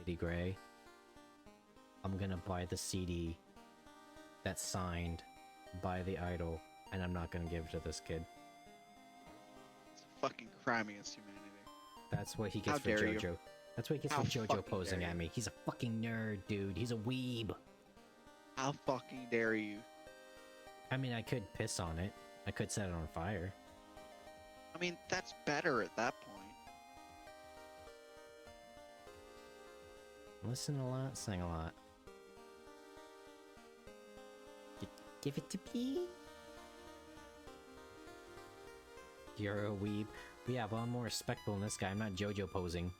Lady Gray. I'm gonna buy the CD that's signed by the idol, and I'm not gonna give it to this kid. It's a fucking crime against humanity. That's what he How gets for dare you. JoJo. That's what he gets How for JoJo fucking posing dare at you. me. He's a fucking nerd, dude. He's a weeb. How fucking dare you? I mean, I could piss on it. I could set it on fire. I mean, that's better at that point. Listen a lot, sing a lot. Give it to me. You're a weeb. But yeah, but I'm more respectful than this guy. I'm not JoJo posing.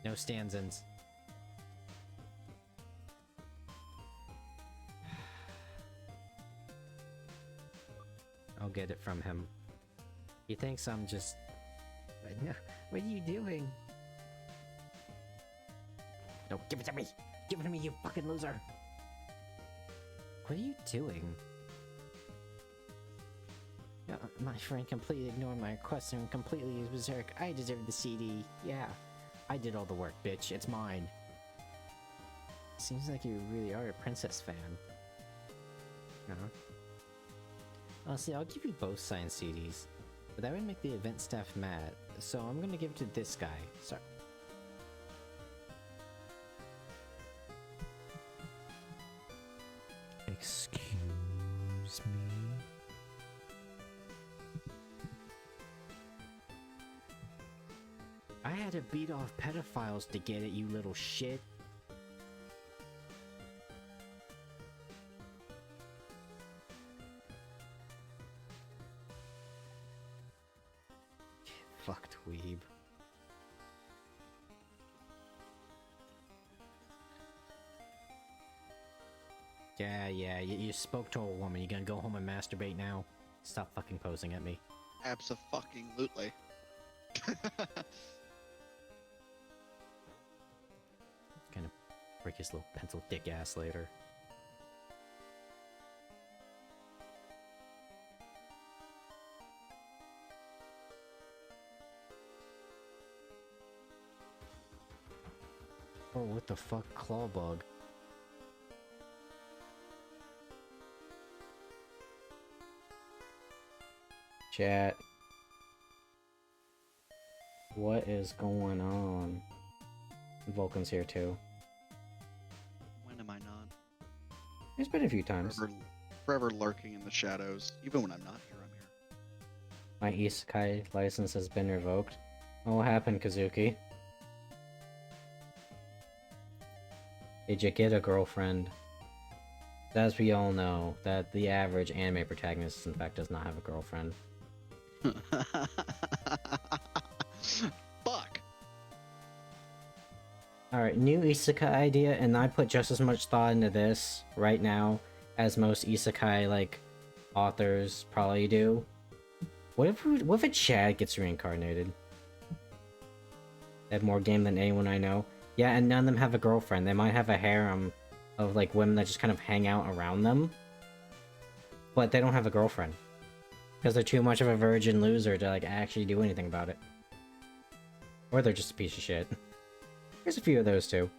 No stanzas. I'll get it from him. He thinks I'm just... What are you doing? No, give it to me! Give it to me, you fucking loser! What are you doing? My friend completely ignored my request and completely used berserk. I deserve the CD. Yeah. I did all the work, bitch. It's mine. Seems like you really are a princess fan. Honestly, I'll give you both signed CDs. But that would make the event staff mad. So I'm gonna give it to this guy. Sorry. Excuse me? I had to beat off pedophiles to get it, you little shit. Fucked weeb. Yeah, you spoke to a woman. You gonna go home and masturbate now? Stop fucking posing at me. Abso-fucking-lutely. Gonna break his little pencil dick ass later. Oh, what the fuck? Claw bug. Chat. What is going on? Vulcan's here too. When am I not? There's been a few times. Forever lurking in the shadows. Even when I'm not here, I'm here. My isekai license has been revoked. Oh, what happened, Kazuki? Did you get a girlfriend? As we all know, that the average anime protagonist, in fact, does not have a girlfriend. Fuck! Alright, new isekai idea, and I put just as much thought into this right now as most isekai, like, authors probably do. What if a Chad gets reincarnated? They have more game than anyone I know. Yeah, and none of them have a girlfriend. They might have a harem of, like, women that just kind of hang out around them. But they don't have a girlfriend. Because they're too much of a virgin loser to, like, actually do anything about it. Or they're just a piece of shit. There's a few of those, too.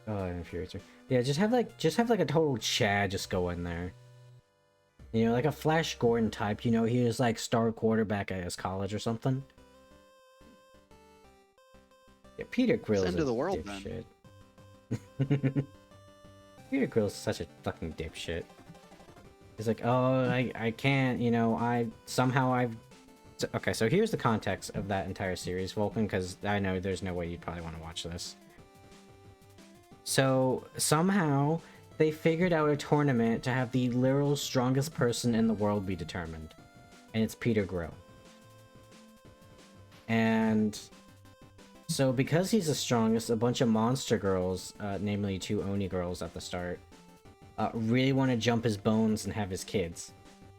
Oh, it infuriates me. Yeah, just have like a total Chad just go in there. You know, like a Flash Gordon type, you know, he was like star quarterback at his college or something. Yeah, Peter Grill's End of the world, dipshit. Peter Grill's such a fucking dipshit. He's like, oh, I can't, you know, okay, so here's the context of that entire series, Vulcan, because I know there's no way you'd probably want to watch this. So, somehow, they figured out a tournament to have the literal strongest person in the world be determined. And it's Peter Grill. And so because he's the strongest, a bunch of monster girls, namely 2 Oni girls at the start, really want to jump his bones and have his kids.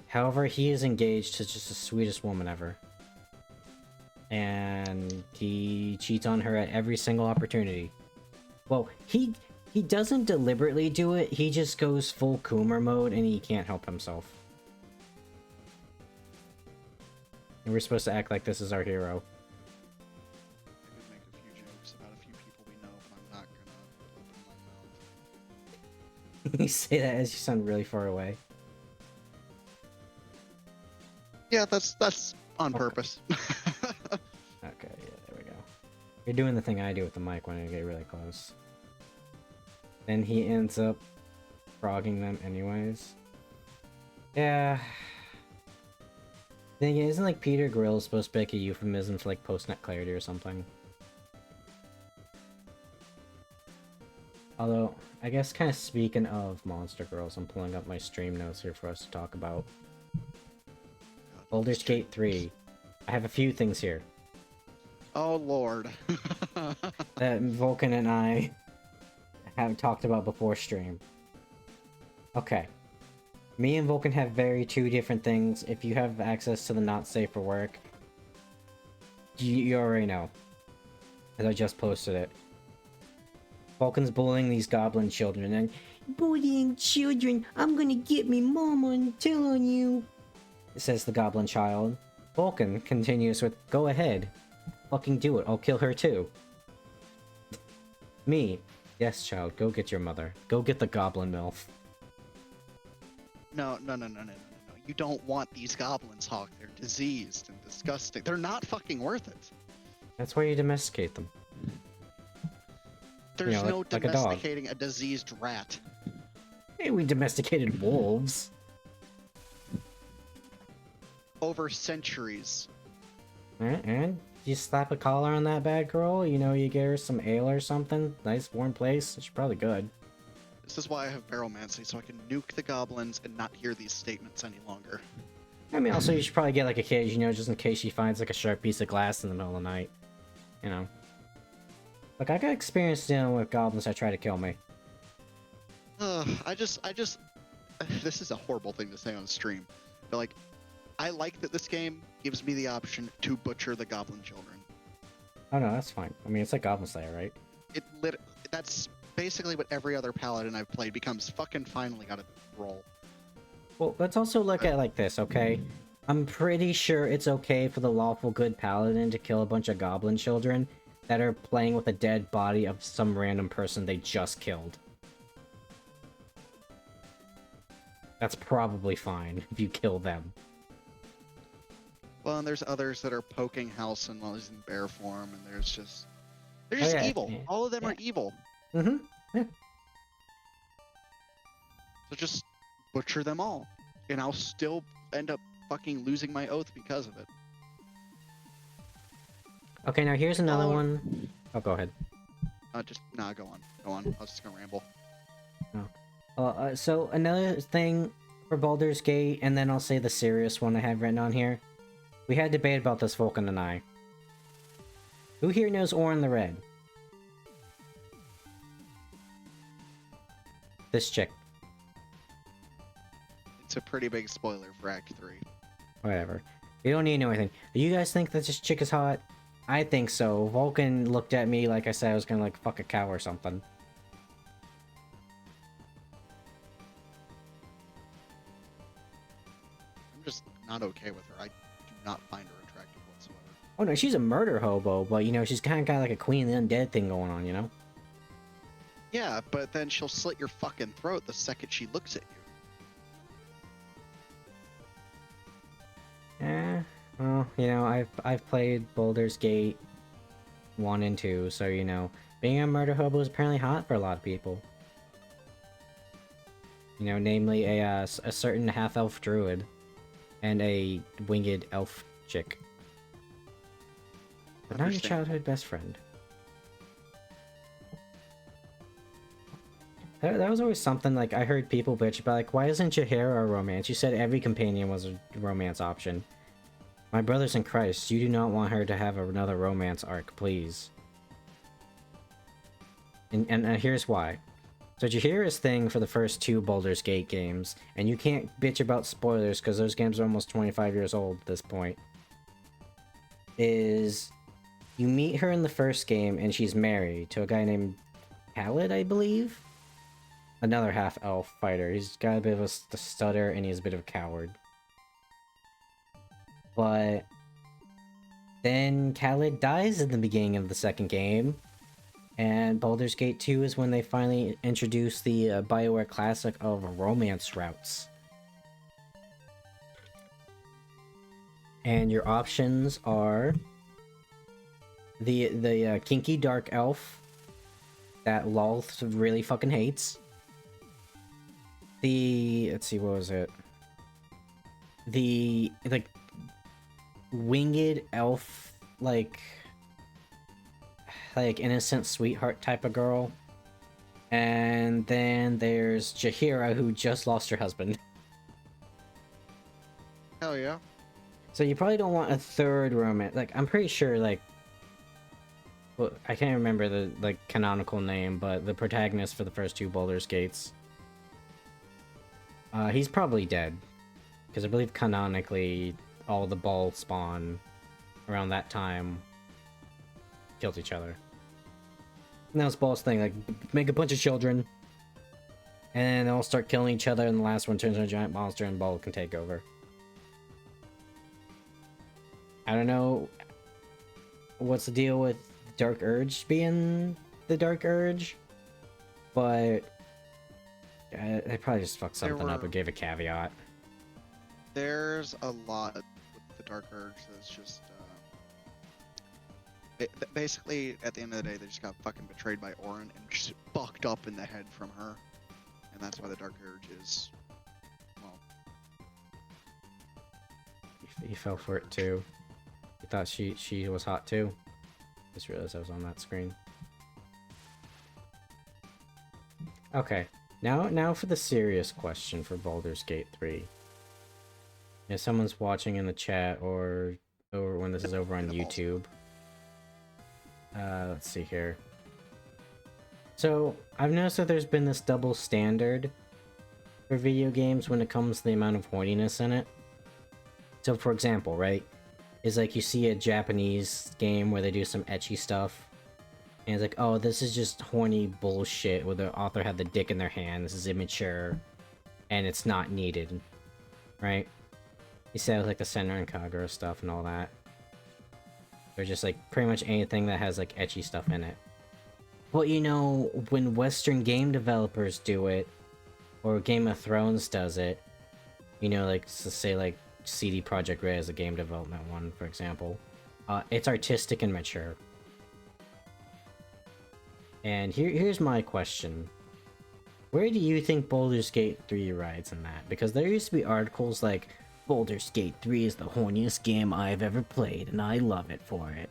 However, he is engaged to just the sweetest woman ever. And he cheats on her at every single opportunity. Well, he doesn't deliberately do it, he just goes full Coomer mode and he can't help himself. And we're supposed to act like this is our hero. I could make a few jokes about a few people we know, but I'm not gonna open my mouth. You say that as you sound really far away. Yeah, that's on Okay. purpose. Okay, yeah, there we go. You're doing the thing I do with the mic when I get really close. Then he ends up frogging them anyways. Yeah. Thing is, isn't like Peter Grill supposed to be like a euphemism for like post-net clarity or something? Although, I guess kind of speaking of Monster Girls, I'm pulling up my stream notes here for us to talk about. Baldur's Gate 3. I have a few things here Oh lord. that Vulcan and I have talked about before stream. Okay. Me and Vulcan have very two different things. If you have access to the not safe for work, you already know. As I just posted it. Vulcan's bullying these goblin children and bullying children, I'm gonna get me mama and tell on you, says the goblin child. Vulcan continues with, go ahead. Fucking do it, I'll kill her too. Me, yes child, go get your mother. Go get the goblin MILF. No. You don't want these goblins, Hawk. They're diseased and disgusting. They're not fucking worth it. That's why you domesticate them. There's You know, no like a dog. domesticating a diseased rat. Hey, we domesticated wolves. Over centuries. And you slap a collar on that bad girl, you know, you get her some ale or something, nice warm place, she's probably good. This is why I have Baromancy, so I can nuke the goblins and not hear these statements any longer. I mean, also, you should probably get like a cage, you know, just in case she finds like a sharp piece of glass in the middle of the night. You know. Like, I got experience dealing with goblins that try to kill me. I just, this is a horrible thing to say on stream, but like, I like that this game gives me the option to butcher the goblin children. Oh no, that's fine. I mean, it's like Goblin Slayer, right? That's basically what every other paladin I've played becomes. Fucking finally got a roll. Well, let's also look at it like this, okay? I'm pretty sure it's okay for the lawful good paladin to kill a bunch of goblin children that are playing with a dead body of some random person they just killed. That's probably fine if you kill them. Well, and there's others that are poking house and while he's in bear form, and they're just yeah, evil. yeah. All of them are evil. Mm-hmm. Yeah. So just butcher them all, and I'll still end up fucking losing my oath because of it. Okay, now here's another one. Oh, go ahead. Go on. I was just gonna ramble. So another thing for Baldur's Gate, and then I'll say the serious one I have written on here. We had debate about this, Vulcan and I. Who here knows Orin the Red? This chick. It's a pretty big spoiler for Act 3. Whatever. You don't need to know anything. Do you guys think that this chick is hot? I think so. Vulcan looked at me like I said I was gonna like fuck a cow or something. I'm just not okay with her. I do not find her attractive whatsoever. Oh no, she's a murder hobo, but you know, she's kind of got like a Queen of the Undead thing going on, you know? Yeah, but then she'll slit your fucking throat the second she looks at you. Well, you know, I've played Baldur's Gate 1 and 2, so you know, being a murder hobo is apparently hot for a lot of people. You know, namely a certain half-elf druid and a winged elf chick. But not your childhood best friend. That was always something, like, I heard people bitch about, like, why isn't Jaheira a romance? You said every companion was a romance option. My brothers in Christ, you do not want her to have another romance arc, please. And here's why. So Jaheira's thing for the first two Baldur's Gate games, and you can't bitch about spoilers because those games are almost 25 years old at this point, is you meet her in the first game and she's married to a guy named Khaled, I believe? Another half-elf fighter. He's got a bit of a stutter and he's a bit of a coward. But Then Khaled dies in the beginning of the second game, and Baldur's Gate 2 is when they finally introduce the BioWare classic of romance routes. And your options are the kinky dark elf that Lolth really fucking hates. Let's see, what was it? The like winged elf, like innocent sweetheart type of girl. And then there's Jahira, who just lost her husband. Hell yeah. So you probably don't want a third romance. Like, I'm pretty sure, like, well, I can't remember the like canonical name, but the protagonist for the first two Baldur's Gates, he's probably dead, because I believe canonically all the Ball spawn around that time killed each other. And that was Ball's thing, like, make a bunch of children, and they'll start killing each other, and the last one turns into a giant monster, and Ball can take over. I don't know what's the deal with Dark Urge being the Dark Urge, but they probably just fucked something up and gave a caveat. There's a lot with the Dark Urge that's just basically, at the end of the day, they just got fucking betrayed by Orin and just fucked up in the head from her, and that's why the Dark Urge is, well, He fell for it too. He thought she was hot too. Just realized I was on that screen. Okay, now for the serious question for Baldur's Gate 3. If someone's watching in the chat or when this is over on YouTube. Let's see here. So, I've noticed that there's been this double standard for video games when it comes to the amount of horniness in it. So, for example, right? Is like you see a Japanese game where they do some ecchi stuff, and it's like, oh, this is just horny bullshit where the author had the dick in their hand, this is immature, and it's not needed, right? You said with like the Senran and Kagura stuff and all that. Or just like pretty much anything that has like ecchi stuff in it. But you know, when Western game developers do it, or Game of Thrones does it, you know, like, so say like CD Projekt Red is a game development one, for example. It's artistic and mature. And here's my question. Where do you think Baldur's Gate 3 rides in that? Because there used to be articles like, Baldur's Gate 3 is the horniest game I've ever played, and I love it for it.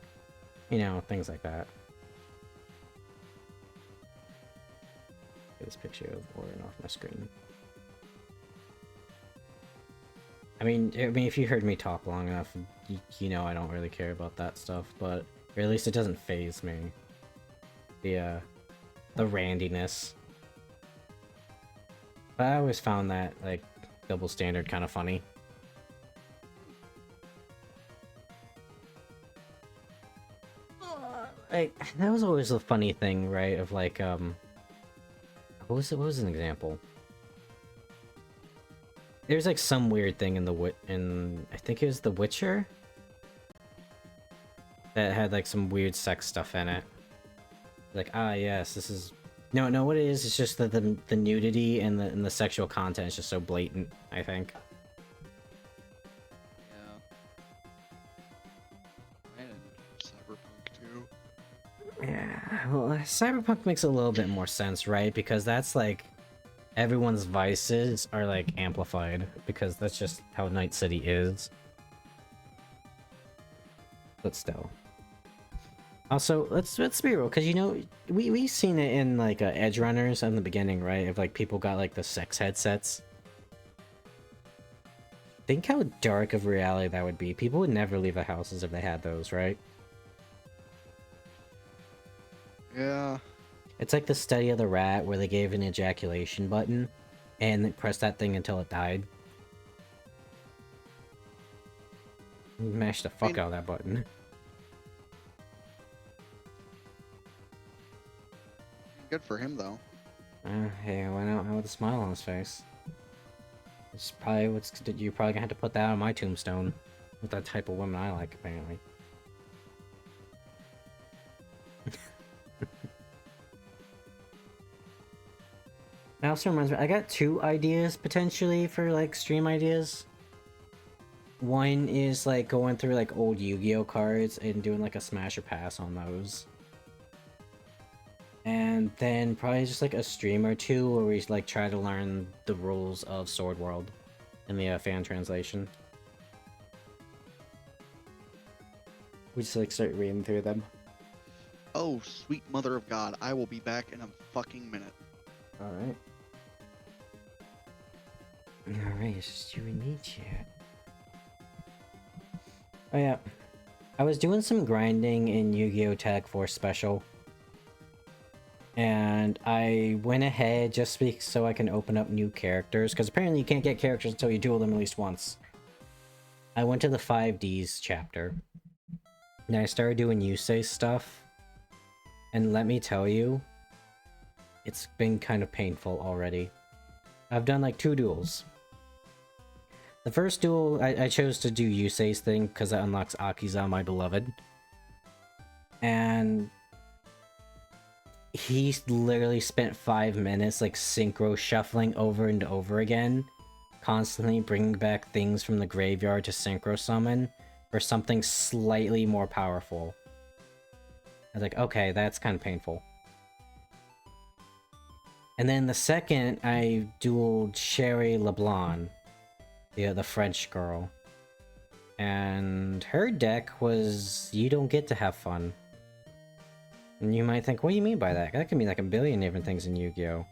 You know, things like that. Get this picture of Orin off my screen. I mean, if you heard me talk long enough, you know I don't really care about that stuff, but or at least it doesn't faze me. The randiness. But I always found that, like, double standard kind of funny. Like, that was always a funny thing, right? Of like, what was an example? There's like some weird thing in I think it was The Witcher that had like some weird sex stuff in it. Like, ah, yes, this is no, what it is, it's just that the nudity and the sexual content is just so blatant, I think. yeah. And Cyberpunk too. Yeah, well, Cyberpunk makes a little bit more sense, right? Because that's like everyone's vices are like amplified because that's just how Night City is. But still. Also, let's be real, because you know we've seen it in like Edge Runners in the beginning, right? Of like people got like the sex headsets. Think how dark of reality that would be. People would never leave the houses if they had those, right? Yeah. It's like the Study of the Rat where they gave an ejaculation button and they pressed that thing until it died. Mash the fuck out of that button. Good for him though. Hey, went out with a smile on his face. It's probably you're probably gonna have to put that on my tombstone with that type of woman I like, apparently. It also reminds me, I got 2 ideas potentially for like stream ideas. One is like going through like old Yu-Gi-Oh cards and doing like a smash or pass on those. And then probably just like a stream or two where we like try to learn the rules of Sword World in the fan translation. We just like start reading through them. Oh, sweet mother of God, I will be back in a fucking minute. Alright. Alright, it's just you and me, chat. Oh yeah. I was doing some grinding in Yu-Gi-Oh! Tag Force Special. And I went ahead just so I can open up new characters, because apparently you can't get characters until you duel them at least once. I went to the 5Ds chapter. And I started doing Yusei stuff. And let me tell you, it's been kind of painful already. I've done like 2 duels. The first duel, I chose to do Yusei's thing because it unlocks Akiza, my beloved. And he literally spent 5 minutes like synchro shuffling over and over again, constantly bringing back things from the graveyard to synchro summon for something slightly more powerful. I was like, okay, that's kind of painful. And then the second, I dueled Sherry LeBlanc, the French girl. And her deck was, you don't get to have fun. And you might think, what do you mean by that? That can mean like a billion different things in Yu-Gi-Oh!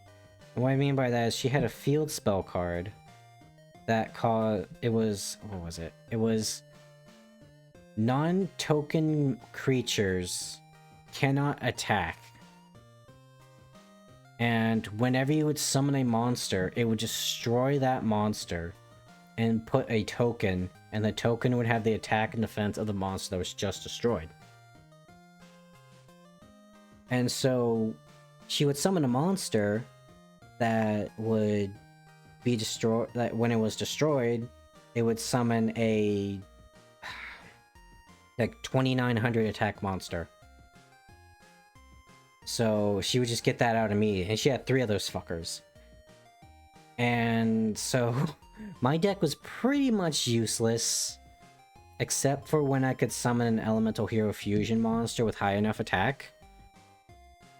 And what I mean by that is she had a field spell card that caused, it was, what was it? It was non-token creatures cannot attack. And whenever you would summon a monster, it would destroy that monster and put a token, and the token would have the attack and defense of the monster that was just destroyed. And so she would summon a monster that would be destroyed, that when it was destroyed, it would summon a like 2900 attack monster. So she would just get that out immediately, and she had 3 of those fuckers. And so my deck was pretty much useless, except for when I could summon an Elemental Hero Fusion monster with high enough attack.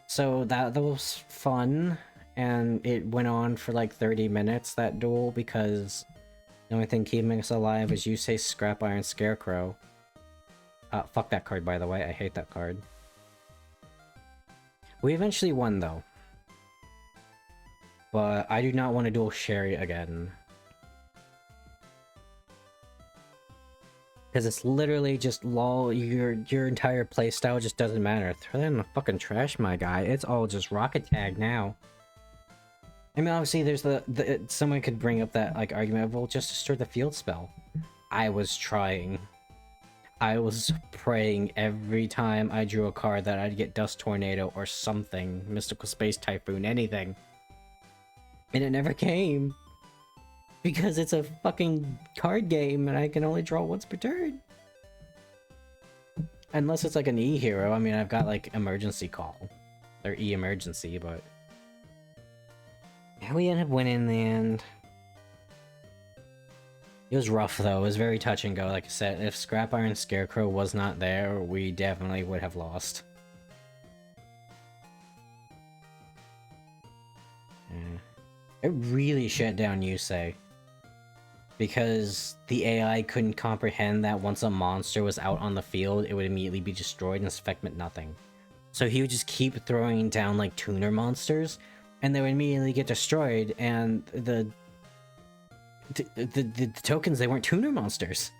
So that was fun, and it went on for like 30 minutes, that duel, because the only thing keeping us alive was Yusei Scrap Iron Scarecrow. Fuck that card, by the way, I hate that card. We eventually won, though. But I do not want to duel Sherry again. Because it's literally just lol, your entire playstyle just doesn't matter. Throw that in the fucking trash, my guy. It's all just rocket tag now. I mean, obviously there's someone could bring up that like argument of, well, just destroy the field spell. I was trying. I was praying every time I drew a card that I'd get Dust Tornado or something. Mystical Space Typhoon, anything. And it never came. Because it's a fucking card game and I can only draw once per turn. Unless it's like an E-hero. I mean, I've got like Emergency Call. Or E-Emergency, but... yeah, we ended up winning in the end. It was rough though, it was very touch and go. Like I said, if Scrap Iron Scarecrow was not there, we definitely would have lost. Yeah. It really shut down Yusei. Because the AI couldn't comprehend that once a monster was out on the field, it would immediately be destroyed and its effect meant nothing. So he would just keep throwing down like tuner monsters, and they would immediately get destroyed, and the tokens, they weren't tuner monsters.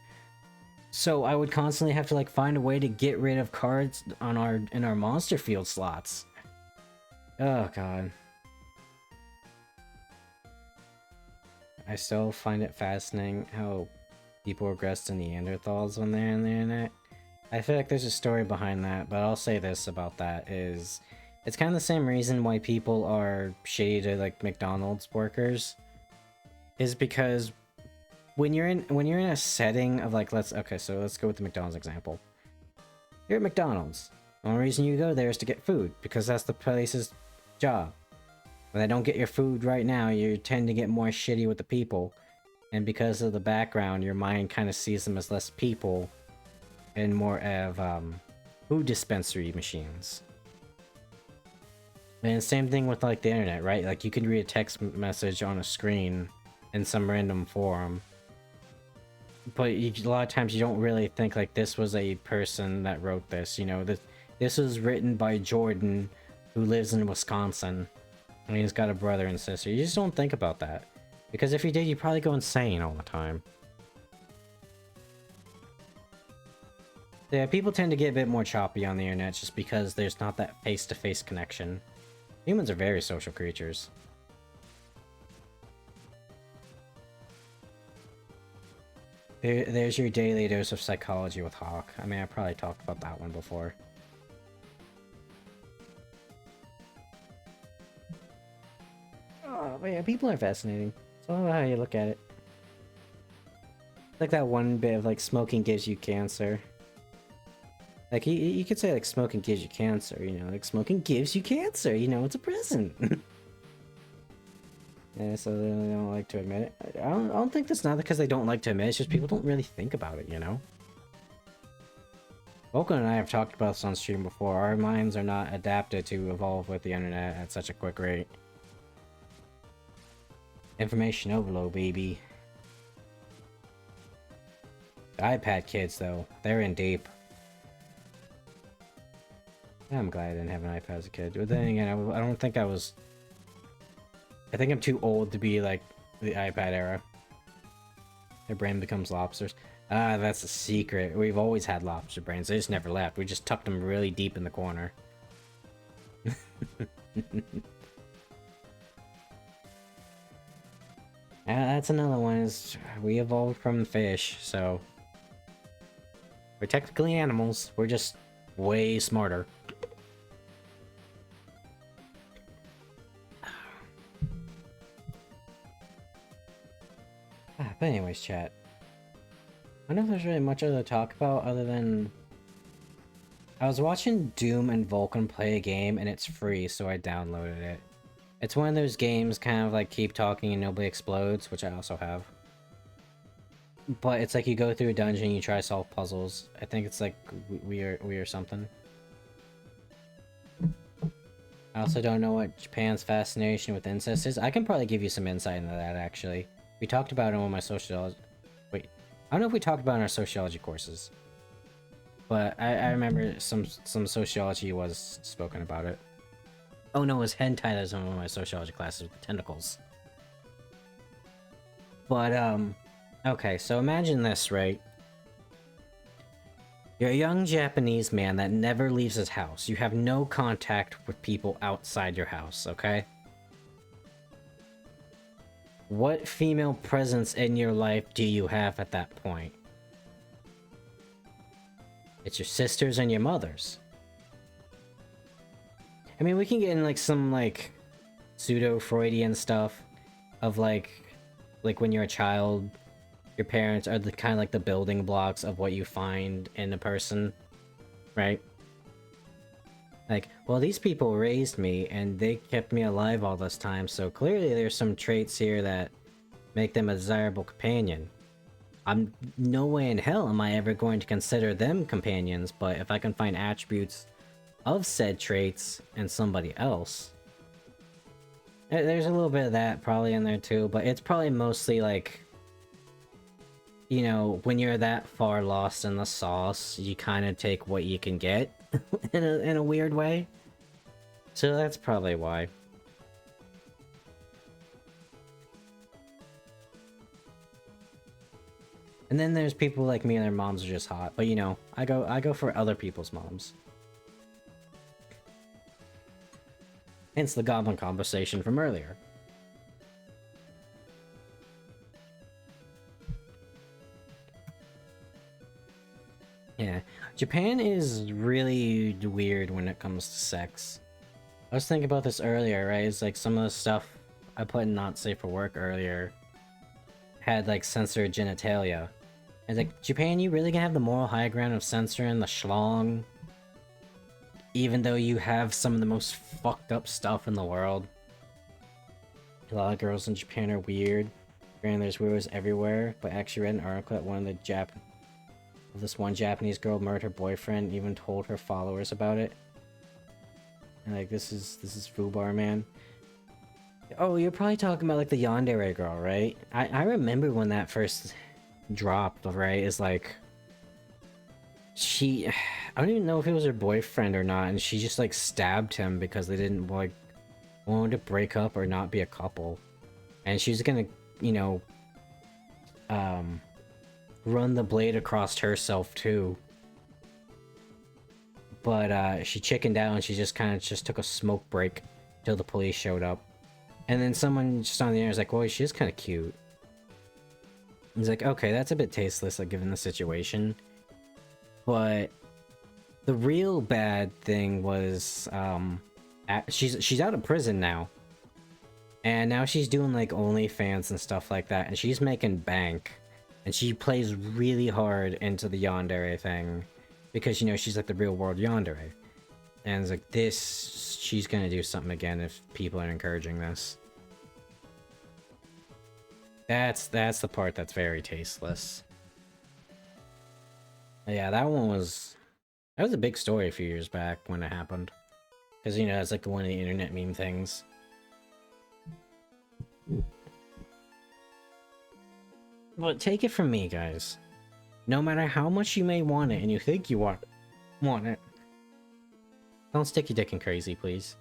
So I would constantly have to like find a way to get rid of cards on in our monster field slots. Oh god. I still find it fascinating how people regress to Neanderthals when they're on the internet. I feel like there's a story behind that, but I'll say this about that is it's kind of the same reason why people are shady to like McDonald's workers. Is because when you're in a setting of like let's go with the McDonald's example. You're at McDonald's. The only reason you go there is to get food because that's the place's job. When they don't get your food right now, you tend to get more shitty with the people. And because of the background, your mind kind of sees them as less people and more of food dispensary machines. And same thing with like the internet, right? Like you can read a text message on a screen in some random forum, but a lot of times you don't really think like this was a person that wrote this. You know, this was written by Jordan, who lives in Wisconsin, and he's got a brother and sister. You just don't think about that, because if you did, you'd probably go insane all the time. Yeah, people tend to get a bit more choppy on the internet just because there's not that face-to-face connection. Humans are very social creatures. There's your daily dose of psychology with Hawk. I mean, I probably talked about that one before. Oh, but yeah, people are fascinating. It's all about how you look at it. Like that one bit of like smoking gives you cancer. Like you could say like smoking gives you cancer, you know, like smoking gives you cancer, you know, it's a present. Yeah, so they don't like to admit it. I don't think that's not because they don't like to admit it, it's just people don't really think about it, you know? Vulcan and I have talked about this on stream before. Our minds are not adapted to evolve with the internet at such a quick rate. Information overload, baby. The iPad kids, though, they're in deep. I'm glad I didn't have an iPad as a kid. But then again, I don't think I was... I think I'm too old to be like the iPad era. Their brain becomes lobsters. Ah, that's a secret. We've always had lobster brains. They just never left. We just tucked them really deep in the corner. That's another one. Is we evolved from fish, so we're technically animals. We're just way smarter. But anyways, chat. I don't know if there's really much other to talk about other than... I was watching Doom and Vulcan play a game and it's free, so I downloaded it. It's one of those games kind of like keep talking and nobody explodes, which I also have. But it's like you go through a dungeon and you try to solve puzzles. I think it's like we or something. I also don't know what Japan's fascination with incest is. I can probably give you some insight into that, actually. We talked about it in one of my sociology... Wait. I don't know if we talked about it in our sociology courses. But I remember some sociology was spoken about it. Oh no, it was hentai that was in one of my sociology classes with tentacles. But, okay, so imagine this, right? You're a young Japanese man that never leaves his house. You have no contact with people outside your house, okay? What female presence in your life do you have at that point? It's your sisters and your mothers. I mean, we can get in like some like pseudo-Freudian stuff of like when you're a child, your parents are the kind of like the building blocks of what you find in a person, right? Like, well, these people raised me and they kept me alive all this time, so clearly there's some traits here that make them a desirable companion. I'm no way in hell am I ever going to consider them companions, but if I can find attributes of said traits in somebody else, there's a little bit of that probably in there too, but it's probably mostly like, you know, when you're that far lost in the sauce, you kind of take what you can get in a weird way. So that's probably why. And then there's people like me and their moms are just hot, but you know, I go for other people's moms. Hence the goblin conversation from earlier. Yeah, Japan is really weird when it comes to sex. I was thinking about this earlier, right? It's like some of the stuff I put in not safe for work earlier had like censored genitalia. It's like, Japan, you really gonna have the moral high ground of censoring the schlong? Even though you have some of the most fucked up stuff in the world? A lot of girls in Japan are weird. Granted, there's weirdos everywhere, but I actually read an article that this one Japanese girl murdered her boyfriend, even told her followers about it. And like, this is Fubar, man. Oh, you're probably talking about like the yandere girl, right? I remember when that first dropped, right? Is like, I don't even know if it was her boyfriend or not, and she just like stabbed him because they didn't like want to break up or not be a couple, and she's gonna, you know, run the blade across herself too. But she chickened out and she just kind of just took a smoke break till the police showed up. And then someone just on the air was like, well, she's kind of cute. He's like, okay, that's a bit tasteless, like, given the situation. But the real bad thing was, she's out of prison now. And now she's doing, like, OnlyFans and stuff like that. And she's making bank. And she plays really hard into the yandere thing. Because, you know, she's like the real world yandere. And it's like, she's gonna do something again if people are encouraging this. That's the part that's very tasteless. Yeah, that was a big story a few years back when it happened. Because, you know, it's like one of the internet meme things. But take it from me, guys. No matter how much you may want it and you think you want it, don't stick your dick in crazy, please.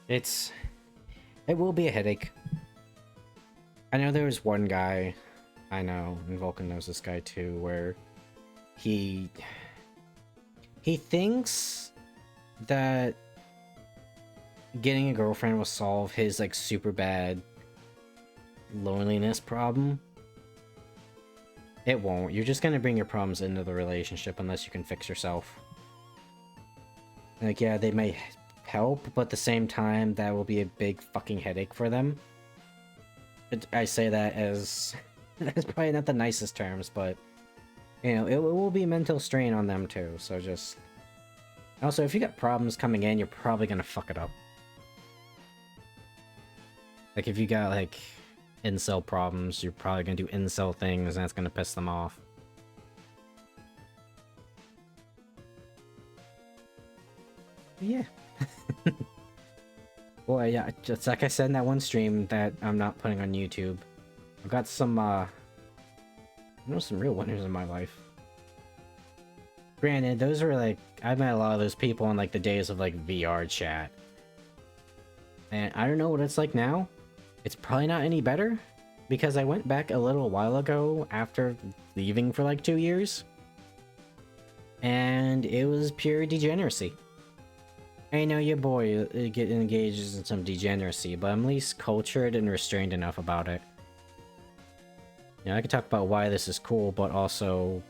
It will be a headache. I know there was one guy, I know, and Vulcan knows this guy too, where he thinks that getting a girlfriend will solve his, like, super bad loneliness problem. It won't. You're just gonna bring your problems into the relationship unless you can fix yourself. Like, yeah, they may help, but at the same time, that will be a big fucking headache for them. I say that as that's probably not the nicest terms, but, you know, it will be a mental strain on them too, so just... Also, if you got problems coming in, you're probably gonna fuck it up. Like, if you got, like, incel problems, you're probably gonna do incel things, and that's gonna piss them off. Yeah. Boy, yeah, just like I said in that one stream that I'm not putting on YouTube, I've got some, some real winners in my life. Granted, those were like, I met a lot of those people in like the days of like VR chat. And I don't know what it's like now. It's probably not any better, because I went back a little while ago after leaving for like 2 years. And it was pure degeneracy. I know your boy get engages in some degeneracy, but I'm at least cultured and restrained enough about it. You know, I can talk about why this is cool, but also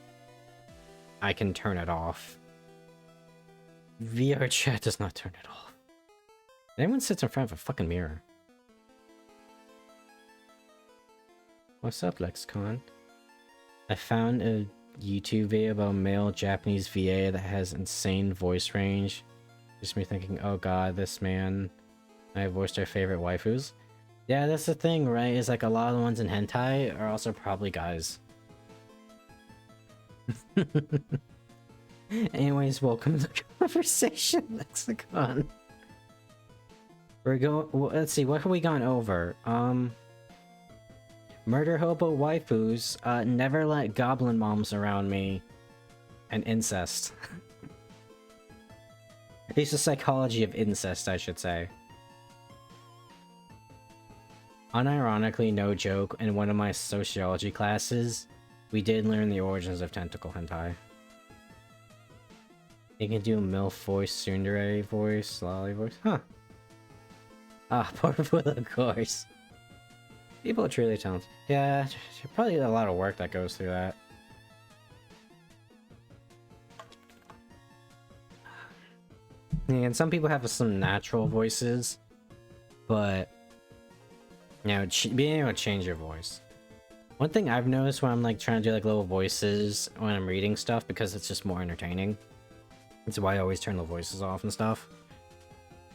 I can turn it off. VR chat does not turn it off. Anyone sits in front of a fucking mirror. What's up, Lexicon? I found a YouTube video about a male Japanese VA that has insane voice range. Just me thinking, oh god, this man. I voiced our favorite waifus. Yeah, that's the thing, right? Is like a lot of the ones in hentai are also probably guys. Anyways, welcome to the conversation, Lexicon. We're going. Well, let's see, what have we gone over? Murder hobo waifus, never let goblin moms around me, and incest. At least the psychology of incest, I should say. Unironically, no joke, in one of my sociology classes, we did learn the origins of tentacle hentai. You can do MILF voice, tsundere voice, lolly voice, huh? Ah, poor fool, of course. People are truly talented. Yeah, probably a lot of work that goes through that. And some people have some natural voices, but, you know, being able to change your voice. One thing I've noticed when I'm like trying to do like little voices when I'm reading stuff, because it's just more entertaining, that's why I always turn the voices off and stuff,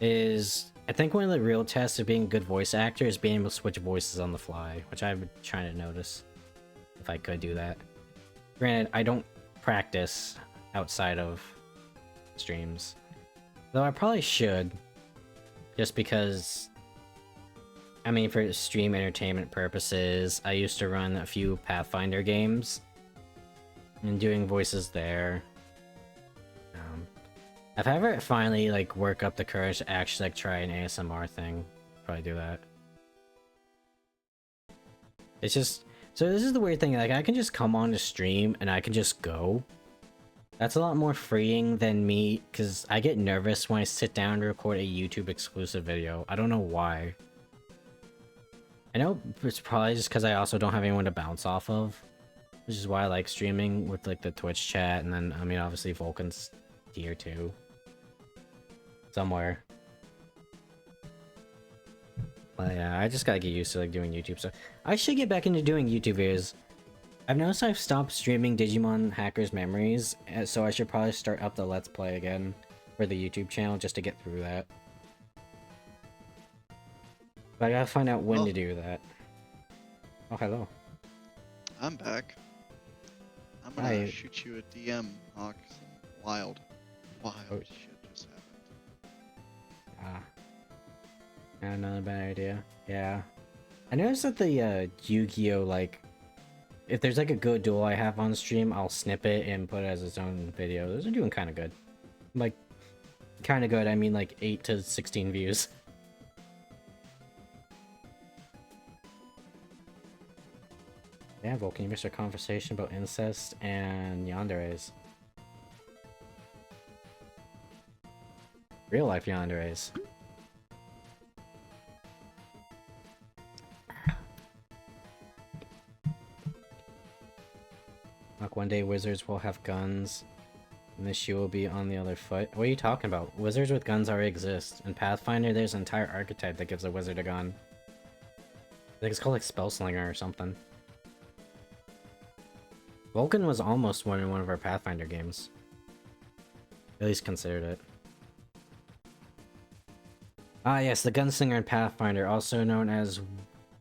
is I think one of the real tests of being a good voice actor is being able to switch voices on the fly, which I've been trying to notice if I could do that. Granted, I don't practice outside of streams, though I probably should, just because, I mean, for stream entertainment purposes, I used to run a few Pathfinder games, and doing voices there. If I ever finally, like, work up the courage to actually, like, try an ASMR thing, probably do that. It's just... So this is the weird thing, like, I can just come on the stream and I can just go. That's a lot more freeing than me, because I get nervous when I sit down to record a YouTube exclusive video. I don't know why. I know it's probably just because I also don't have anyone to bounce off of, which is why I like streaming with, like, the Twitch chat, and then, I mean, obviously Vulcan's tier 2. Somewhere. But yeah, I just gotta get used to, like, doing YouTube stuff. I should get back into doing YouTube videos. I've noticed I've stopped streaming Digimon Hackers Memories, so I should probably start up the Let's Play again for the YouTube channel just to get through that. But I gotta find out when to do that. Oh, hello. I'm back. I'm gonna shoot you a DM, Hawk. Some wild shit just happened. Not another bad idea. Yeah. I noticed that the Yu-Gi-Oh, like, if there's like a good duel I have on stream, I'll snip it and put it as its own video. Those are doing kind of good. Like, kind of good, I mean like 8 to 16 views. Yeah, Vulcan, you missed our conversation about incest and yanderes. Real life yanderes. Like, one day wizards will have guns, and the shoe will be on the other foot. What are you talking about? Wizards with guns already exist. In Pathfinder, there's an entire archetype that gives a wizard a gun. I think it's called like Spellslinger or something. Vulcan was almost one in one of our Pathfinder games. At least considered it. Ah yes, the Gunslinger in Pathfinder, also known as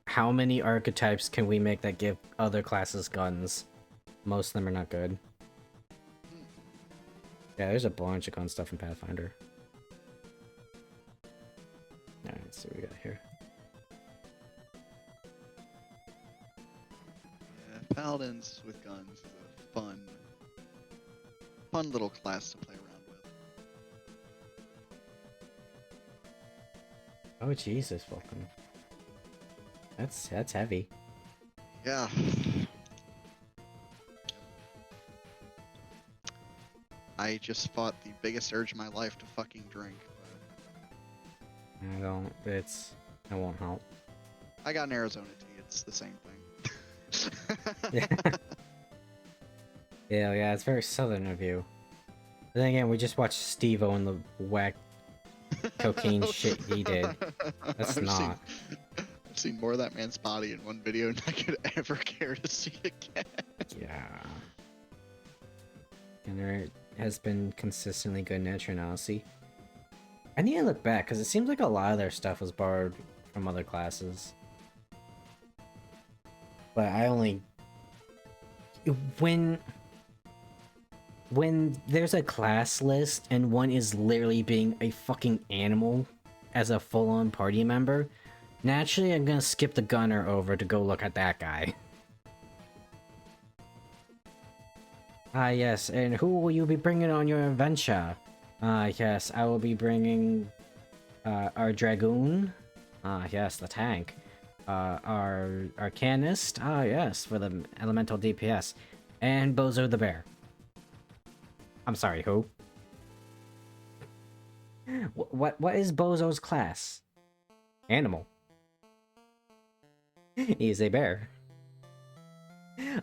how many archetypes can we make that give other classes guns? Most of them are not good. Yeah, there's a bunch of gun stuff in Pathfinder. Alright, let's see what we got here. Yeah, Paladins with guns is a fun little class to play around with. Oh Jesus, Vulcan. That's heavy. Yeah. I just fought the biggest urge of my life to fucking drink. I don't. It won't help. I got an Arizona tea. It's the same thing. Yeah. Yeah, it's very southern of you. But then again, we just watched Steve-O and the whack cocaine shit he did. That's not. I've seen more of that man's body in one video than I could ever care to see again. Yeah. And there has been consistently good nature analysis. I need to look back, because it seems like a lot of their stuff was borrowed from other classes. But I only... When there's a class list and one is literally being a fucking animal as a full-on party member, naturally I'm gonna skip the gunner over to go look at that guy. Ah yes, and who will you be bringing on your adventure? Ah yes, I will be bringing our Dragoon. Ah yes, the tank. Our Arcanist. Ah yes, for the elemental DPS. And Bozo the Bear. I'm sorry, who? What is Bozo's class? Animal. He's a bear.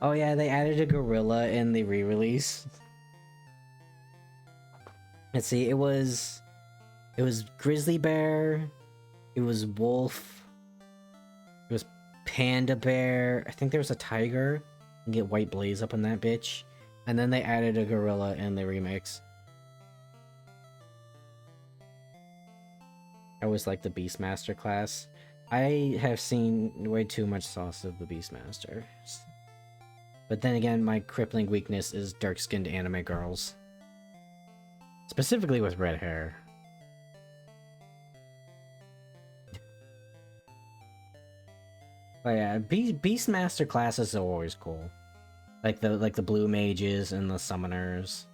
Oh yeah, they added a gorilla in the re-release. Let's see, it was grizzly bear, it was wolf, it was panda bear, I think there was a tiger. You can get White Blaze up on that bitch. And then they added a gorilla in the remix. I always like the Beastmaster class. I have seen way too much sauce of the Beastmaster. But then again, my crippling weakness is dark-skinned anime girls. Specifically with red hair. But yeah, Beastmaster classes are always cool. Like the blue mages and the summoners.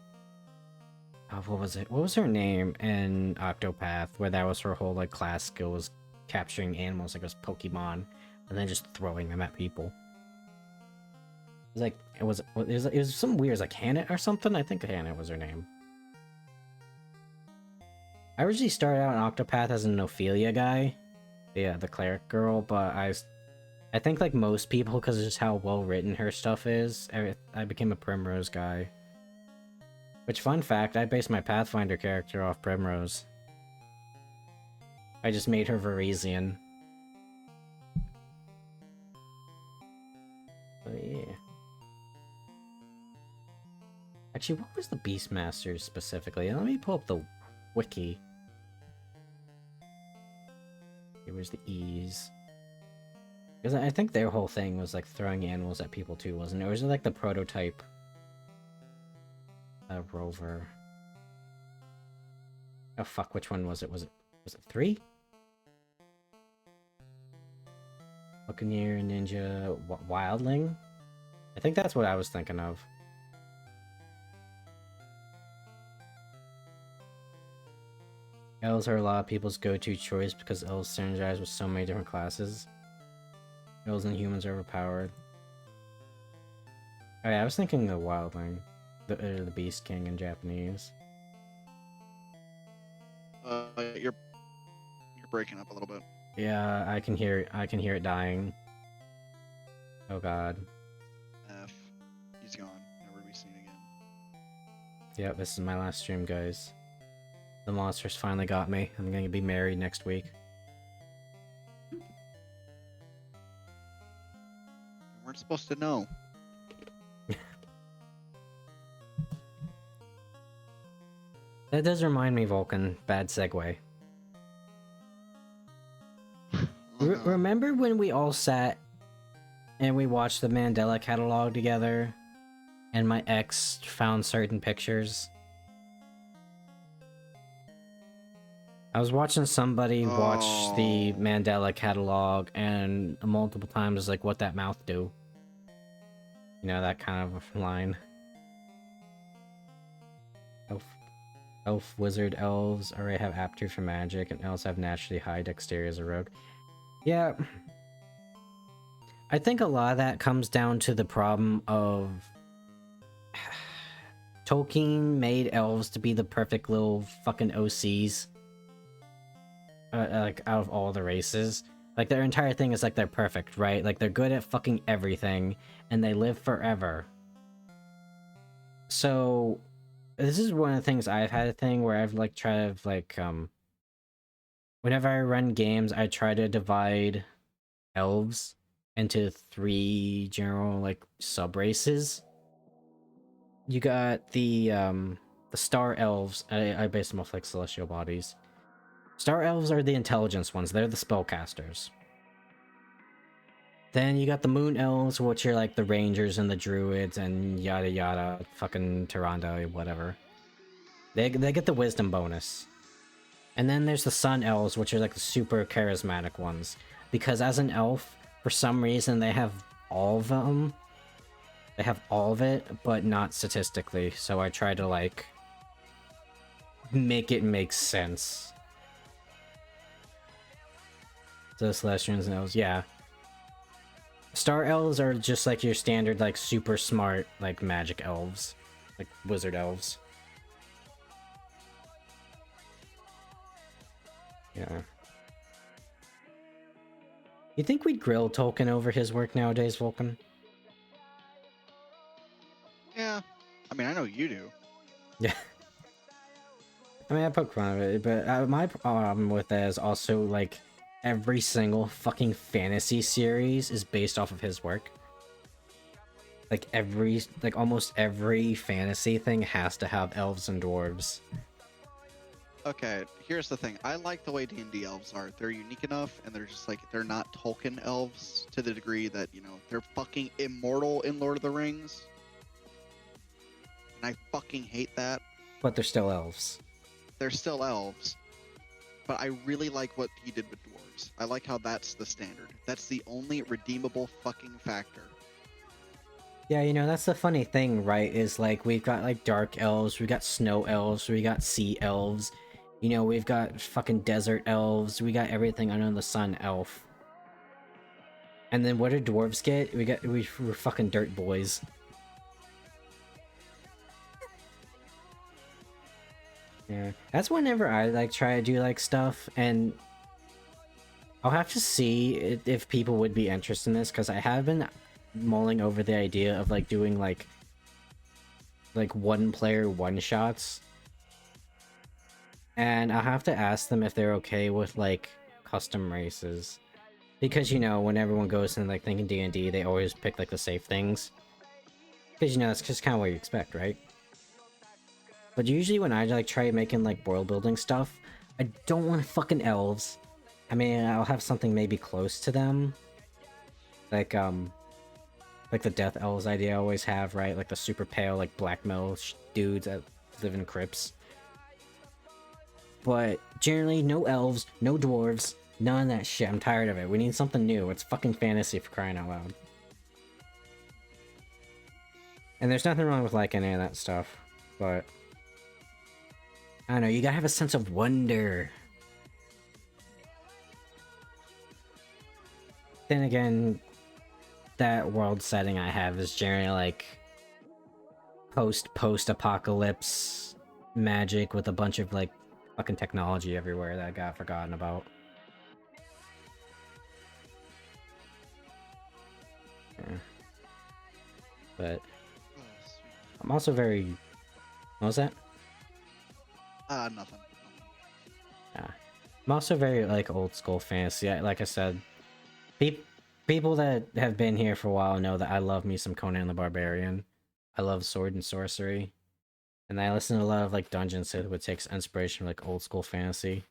Oh, what was it? What was her name in Octopath? Where that was her whole like class skill was capturing animals like it was Pokemon, and then just throwing them at people. It was like it was some weird, like Hannah or something. I think Hannah was her name. I originally started out in Octopath as an Ophelia guy, yeah, the cleric girl, but I think like most people, because of just how well written her stuff is, I became a Primrose guy. Which, fun fact, I based my Pathfinder character off Primrose. I just made her Varisian. Oh yeah. Actually, what was the Beastmasters specifically? Let me pull up the wiki. It was the E's. Because I think their whole thing was like throwing animals at people too, wasn't it? Or was it like the prototype rover? Oh fuck, which one was it? Was it 3? Buccaneer, Ninja, Wildling? I think that's what I was thinking of. Elves are a lot of people's go-to choice because elves synergize with so many different classes. Elves and humans are overpowered. Oh yeah, I was thinking the Wildling. The Beast King in Japanese. You're breaking up a little bit. Yeah, I can hear it dying. Oh god. F. He's gone. Never to be seen again. Yep, this is my last stream, guys. The monsters finally got me. I'm gonna be married next week. We weren't supposed to know. That does remind me, Vulcan. Bad segue. Remember when we all sat and we watched the Mandela catalog together and my ex found certain pictures? I was watching somebody watch the Mandela catalog and multiple times like, what that mouth do? You know, that kind of line. Elf, wizard, elves already have aptitude for magic, and elves have naturally high dexterity as a rogue. Yeah. I think a lot of that comes down to the problem of Tolkien made elves to be the perfect little fucking OCs. Like, out of all the races. Like, their entire thing is like they're perfect, right? Like, they're good at fucking everything, and they live forever. So, this is one of the things I've had a thing where I've, like, tried to, like, whenever I run games, I try to divide elves into 3 general, like, sub-races. You got the Star Elves. I base them off, like, celestial bodies. Star Elves are the intelligence ones. They're the spellcasters. Then you got the Moon Elves, which are like the Rangers and the Druids and yada yada, fucking Tyrande, whatever. They get the Wisdom bonus. And then there's the Sun Elves, which are like the super charismatic ones. Because as an elf, for some reason, they have all of them. They have all of it, but not statistically. So I try to, like, make it make sense. So Celestians and Elves, yeah. Star Elves are just like your standard, like, super smart, like, magic elves. Like, wizard elves. Yeah. You think we'd grill Tolkien over his work nowadays, Vulcan? Yeah. I mean, I know you do. Yeah. I mean, I poke fun of it, but my problem with that is also, like, every single fucking fantasy series is based off of his work. Like, almost every fantasy thing has to have elves and dwarves. Okay, here's the thing. I like the way D&D elves are. They're unique enough, and they're just like, they're not Tolkien elves to the degree that, you know, they're fucking immortal in Lord of the Rings. And I fucking hate that. But they're still elves. They're still elves. But I really like what he did with dwarves. I like how that's the standard. That's the only redeemable fucking factor. Yeah, you know, that's the funny thing, right? Is like we've got like dark elves, we got snow elves, we got sea elves, you know, we've got fucking desert elves, we got everything under the sun elf. And then what do dwarves get? We're fucking dirt boys. Yeah, that's whenever I like try to do like stuff, and I'll have to see if people would be interested in this, because I have been mulling over the idea of like doing like one player one shots, and I'll have to ask them if they're okay with like custom races, because you know when everyone goes in like thinking D&D, they always pick like the safe things, because you know that's just kind of what you expect, right? But usually when I like try making like world building stuff, I don't want fucking elves. I mean, I'll have something maybe close to them, like the death elves idea I always have, right? Like the super pale, like black metal dudes that live in crypts. But generally, no elves, no dwarves, none of that shit. I'm tired of it. We need something new. It's fucking fantasy, for crying out loud. And there's nothing wrong with like any of that stuff, but I don't know. You gotta have a sense of wonder. Then again, that world setting I have is generally like post-apocalypse magic with a bunch of like fucking technology everywhere that got forgotten about. Yeah. But I'm also very... What was that? Nothing. Yeah. I'm also very like old school fantasy. Like I said, people that have been here for a while know that I love me some Conan the Barbarian. I love sword and sorcery. And I listen to a lot of like Dungeon Sith, which takes inspiration from like old school fantasy.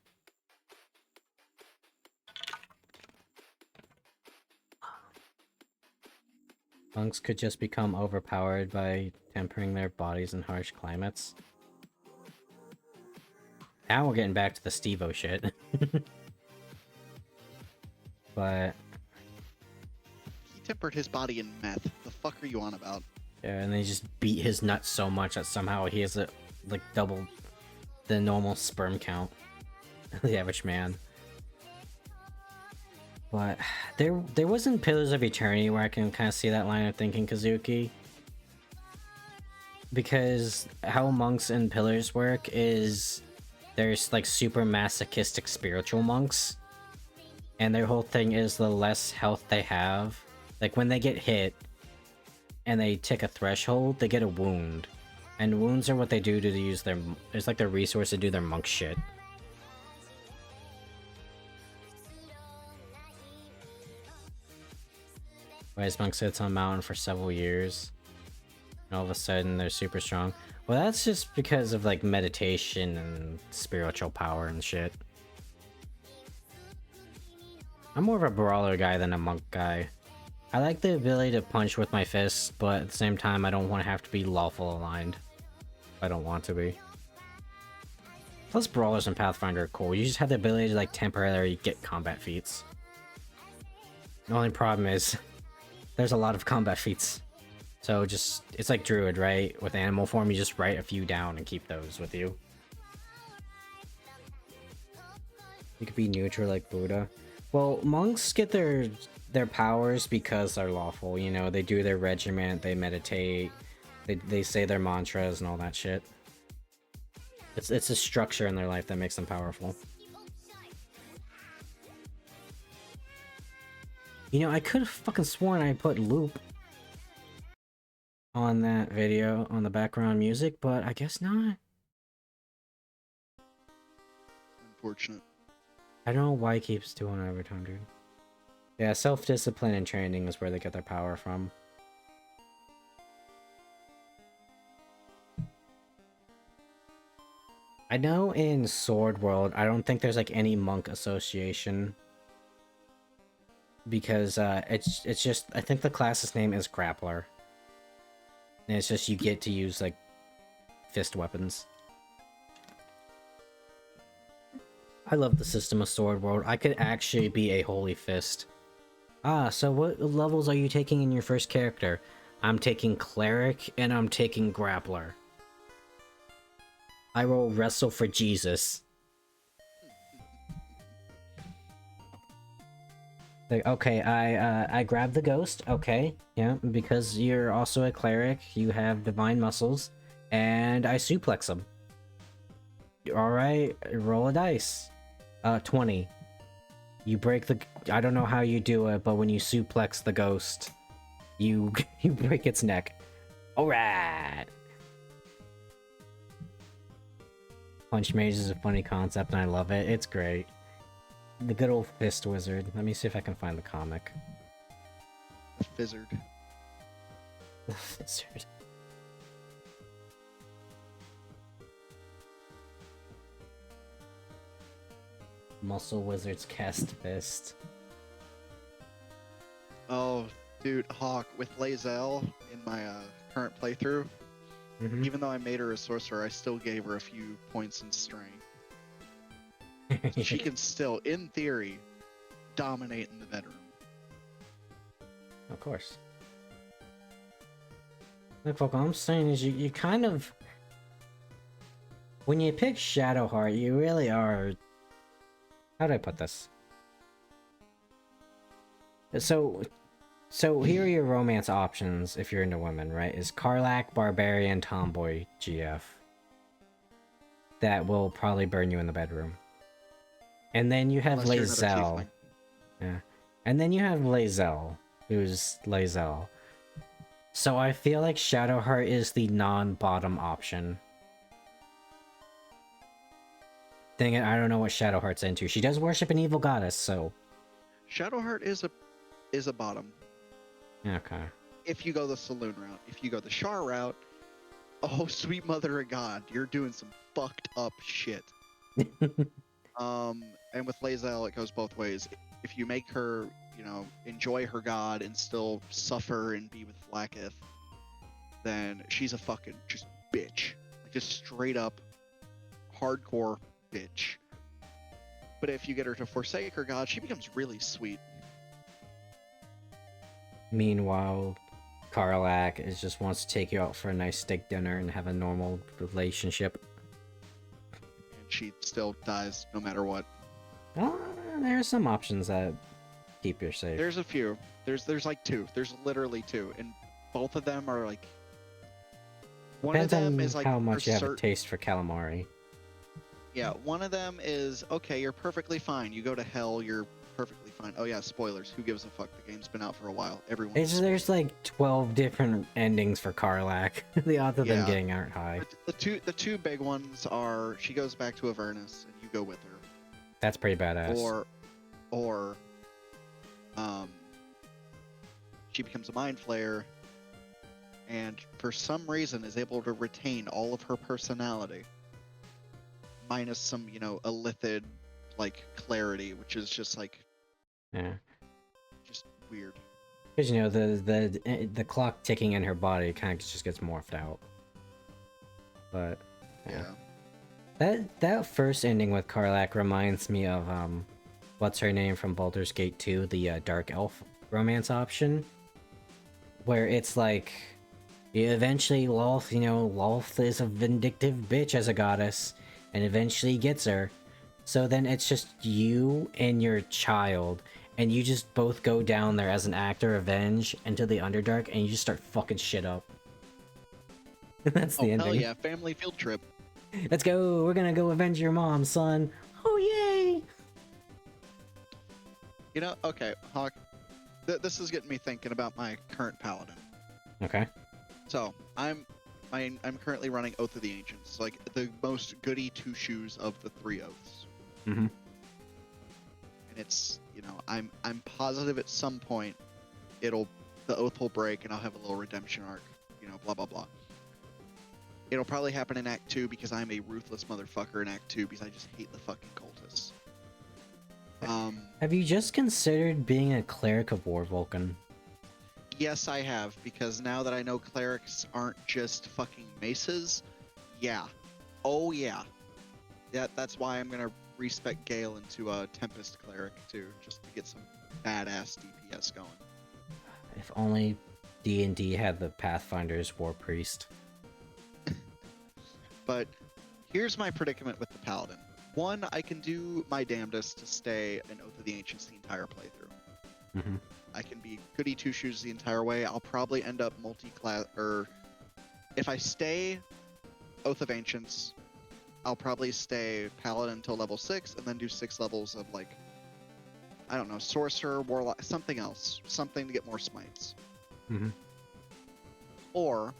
Monks could just become overpowered by tempering their bodies in harsh climates. Now we're getting back to the Steve-O shit. But He tempered his body in meth. The fuck are you on about? yeah, and they just beat his nuts so much that somehow he has a like double the normal sperm count. The average man. But there wasn't Pillars of Eternity where I can kind of see that line of thinking, Kazuki. Because how monks and pillars work is there's like super masochistic spiritual monks. And their whole thing is the less health they have, like when they get hit and they tick a threshold, they get a wound. And wounds are what they do to use their... It's like their resource to do their monk shit. Whereas monks sits on a mountain for several years. And all of a sudden they're super strong. Well, that's just because of like meditation and spiritual power and shit. I'm more of a brawler guy than a monk guy. I like the ability to punch with my fists, but at the same time I don't want to have to be lawful aligned. I don't want to be. Plus brawlers in Pathfinder are cool. You just have the ability to like temporarily get combat feats. The only problem is there's a lot of combat feats. So just, it's like Druid, right? With animal form, you just write a few down and keep those with you. You could be neutral like Buddha. Well, monks get their powers because they're lawful, you know, they do their regiment, they meditate, they say their mantras and all that shit. It's a structure in their life that makes them powerful. You know, I could have fucking sworn I put loop on that video on the background music, but I guess not. Unfortunate. I don't know why it keeps doing it every time, dude. Yeah, self-discipline and training is where they get their power from. I know in Sword World, I don't think there's like any monk association because it's just I think the class's name is Grappler, and it's just you get to use like fist weapons. I love the system of Sword World. I could actually be a Holy Fist. Ah, so what levels are you taking in your first character? I'm taking Cleric and I'm taking Grappler. I roll Wrestle for Jesus. Like, okay, I grab the ghost. Okay, yeah, because you're also a cleric, you have divine muscles, and I suplex him. All right, roll a dice. 20. You break the. I don't know how you do it, but when you suplex the ghost, you you break its neck. All right. Punch Mage is a funny concept, and I love it. It's great. The good old Fist Wizard. Let me see if I can find the comic. Fizzard. The Wizard. Muscle Wizards cast Fist. Oh, dude, Hawk with Lae'zel in my current playthrough. Mm-hmm. Even though I made her a sorcerer, I still gave her a few points in strength. She can still, in theory, dominate in the bedroom. Of course. Look, what I'm saying is you kind of... When you pick Shadowheart, you really are... How do I put this? So here are your romance options if you're into women, right? Is Karlach, Barbarian, Tomboy, GF. That will probably burn you in the bedroom. And then you have Unless you're another Lae'zel. tiefling. Yeah. And then you have Lae'zel, who's Lae'zel. So I feel like Shadowheart is the non-bottom option. Dang it, I don't know what Shadowheart's into. She does worship an evil goddess, so... Shadowheart is a bottom. Okay. If you go the saloon route. If you go the Char route, oh sweet mother of God, you're doing some fucked up shit. And with Lae'zel, it goes both ways. If you make her, you know, enjoy her god and still suffer and be with Flacketh, then she's a fucking just bitch. Like, just straight up hardcore bitch. But if you get her to forsake her god, she becomes really sweet. Meanwhile, Karlach just wants to take you out for a nice steak dinner and have a normal relationship. And she still dies no matter what. There are some options that keep you safe. There's a few. There's like two. There's literally two. And both of them are like... One Depends of them on is like... how much you have a taste for calamari. Yeah, one of them is, okay, you're perfectly fine. You go to hell, you're perfectly fine. Oh yeah, spoilers. Who gives a fuck? The game's been out for a while. Everyone. There's like 12 different endings for Karlach. The odds of them getting aren't high. The two big ones are she goes back to Avernus and you go with her. That's pretty badass. Or she becomes a mind flayer and for some reason is able to retain all of her personality. Minus some, you know, illithid like clarity, which is just like just weird. Because you know the clock ticking in her body kind of just gets morphed out. But yeah. That first ending with Karlach reminds me of what's her name from Baldur's Gate 2, the Dark Elf romance option, where it's like eventually Lolth is a vindictive bitch as a goddess. And eventually gets her. So then it's just you and your child, and you just both go down there as an act of revenge into the Underdark, and you just start fucking shit up. That's the ending. Hell yeah, family field trip. Let's go, we're gonna go avenge your mom, son. Oh yay! You know, okay, Hawk, this is getting me thinking about my current paladin. Okay. So, I'm currently running Oath of the Ancients, like the most goody two shoes of the three oaths. Mm-hmm. And it's, you know, I'm positive at some point the oath will break and I'll have a little redemption arc, you know, blah blah blah. It'll probably happen in Act 2 because I'm a ruthless motherfucker in Act 2 because I just hate the fucking cultists. Have you just considered being a cleric of War Vulcan? Yes, I have, because now that I know clerics aren't just fucking maces, yeah. Oh, yeah. That's why I'm gonna respec Gale into a Tempest cleric, too, just to get some badass DPS going. If only D&D had the Pathfinder's War Priest. But here's my predicament with the Paladin. One, I can do my damnedest to stay an Oath of the Ancients the entire playthrough. Mm-hmm. I can be goody two-shoes the entire way. I'll probably end up multi-class, or if I stay Oath of Ancients, I'll probably stay Paladin until level 6, and then do 6 levels of, like, I don't know, Sorcerer, Warlock, something else. Something to get more smites. Mm-hmm. Or,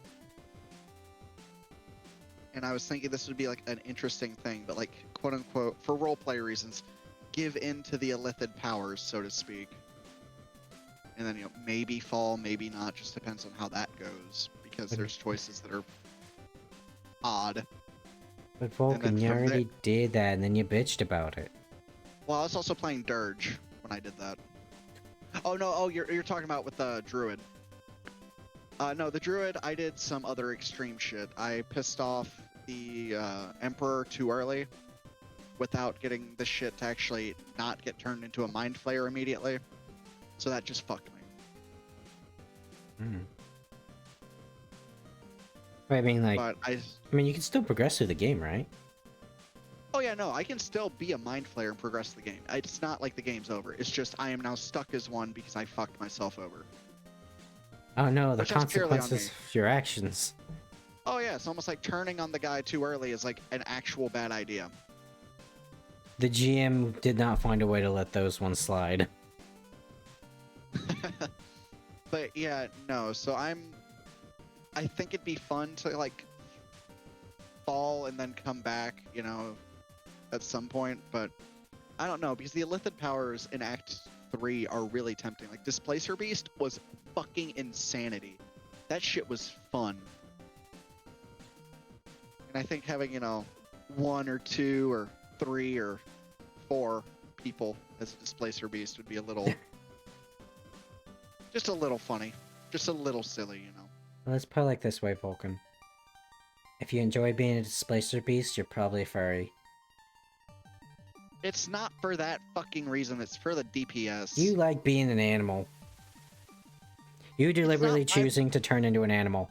and I was thinking this would be, like, an interesting thing, but, like, quote-unquote, for roleplay reasons, give in to the Illithid powers, so to speak. And then, you know, maybe fall, maybe not, just depends on how that goes, because there's choices that are odd. But Vulcan, you already did that, and then you bitched about it. Well, I was also playing Dirge when I did that. Oh no! Oh, you're talking about with the Druid. No, the Druid. I did some other extreme shit. I pissed off the Emperor too early, without getting the shit to actually not get turned into a Mind Flayer immediately. So that just fucked me. Mm. I mean, like, But I mean, you can still progress through the game, right? Oh yeah, no, I can still be a Mind Flayer and progress the game. It's not like the game's over. It's just I am now stuck as one because I fucked myself over. Oh no, the Which that's purely on consequences me. of your actions. Oh yeah, it's almost like turning on the guy too early is like an actual bad idea. The GM did not find a way to let those ones slide. But yeah, no, so I think it'd be fun to like fall and then come back, you know, at some point, but I don't know, because the Illithid powers in Act 3 are really tempting. Like, Displacer Beast was fucking insanity. That shit was fun. And I think having, you know, 1 or 2 or 3 or 4 people as a Displacer Beast would be a little... just a little funny. Just a little silly, you know. Well, let's put it like this way, Vulcan. If you enjoy being a Displacer Beast, you're probably a furry. It's not for that fucking reason, it's for the DPS. You like being an animal. You deliberately choosing to turn into an animal.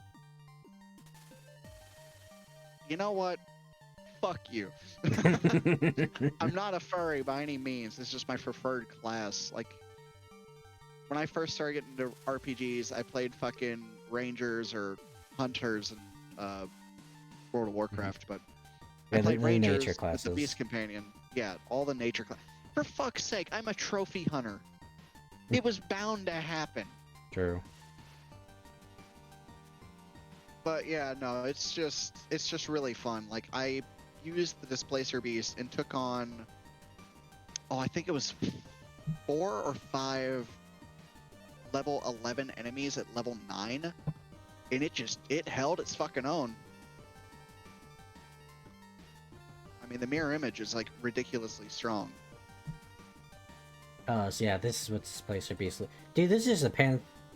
You know what? Fuck you. I'm not a furry by any means. It's just my preferred class. Like, when I first started getting into RPGs, I played fucking Rangers or Hunters and World of Warcraft, but I played Rangers nature classes. with the Beast Companion. Yeah, all the nature class. For fuck's sake, I'm a trophy hunter. It was bound to happen. True. But yeah, no, it's just really fun. Like, I used the Displacer Beast and took on, I think it was 4 or 5 level 11 enemies at level 9, and it held its fucking own. I mean, the mirror image is like ridiculously strong. Oh, so yeah, this is what Displacer Beast. Dude, this is a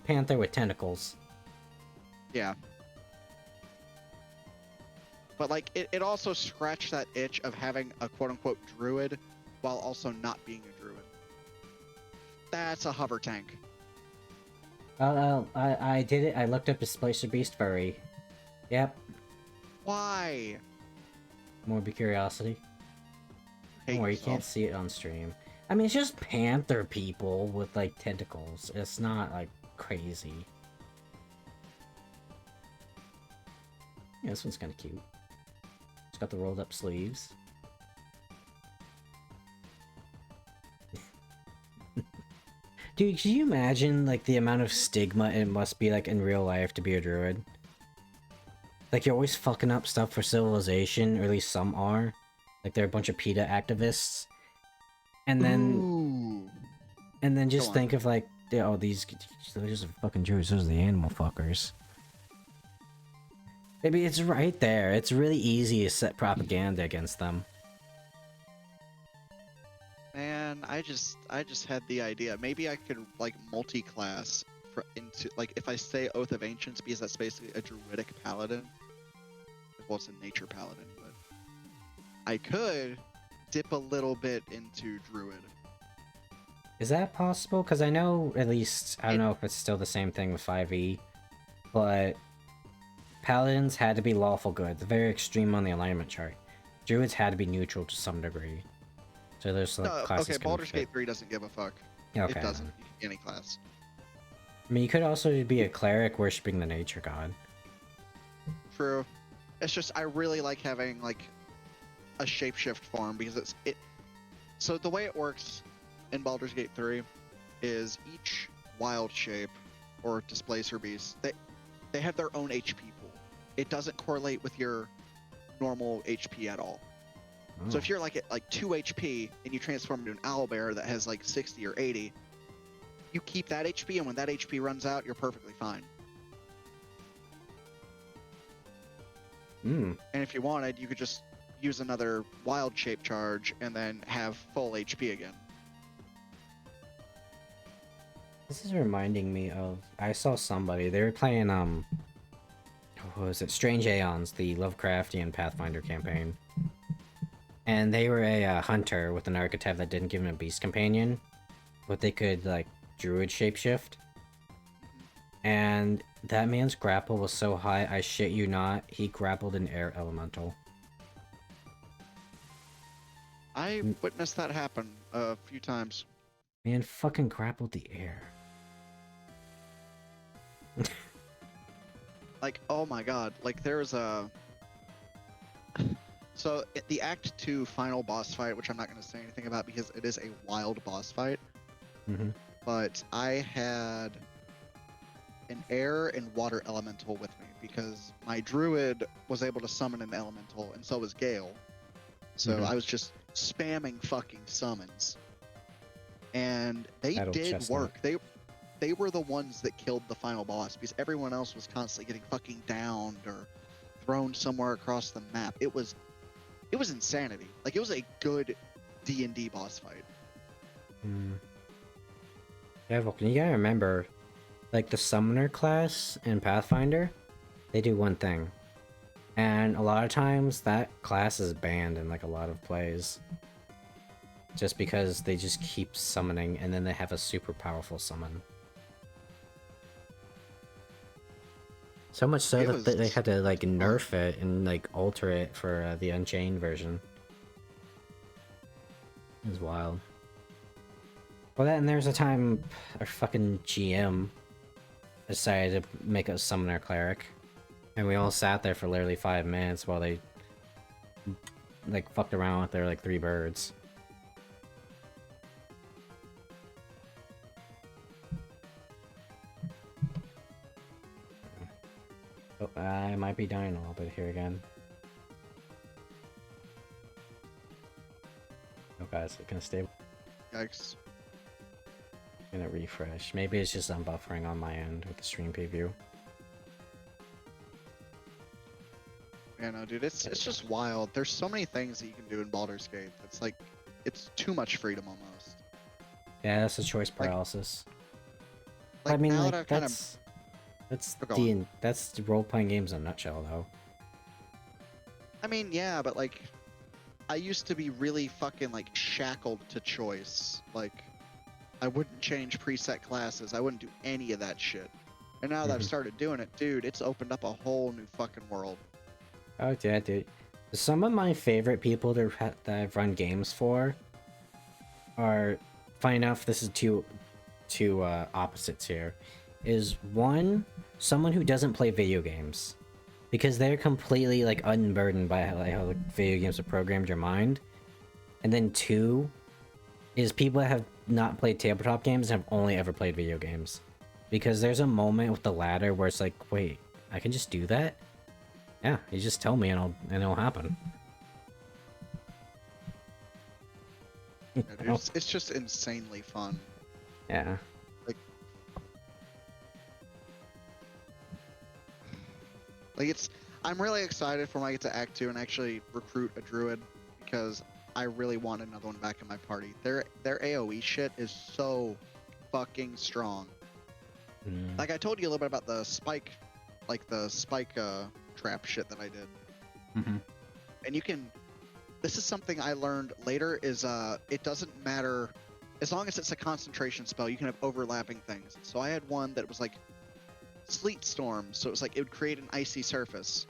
panther with tentacles. Yeah. But like, it also scratched that itch of having a quote-unquote druid while also not being a druid. That's a hover tank. I did it. I looked up Displacer Beast furry. Yep. Why? Morbid curiosity. Don't worry, you yourself. can't see it on stream. I mean, it's just panther people with, like, tentacles. It's not, like, crazy. Yeah, this one's kind of cute. It's got the rolled up sleeves. Dude, can you imagine, like, the amount of stigma it must be, like, in real life to be a druid? Like, you're always fucking up stuff for civilization, or at least some are. Like, they're a bunch of PETA activists. And then... Ooh. And then just think of, like, they're just fucking druids, those are the animal fuckers. Maybe it's right there. It's really easy to set propaganda against them. Man, I just had the idea. Maybe I could like multi-class into like if I say Oath of Ancients because that's basically a druidic paladin. Well, it's a nature paladin, but I could dip a little bit into druid. Is that possible? Because I know at least I don't know if it's still the same thing with 5e, but paladins had to be lawful good. They're very extreme on the alignment chart. Druids had to be neutral to some degree. So there's like No, classes okay, couldn't Baldur's fit. Gate 3 doesn't give a fuck. Okay. It doesn't. You can be any class. I mean, you could also be a cleric worshipping the nature god. True. It's just I really like having like a shapeshift form because it. So the way it works in Baldur's Gate 3 is each wild shape or displacer beast they have their own HP pool. It doesn't correlate with your normal HP at all. Oh. So if you're like at like 2 HP and you transform into an owlbear that has like 60 or 80, you keep that HP, and when that HP runs out, you're perfectly fine. Mm. And if you wanted, you could just use another wild shape charge and then have full HP again. This is reminding me of I saw somebody they were playing what was it? Strange Aeons, the Lovecraftian Pathfinder campaign. And they were a hunter with an archetype that didn't give him a beast companion, but they could like druid shapeshift. And that man's grapple was so high, I shit you not, he grappled an air elemental. I witnessed that happen a few times. Man fucking grappled the air. Like, oh my god, like there's a... So, the Act 2 final boss fight, which I'm not going to say anything about because it is a wild boss fight, but I had an air and water elemental with me because my druid was able to summon an elemental, and so was Gale. So I was just spamming fucking summons. And they did work. They were the ones that killed the final boss because everyone else was constantly getting fucking downed or thrown somewhere across the map. It was insanity. Like, it was a good D&D boss fight. Yeah, Vulcan, you gotta remember, like, the Summoner class in Pathfinder, they do one thing. And a lot of times, that class is banned in, like, a lot of plays. Just because they just keep summoning, and then they have a super powerful summon. So much so that they had to, like, nerf it and, like, alter it for the Unchained version. It was wild. Well, then there's a time our fucking GM decided to make a Summoner Cleric. And we all sat there for literally 5 minutes while they, like, fucked around with their, like, 3 birds. Oh, I might be dying a little bit here again. Oh, guys, it's gonna stay. Yikes. Gonna refresh. Maybe it's just unbuffering on my end with the stream preview. Yeah, no, dude, it's just wild. There's so many things that you can do in Baldur's Gate. It's like, it's too much freedom almost. Yeah, that's a choice paralysis. Like, I mean, now like, that I've that's role-playing games in a nutshell, though. I mean, yeah, but like, I used to be really fucking like shackled to choice. Like, I wouldn't change preset classes. I wouldn't do any of that shit. And now that I've started doing it, dude, it's opened up a whole new fucking world. Oh yeah, dude. Some of my favorite people that I've run games for are, funny enough, this is two opposites here. Is one, someone who doesn't play video games. Because they're completely, like, unburdened by how like, video games have programmed your mind. And then two, is people that have not played tabletop games and have only ever played video games. Because there's a moment with the latter where it's like, wait, I can just do that? Yeah, you just tell me and it'll happen. Yeah, dude, it's just insanely fun. Yeah. Like it's, I'm really excited for when I get to Act 2 and actually recruit a druid because I really want another one back in my party. Their AoE shit is so fucking strong. Mm. Like I told you a little bit about the spike, like the spike trap shit that I did. Mm-hmm. And you can. This is something I learned later. Is it doesn't matter as long as it's a concentration spell. You can have overlapping things. So I had one that was like sleet storm. So it was like it would create an icy surface,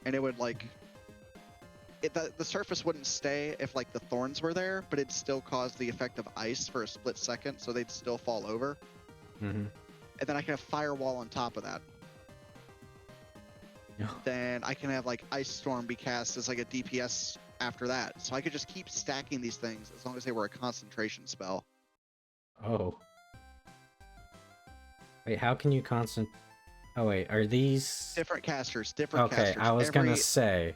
and it would like. The surface wouldn't stay if like the thorns were there, but it'd still cause the effect of ice for a split second, so they'd still fall over. Mm-hmm. And then I can have firewall on top of that. Then I can have like ice storm be cast as like a DPS after that. So I could just keep stacking these things as long as they were a concentration spell. Oh. Wait, how can you constant? Oh wait, are these Different casters, different okay? casters. I was gonna say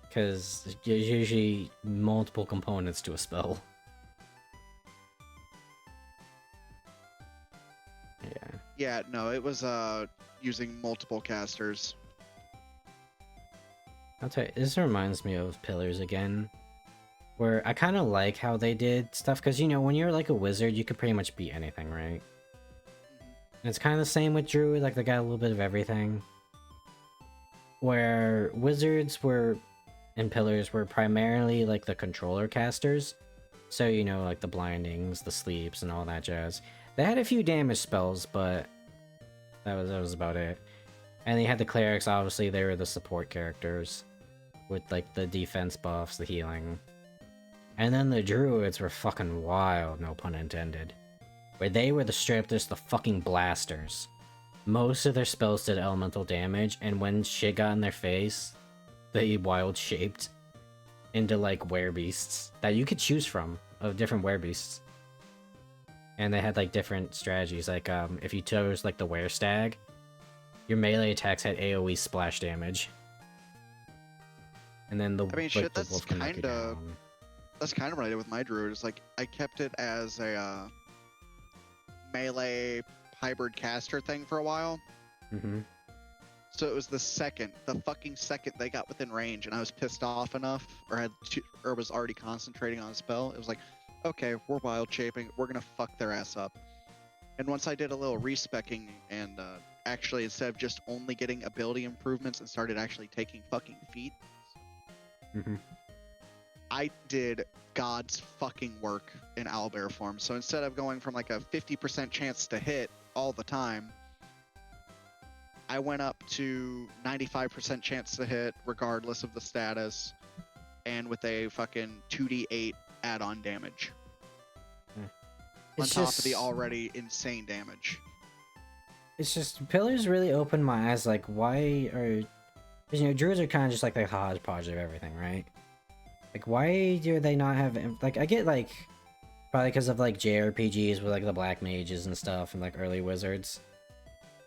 because there's usually multiple components to a spell. Yeah. Yeah, no, it was using multiple casters. I'll tell you, this reminds me of Pillars again, where I kind of like how they did stuff because you know when you're like a wizard, you could pretty much beat anything, right? And it's kind of the same with Druid, like they got a little bit of everything. Where wizards were and pillars were primarily like the controller casters, so you know like the blindings, the sleeps, and all that jazz. They had a few damage spells, but that was about it. And they had the clerics. Obviously, they were the support characters with like the defense buffs, the healing. And then the druids were fucking wild, no pun intended. Where they were the straight up just the fucking blasters. Most of their spells did elemental damage, and when shit got in their face, they wild shaped into like werebeasts that you could choose from of different werebeasts. And they had like different strategies. Like if you chose like the werestag, your melee attacks had AoE splash damage. And then the I mean, like, shit, the that's wolf can knock you kind of down. what I did with my druid. Is like I kept it as a melee hybrid caster thing for a while. Mm-hmm. So it was the fucking second they got within range, and I was pissed off enough, or was already concentrating on a spell. It was like, okay, we're wild shaping, we're gonna fuck their ass up. And once I did a little respecking and actually instead of just only getting ability improvements and started actually taking fucking feats, Mm-hmm. I did God's fucking work in owlbear form. So instead of going from like a 50% chance to hit all the time, I went up to 95% chance to hit regardless of the status, and with a fucking 2d8 add-on damage. On top of the already insane damage. It's just pillars really opened my eyes. Like, why are you know druids are kind of just like the hodgepodge of everything, right? Like, why do they not have like? I get like probably because of like JRPGs with like the black mages and stuff and like early wizards.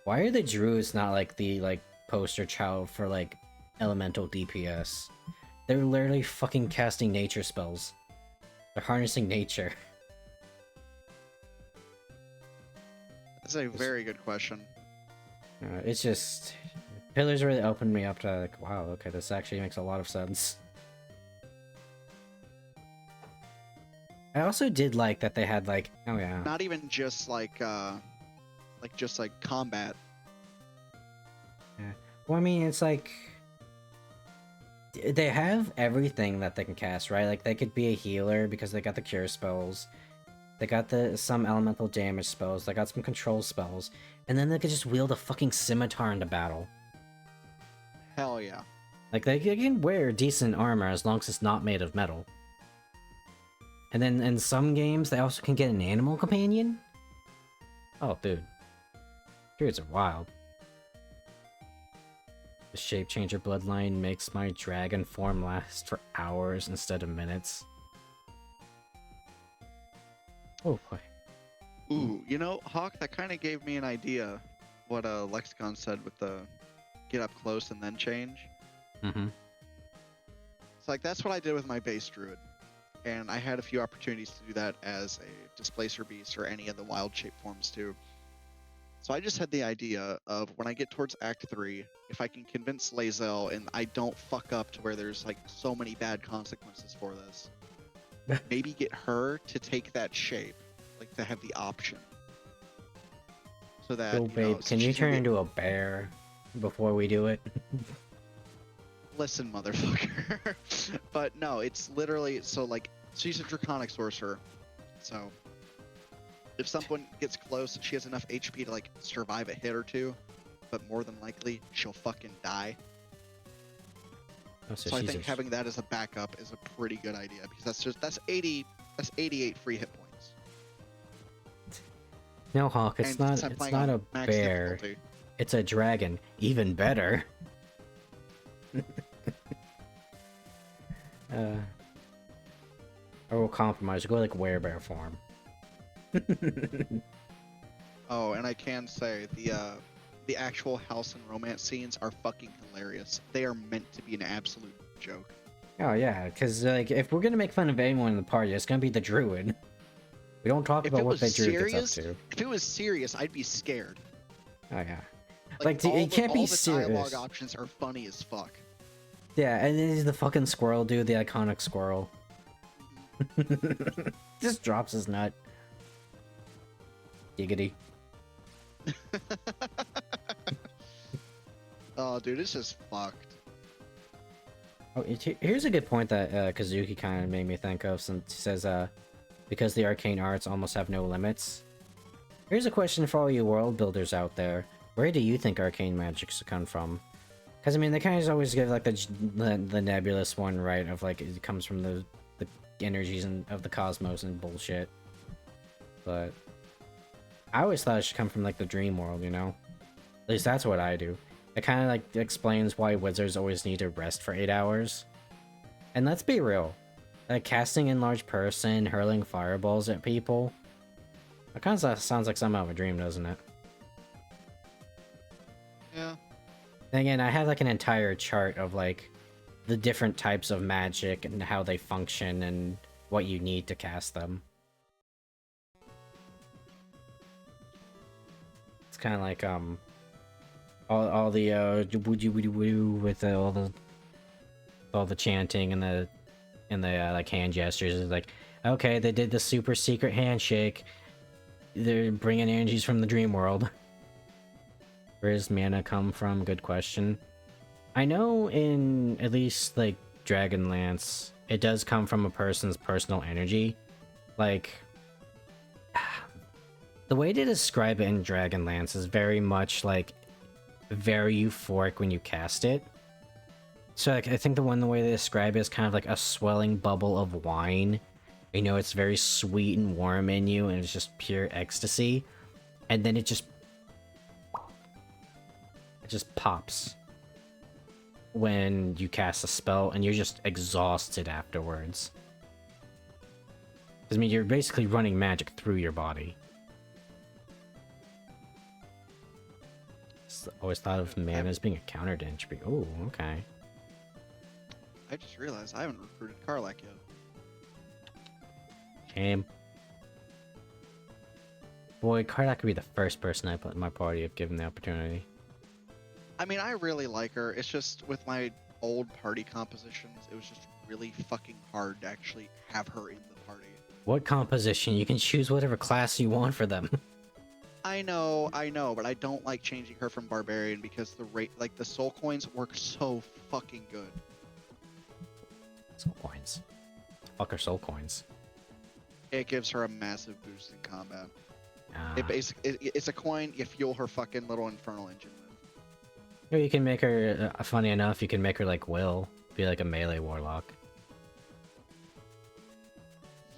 Why are the druids not like the like poster child for like elemental DPS? They're literally fucking casting nature spells. They're harnessing nature. That's a very good question. It's just pillars really opened me up to like, wow, okay, this actually makes a lot of sense. I also did like that they had like, oh yeah, Not even just like combat. yeah. Well, I mean, it's like they have everything that they can cast, right? Like they could be a healer because they got the cure spells. They got some elemental damage spells. They got some control spells, and then they could just wield a fucking scimitar into battle. Hell yeah. Like they can wear decent armor as long as it's not made of metal. And then in some games, they also can get an animal companion. Oh, dude, druids are wild. The shape changer bloodline makes my dragon form last for hours instead of minutes. Oh boy. Ooh, you know, Hawk, that kind of gave me an idea what Lexicon said with the get up close and then change. Mm-hmm. It's like that's what I did with my base druid. And I had a few opportunities to do that as a displacer beast or any of the wild shape forms too. So I just had the idea of when I get towards Act 3, if I can convince Lae'zel and I don't fuck up to where there's like so many bad consequences for this, maybe get her to take that shape, like to have the option. So that, Yo, babe, so can you she's gonna turn be, into a bear before we do it? listen, motherfucker. But no, it's literally, so like, she's a draconic sorcerer. So if someone gets close, she has enough HP to like survive a hit or two, but more than likely she'll fucking die. Oh, So I think having that as a backup is a pretty good idea, because that's 88 free hit points. No, Hawk, And since I'm it's playing not on a max bear. difficulty, It's a dragon. Even better. I will compromise. Go like werebear form. oh, and I can say the actual house and romance scenes are fucking hilarious. They are meant to be an absolute joke. Oh yeah, because like if we're gonna make fun of anyone in the party, it's gonna be the druid. We don't talk If about it what was the druid gets serious, up to. if it was serious, I'd be scared. Oh yeah, Like it can't be all the dialogue serious. options are funny as fuck. Yeah, and then he's the fucking squirrel dude, the iconic squirrel. Just drops his nut. Giggity. Oh, dude, it's just fucked. Oh, here's a good point that Kazuki kind of made me think of, since he says, because the arcane arts almost have no limits. Here's a question for all you world builders out there. Where do you think arcane magics come from? Because, I mean, they kind of always give, like, the nebulous one, right? Of, like, it comes from the energies of the cosmos and bullshit. But I always thought it should come from, like, the dream world, you know? At least that's what I do. It kind of, like, explains why wizards always need to rest for 8 hours. And let's be real. Like, casting Enlarged Person, hurling fireballs at people... That kind of sounds like something out of a dream, doesn't it? Yeah. And again, I have, like, an entire chart of, like, the different types of magic and how they function and what you need to cast them. It's kind of like, all the, with all the chanting and the like hand gestures is like, okay, they did the super secret handshake. They're bringing energies from the dream world. Where does mana come from? Good question. I know in at least like Dragonlance, it does come from a person's personal energy. Like, the way to describe it in Dragonlance is very much like very euphoric when you cast it. So like, I think the way they describe it is kind of like a swelling bubble of wine. You know, it's very sweet and warm in you, and it's just pure ecstasy. And then it just pops when you cast a spell, and you're just exhausted afterwards. I mean, you're basically running magic through your body. Always thought of mana as being a counter to entropy. Oh, okay. I just realized I haven't recruited Karlak yet. Shame. Boy, Karlak could be the first person I put in my party if given the opportunity. I mean, I really like her. It's just with my old party compositions, it was just really fucking hard to actually have her in the party. What composition? You can choose whatever class you want for them. I know, but I don't like changing her from Barbarian because the soul coins work so fucking good. Soul coins. Fuck are soul coins? It gives her a massive boost in combat. Ah. It's a coin you fuel her fucking little infernal engine with. Or you can make her, funny enough, you can make her like Will, be like a melee warlock.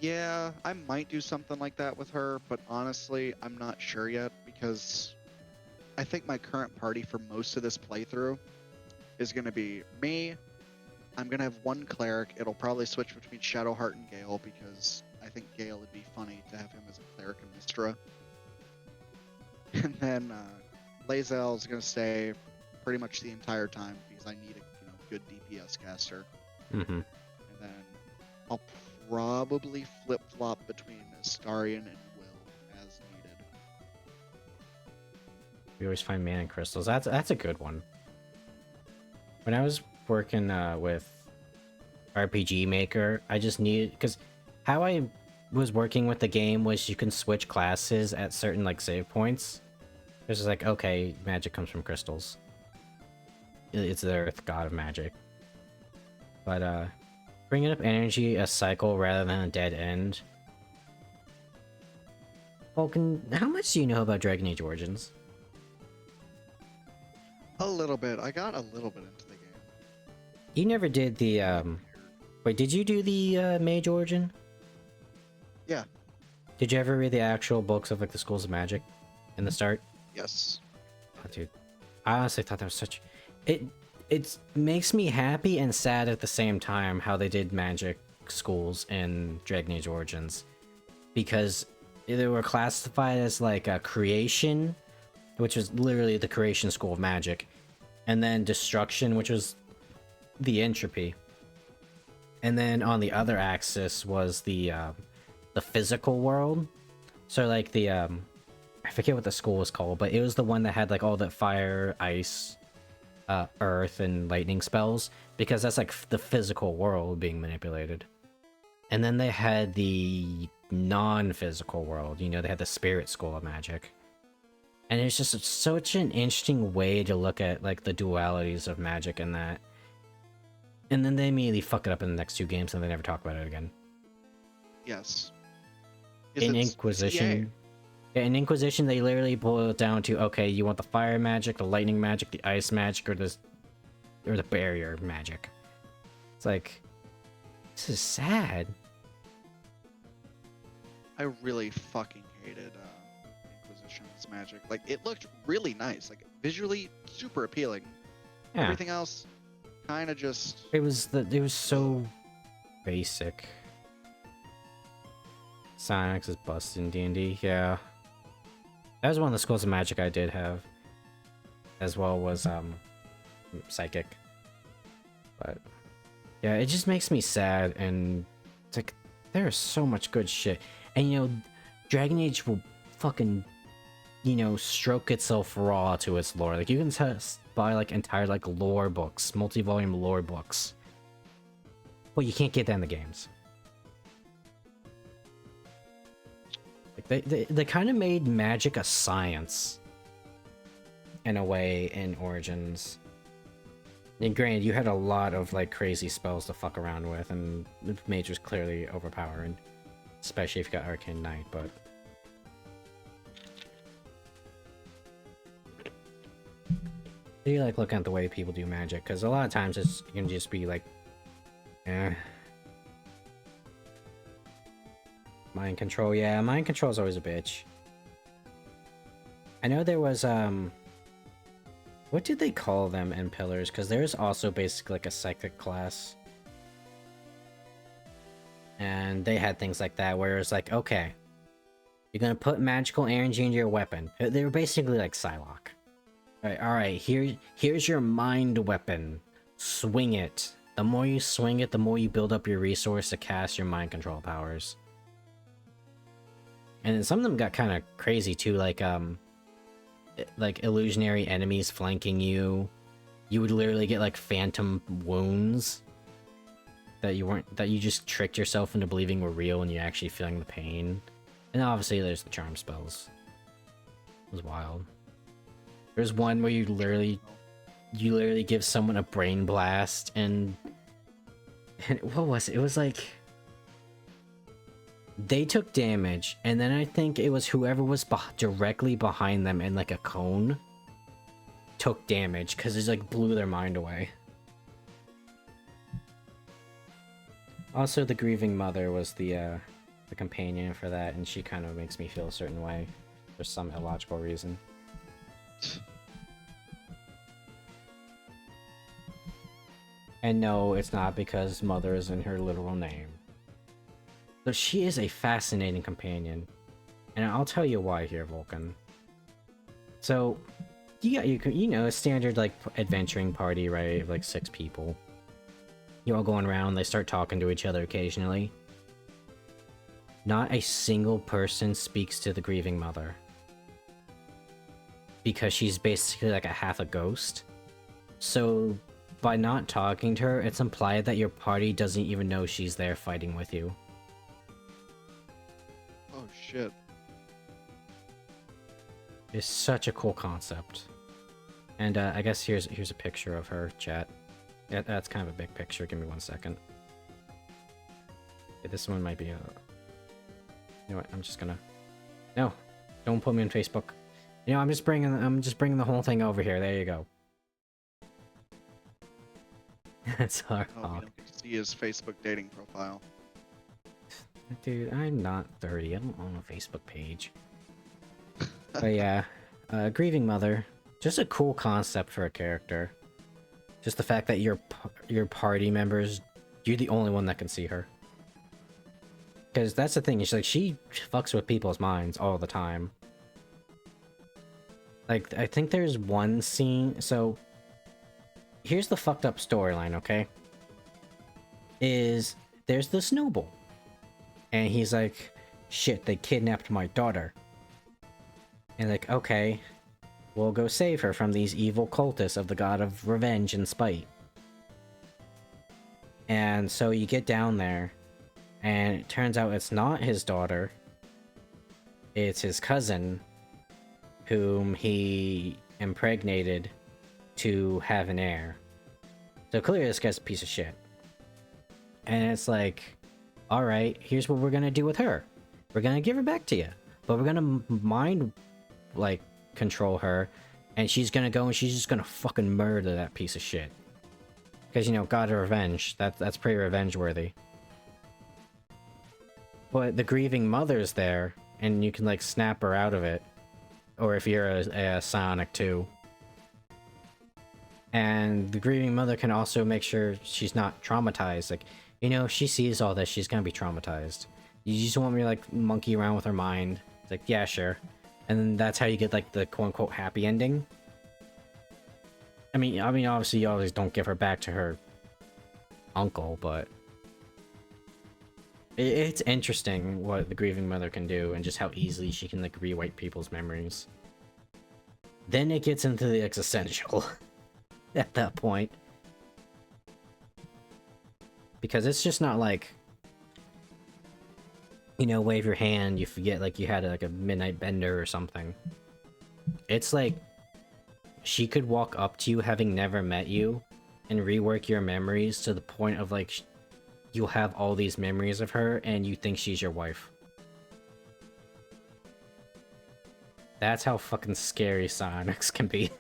Yeah, I might do something like that with her, but honestly, I'm not sure yet because I think my current party for most of this playthrough is going to be me. I'm going to have one cleric. It'll probably switch between Shadowheart and Gale because I think Gale would be funny to have him as a cleric in Mystra. And then Lae'zel is going to stay pretty much the entire time because I need a good DPS caster. Mm-hmm. And then I'll probably flip-flop between Astarion and Will as needed. We always find mana crystals. That's a good one. When I was working with RPG Maker, I just needed, because how I was working with the game was you can switch classes at certain like save points. It's just like, okay, magic comes from crystals. It's the earth god of magic. But bringing up energy a cycle rather than a dead end. Vulcan, how much do you know about Dragon Age Origins? A little bit. I got a little bit into the game. You never did the wait, did you do the Mage Origin? Yeah. Did you ever read the actual books of like the Schools of Magic in the start? Yes. Oh, dude, I honestly thought that was such it makes me happy and sad at the same time how they did magic schools in Dragon Age Origins, because they were classified as like a creation, which was literally the creation school of magic, and then destruction, which was the entropy, and then on the other axis was the physical world. So like the I forget what the school was called, but it was the one that had like all the fire, ice, earth, and lightning spells, because that's like the physical world being manipulated. And then they had the non-physical world, you know, they had the spirit school of magic. And it's just such an interesting way to look at like the dualities of magic in that. And then they immediately fuck it up in the next two games and they never talk about it again. Yes. In Inquisition, yeah, in Inquisition, they literally boil it down to, okay, you want the fire magic, the lightning magic, the ice magic, or the barrier magic. It's like, this is sad. I really fucking hated Inquisition's magic. Like, it looked really nice. Like, visually super appealing. Yeah. Everything else, kind of just... It was so basic. Sonics is busted in D&D, yeah. That was one of the schools of magic I did have. As well was, Psychic. But, yeah, it just makes me sad, and it's like, there is so much good shit. And, you know, Dragon Age will fucking, you know, stroke itself raw to its lore. Like, you can buy, like, entire, like, lore books, multi-volume lore books. Well, you can't get that in the games. Like, they kind of made magic a science. In a way, in Origins. And granted, you had a lot of, like, crazy spells to fuck around with, and the mage was clearly overpowering. Especially if you got Arcane Knight, but... I do like looking at the way people do magic, because a lot of times it can just be like... eh. Mind control, yeah, mind control is always a bitch. I know there was, what did they call them in Pillars? Because there's also basically like a psychic class. And they had things like that, where it's like, okay, you're gonna put magical energy into your weapon. They were basically like Psylocke. Alright, here's your mind weapon. Swing it. The more you swing it, the more you build up your resource to cast your mind control powers. And then some of them got kind of crazy too, like illusionary enemies flanking you. You would literally get like phantom wounds that you just tricked yourself into believing were real and you're actually feeling the pain. And obviously there's the charm spells. It was wild. There's one where you literally give someone a brain blast and what was it? It was like they took damage, and then I think it was whoever was directly behind them in like a cone took damage because it like blew their mind away. Also, the grieving mother was the companion for that, and she kind of makes me feel a certain way for some illogical reason. And no, it's not because mother is in her literal name. But she is a fascinating companion, and I'll tell you why here, Vulcan. So, you know, a standard like adventuring party, right? Like 6 people. You're all going around, they start talking to each other occasionally. Not a single person speaks to the grieving mother. because she's basically like a half a ghost. So by not talking to her, it's implied that your party doesn't even know she's there fighting with you. Oh shit. It's such a cool concept. And I guess here's a picture of her, chat. Yeah, that's kind of a big picture. Give me 1 second. Okay, this one might be a... You know what? I'm just gonna... No, don't put me on Facebook. You know, I'm just bringing the whole thing over here. There you go. That's our Oh, we hawk. don't get to see his Facebook dating profile. Dude, I'm not 30. I don't own a Facebook page. But yeah, grieving mother. Just a cool concept for a character. Just the fact that your party members, you're the only one that can see her. Because that's the thing. She's like, she fucks with people's minds all the time. Like, I think there's one scene. So, here's the fucked up storyline, okay? Is there's this noble. And he's like, shit, they kidnapped my daughter. And like, okay, we'll go save her from these evil cultists of the god of revenge and spite. And so you get down there, and it turns out it's not his daughter. It's his cousin, whom he impregnated to have an heir. So clearly this guy's a piece of shit. And it's like, alright, here's what we're gonna do with her. We're gonna give her back to you. But we're gonna mind, like, control her. And she's gonna go and she's just gonna fucking murder that piece of shit. Because, you know, God of Revenge, that's pretty revenge-worthy. But the grieving mother's there, and you can, like, snap her out of it. Or if you're a Sonic too. And the grieving mother can also make sure she's not traumatized. Like, you know, if she sees all this, she's gonna be traumatized. You just want me to, like, monkey around with her mind. It's like, yeah, sure. And then that's how you get, like, the quote-unquote happy ending. I mean, obviously you always don't give her back to her uncle, but... It's interesting what the grieving mother can do, and just how easily she can, like, rewrite people's memories. Then it gets into the existential at that point. Because it's just not like, you know, wave your hand, you forget like you had like a midnight bender or something. It's like, she could walk up to you having never met you, and rework your memories to the point of like, you'll have all these memories of her, and you think she's your wife. That's how fucking scary Sonics can be.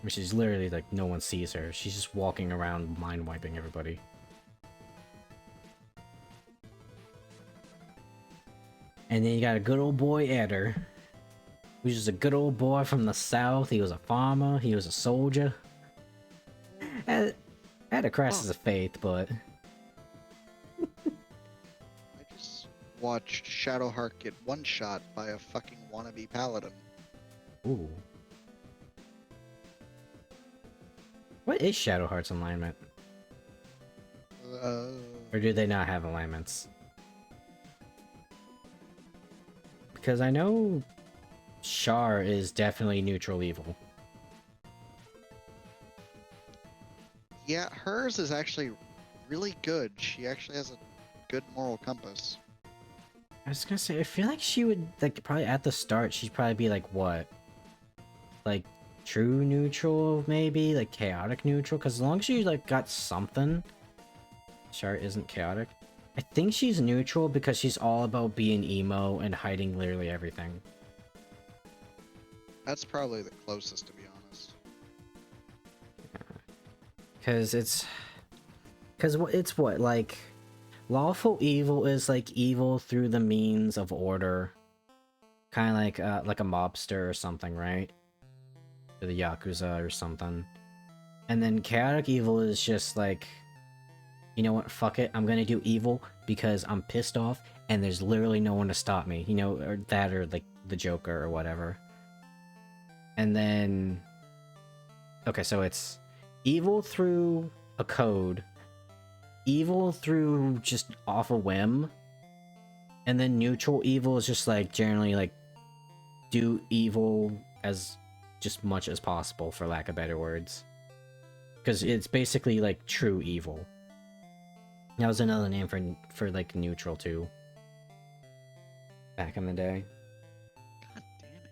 Which is literally like no one sees her. She's just walking around mind wiping everybody. And then you got a good old boy Eder, who's just a good old boy from the south. He was a farmer, he was a soldier. Had a crisis of faith, but... I just watched Shadowheart get one-shot by a fucking wannabe paladin. Ooh. What is Shadowheart's alignment? Or do they not have alignments? Because I know Char is definitely neutral evil. Yeah, hers is actually really good. She actually has a good moral compass. I was gonna say, I feel like she would, like, probably at the start, she'd probably be like, what? Like, true neutral, maybe? Like, chaotic neutral? Because as long as she, like, got something... Char isn't chaotic. I think she's neutral because she's all about being emo and hiding literally everything. That's probably the closest, to be honest. Because it's... Because it's what, like... Lawful evil is, like, evil through the means of order. Kind of like a mobster or something, right? Or the Yakuza or something. And then chaotic evil is just, like... You know what, fuck it, I'm gonna do evil because I'm pissed off and there's literally no one to stop me. You know, or that, or, like, the Joker or whatever. And then... Okay, so it's evil through a code, evil through just off a whim, And then neutral evil is just like generally like do evil as just much as possible, for lack of better words. Because it's basically like true evil. That was another name for like neutral too. Back in the day. God damn it.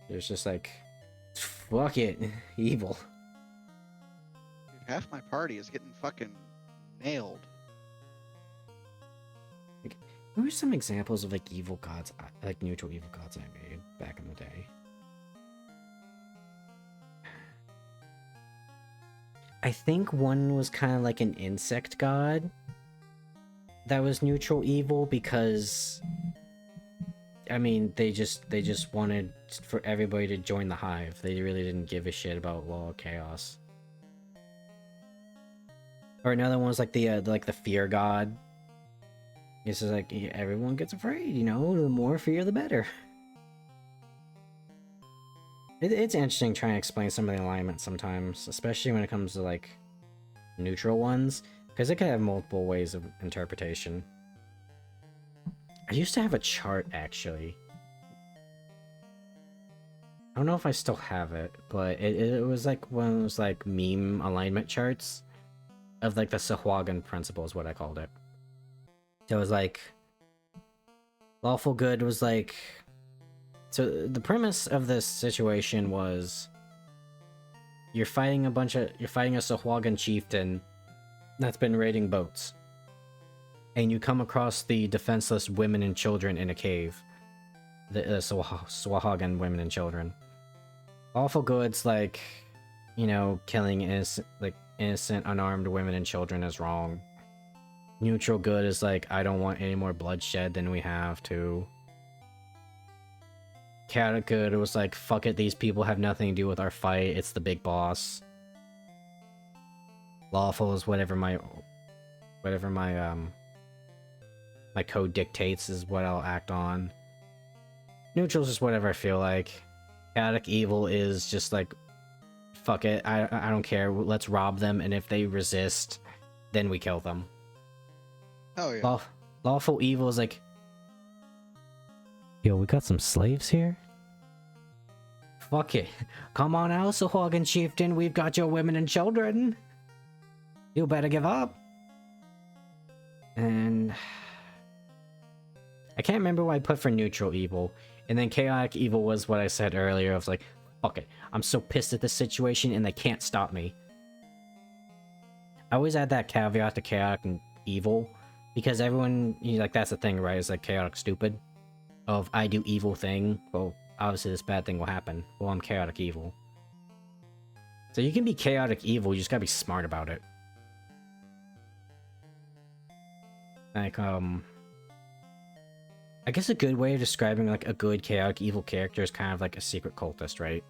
It was just like, fuck it, evil. Dude, half my party is getting fucking nailed. What were some examples of like evil gods, like neutral evil gods I made back in the day? I think one was kind of like an insect god that was neutral evil because, I mean, they just wanted for everybody to join the hive. They really didn't give a shit about law of chaos. Or another one was like the fear god. It's just like everyone gets afraid, you know. The more fear, the better. It's interesting trying to explain some of the alignments sometimes, especially when it comes to like neutral ones, because it can have multiple ways of interpretation. I used to have a chart actually. I don't know if I still have it, but it was like one of those like meme alignment charts of like the Sahuagin principle is what I called it. So it was like lawful good was like, so the premise of this situation was you're fighting a Sahuagin chieftain that's been raiding boats. And you come across the defenseless women and children in a cave. The Sahuagin women and children. Lawful good's like, you know, killing innocent unarmed women and children is wrong. Neutral good is like, I don't want any more bloodshed than we have to. Chaotic good was like, fuck it, these people have nothing to do with our fight, it's the big boss. Lawful is whatever my code dictates is what I'll act on. Neutral is just whatever I feel like. Chaotic evil is just like, fuck it, I don't care, let's rob them, and if they resist, then we kill them. Oh yeah. Lawful evil is like, yo, we got some slaves here? Fuck it. Come on out, Sahuagin chieftain, we've got your women and children. You better give up. And I can't remember what I put for neutral evil. And then chaotic evil was what I said earlier. I was like, fuck it. I'm so pissed at this situation and they can't stop me. I always add that caveat to chaotic and evil. Because everyone, you know, like, that's the thing, right? It's like chaotic stupid. Of, I do evil thing. Well, obviously this bad thing will happen. Well, I'm chaotic evil. So you can be chaotic evil, you just gotta be smart about it. Like, I guess a good way of describing, like, a good chaotic evil character is kind of like a secret cultist, right?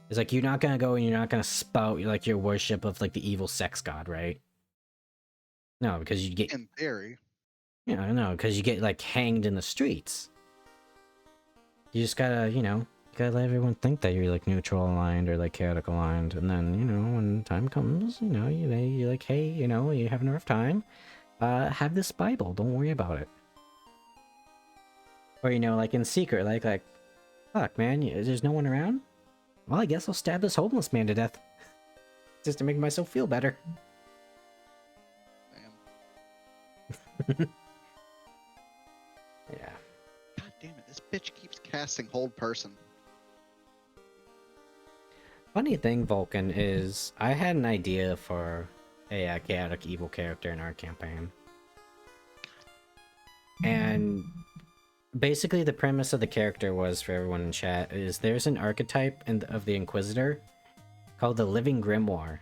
It's like, you're not gonna go and you're not gonna spout, like, your worship of, like, the evil sex god, right? No, because you get... In theory. Yeah, I know, because you get, like, hanged in the streets. You just gotta, you know, you gotta let everyone think that you're, like, neutral aligned or, like, chaotic aligned. And then, you know, when time comes, you know, you're like, hey, you know, you have enough time. Have this Bible, don't worry about it. Or, you know, like, in secret, like, fuck, man, there's no one around? Well, I guess I'll stab this homeless man to death. Just to make myself feel better. Damn. Yeah. God damn it, this bitch keeps casting hold person. Funny thing, Vulcan, is I had an idea for a chaotic evil character in our campaign. And basically the premise of the character was, for everyone in chat, is there's an archetype of the Inquisitor called the Living Grimoire.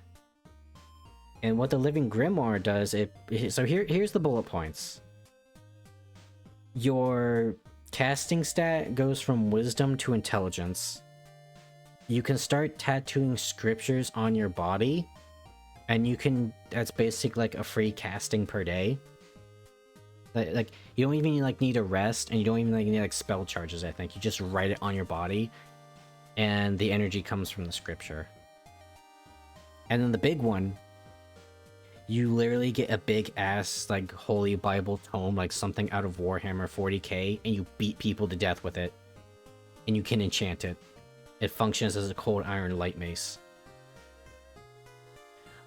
And what the Living Grimoire does, so here's the bullet points. Your casting stat goes from wisdom to intelligence. You can start tattooing scriptures on your body, and that's basically like a free casting per day. Like you don't even like need a rest, and you don't even like need like spell charges, I think. You just write it on your body, and the energy comes from the scripture. And then the big one, You literally get a big ass like holy Bible tome, like something out of Warhammer 40k, and you beat people to death with it. And you can enchant it. It functions as a cold iron light mace.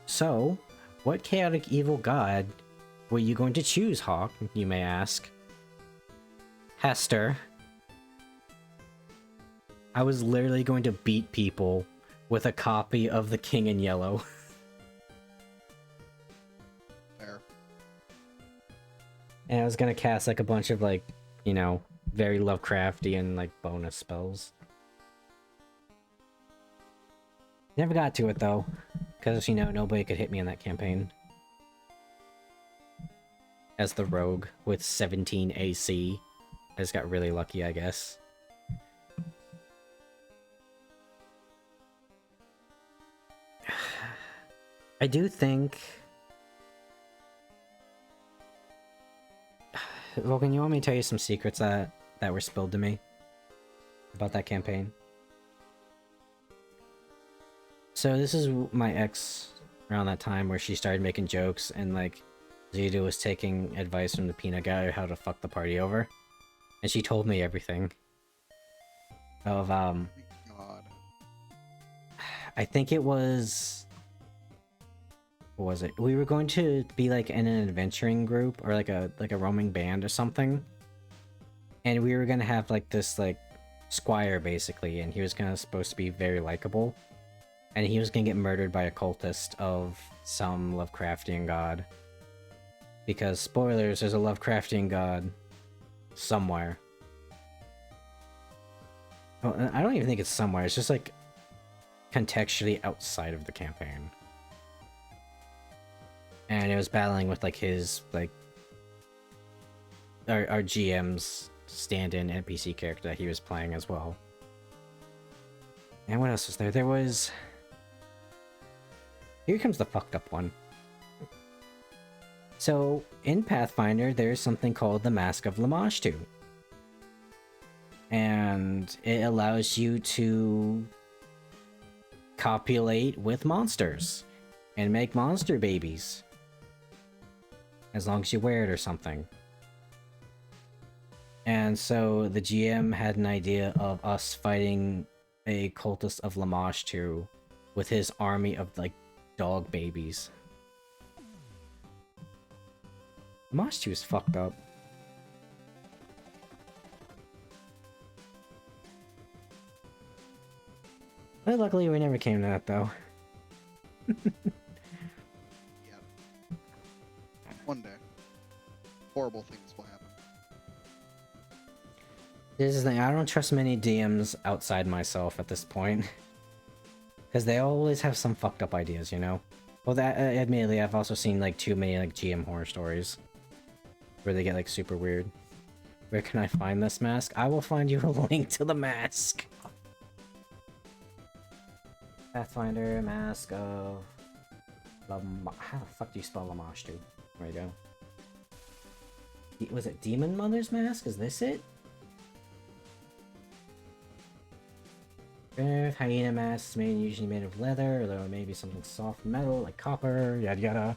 So, what chaotic evil god were you going to choose, Hawk, you may ask? Hester. I was literally going to beat people with a copy of The King in Yellow. Fair. And I was gonna cast like a bunch of like, you know, very Lovecraftian like bonus spells. Never got to it though, because you know, nobody could hit me in that campaign. As the rogue with 17 AC. I just got really lucky, I guess. I do think... Logan, you want me to tell you some secrets that were spilled to me? About that campaign? So this is my ex around that time where she started making jokes and like Zudu was taking advice from the peanut guy how to fuck the party over. And she told me everything. Of God. I think it was... What was it? We were going to be like in an adventuring group or like a roaming band or something. And we were gonna have like this like squire basically, and he was gonna supposed to be very likable. And he was gonna get murdered by a cultist of some Lovecraftian god. Because, spoilers, there's a Lovecraftian god somewhere. Well, I don't even think it's somewhere, it's just like contextually outside of the campaign. And it was battling with like his, like, our GM's stand-in NPC character that he was playing as well. And what else was there? There was... Here comes the fucked up one. So, in Pathfinder, there's something called the Mask of Lamashtu. And it allows you to copulate with monsters and make monster babies. As long as you wear it or something. And so the GM had an idea of us fighting a cultist of Lamashtu with his army of like dog babies. Lamashtu is fucked up. But luckily we never came to that though. Yeah. One day. Horrible things will happen. This is the thing, I don't trust many DMs outside myself at this point. Because they always have some fucked up ideas, you know? Well, that admittedly, I've also seen like too many like GM horror stories. Where they get like super weird. Where can I find this mask? I will find you a link to the mask. Pathfinder, mask of... How the fuck do you spell Lamashtu? There you go. Was it Demon Mother's mask? Is this it? Hyena masks usually made of leather, although maybe something soft metal like copper, yada yada.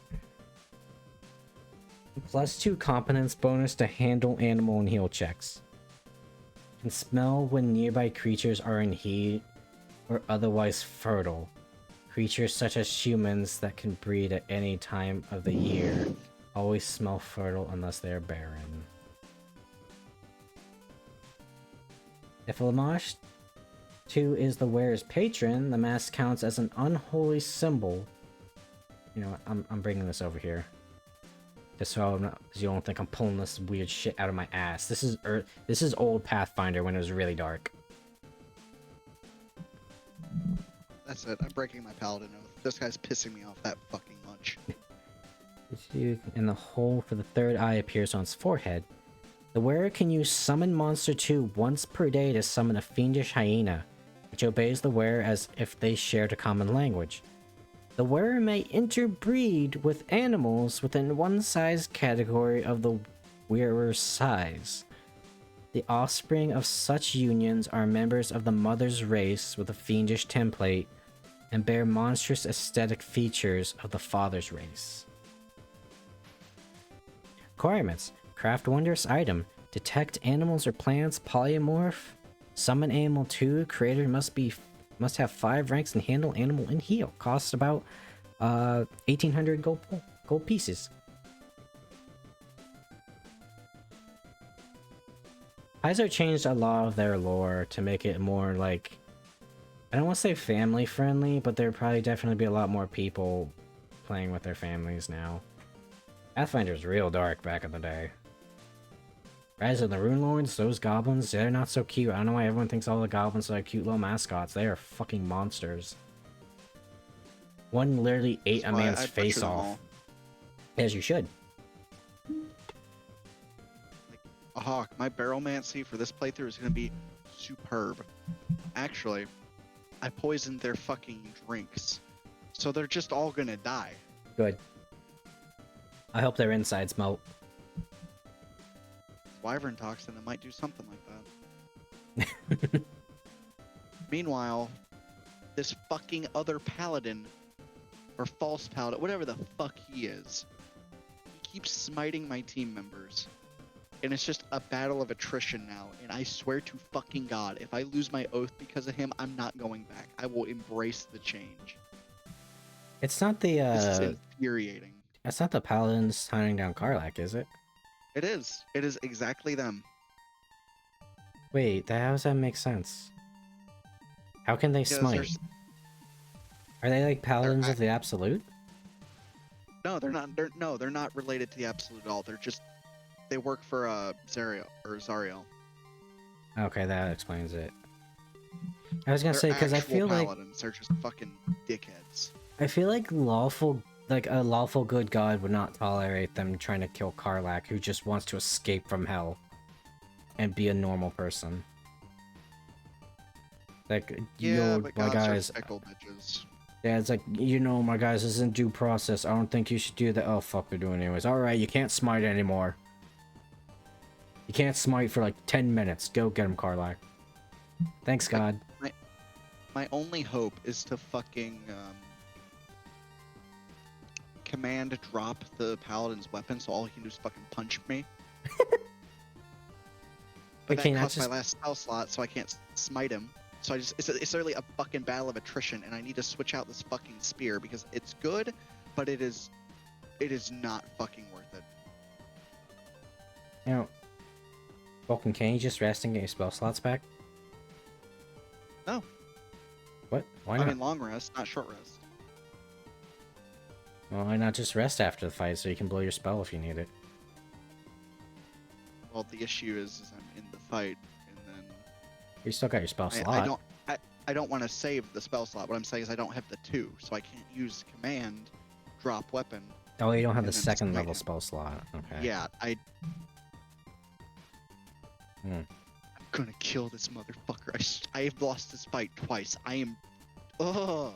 +2 competence bonus to handle animal and heal checks. Can smell when nearby creatures are in heat or otherwise fertile. Creatures such as humans that can breed at any time of the year always smell fertile unless they are barren. If Lamashtu is the wearer's patron, the mask counts as an unholy symbol. You know what, I'm bringing this over here. Just so you don't think I'm pulling this weird shit out of my ass. This is old Pathfinder when it was really dark. That's it. I'm breaking my paladin oath. This guy's pissing me off that fucking much. And the hole for the third eye appears on its forehead. The wearer can use Summon Monster 2 once per day to summon a fiendish hyena, which obeys the wearer as if they shared a common language. The wearer may interbreed with animals within one size category of the wearer's size. The offspring of such unions are members of the mother's race with a fiendish template and bear monstrous aesthetic features of the father's race. Requirements: craft wondrous item, detect animals or plants, polymorph, summon animal 2. Creator must have 5 ranks and handle animal and heal. Costs about 1,800 gold pieces. Paizo changed a lot of their lore to make it more like, I don't want to say family friendly, but there'd probably definitely be a lot more people playing with their families now. Pathfinder's real dark back in the day. Rise of the Rune Lords, those goblins, they're not so cute. I don't know why everyone thinks all the goblins are like cute little mascots. They are fucking monsters. One literally ate a man's face off. As you should. A hawk. My Barrelmancy for this playthrough is going to be superb. Actually, I poisoned their fucking drinks, so they're just all going to die. Good. I hope their insides melt. Wyvern toxin, it might do something like that. Meanwhile, this fucking other paladin, or false paladin, whatever the fuck he is, he keeps smiting my team members. And it's just a battle of attrition now. And I swear to fucking God, if I lose my oath because of him, I'm not going back. I will embrace the change. It's not the This is infuriating. It's not the paladins hunting down Karlach, is it? It is. It is exactly them. Wait, how does that make sense? How can they smite? Are they like paladins of the Absolute? No, they're not. They're not related to the Absolute at all. They work for Zariel or Zariel. Okay, that explains it. I was gonna say, because I feel paladins. Like they're just fucking dickheads. I feel like a lawful good god would not tolerate them trying to kill Karlach, who just wants to escape from hell and be a normal person. Like, yeah, but my guys, fickle bitches. Yeah, it's like, you know, my guys, this isn't due process. I don't think you should do that. Oh, fuck, they're doing it anyways. Alright, you can't smite anymore. You can't smite for like 10 minutes. Go get him, Karlach. Thanks, God. My only hope is to fucking command drop the paladin's weapon so all he can do is fucking punch me. But that costs my last spell slot, so I can't smite him. So it's literally a fucking battle of attrition, and I need to switch out this fucking spear because it's good, but it is not fucking worth it. You know, Vulcan, can you just rest and get your spell slots back? No. What? Why not? I mean long rest, not short rest. Well, why not just rest after the fight so you can blow your spell if you need it? Well, the issue is I'm in the fight, and then... You still got your spell slot. I don't want to save the spell slot. What I'm saying is I don't have the 2, so I can't use command, drop weapon. Oh, you don't have the second level spell slot. Okay. Yeah, I'm gonna kill this motherfucker. I have lost this fight twice. I am... Ugh.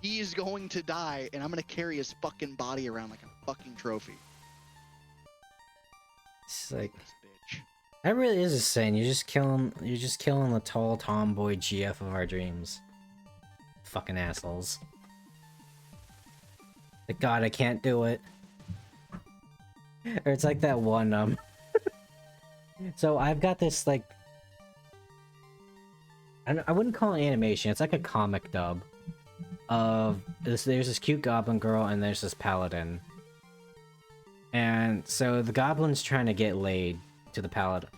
He is going to die, and I'm gonna carry his fucking body around like a fucking trophy. It's like... Bitch. That really is a sin. You're just killing the tall tomboy GF of our dreams. Fucking assholes. Like, God, I can't do it. Or it's like that one, So I've got this, like... I wouldn't call it animation, it's like a comic dub. Of there's this cute goblin girl and there's this paladin. And so the goblin's trying to get laid to the paladin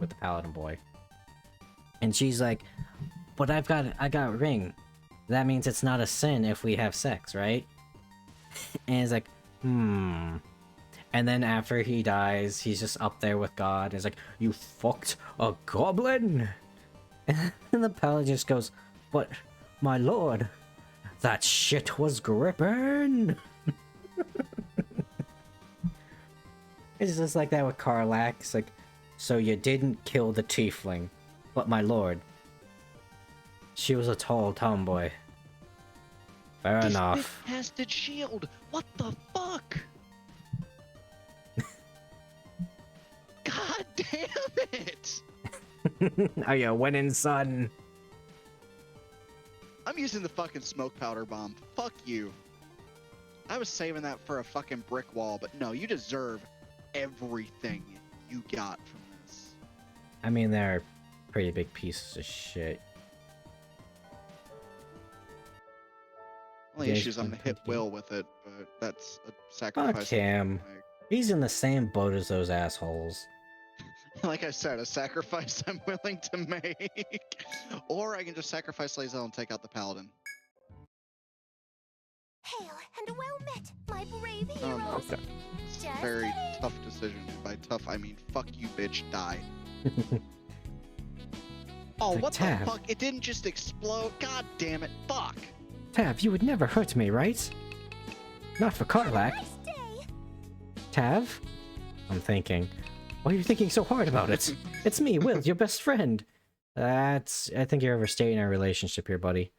with the paladin boy. And she's like, but I got a ring. That means it's not a sin if we have sex, right? And he's like, And then after he dies, he's just up there with God. He's like, you fucked a goblin? And the paladin just goes, but my lord, that shit was gripping. It's just like that with Karlach. It's like, so you didn't kill the tiefling, but my lord, she was a tall tomboy. Fair enough. This casted shield. What the fuck? God damn it! Are you winning, son? I'm using the fucking smoke powder bomb. Fuck you. I was saving that for a fucking brick wall, but no, you deserve everything you got from this. I mean, they're pretty big pieces of shit. Only issue is I'm gonna hit Will with it, but that's a Fuck sacrifice. him. He's in the same boat as those assholes. Like I said, a sacrifice I'm willing to make. Or I can just sacrifice Lae'zel and take out the paladin. Hail and well met, my brave heroes. Okay. It's a very tough decision. And by tough, I mean fuck you, bitch, die. Oh, Like, what Tab. the fuck? It didn't just explode. God damn it. Fuck. Tav, you would never hurt me, right? Not for Karlach. Nice day. Tav? I'm thinking. Why are you thinking so hard about it? It's me, Will, your best friend. I think you're overstating our relationship here, buddy.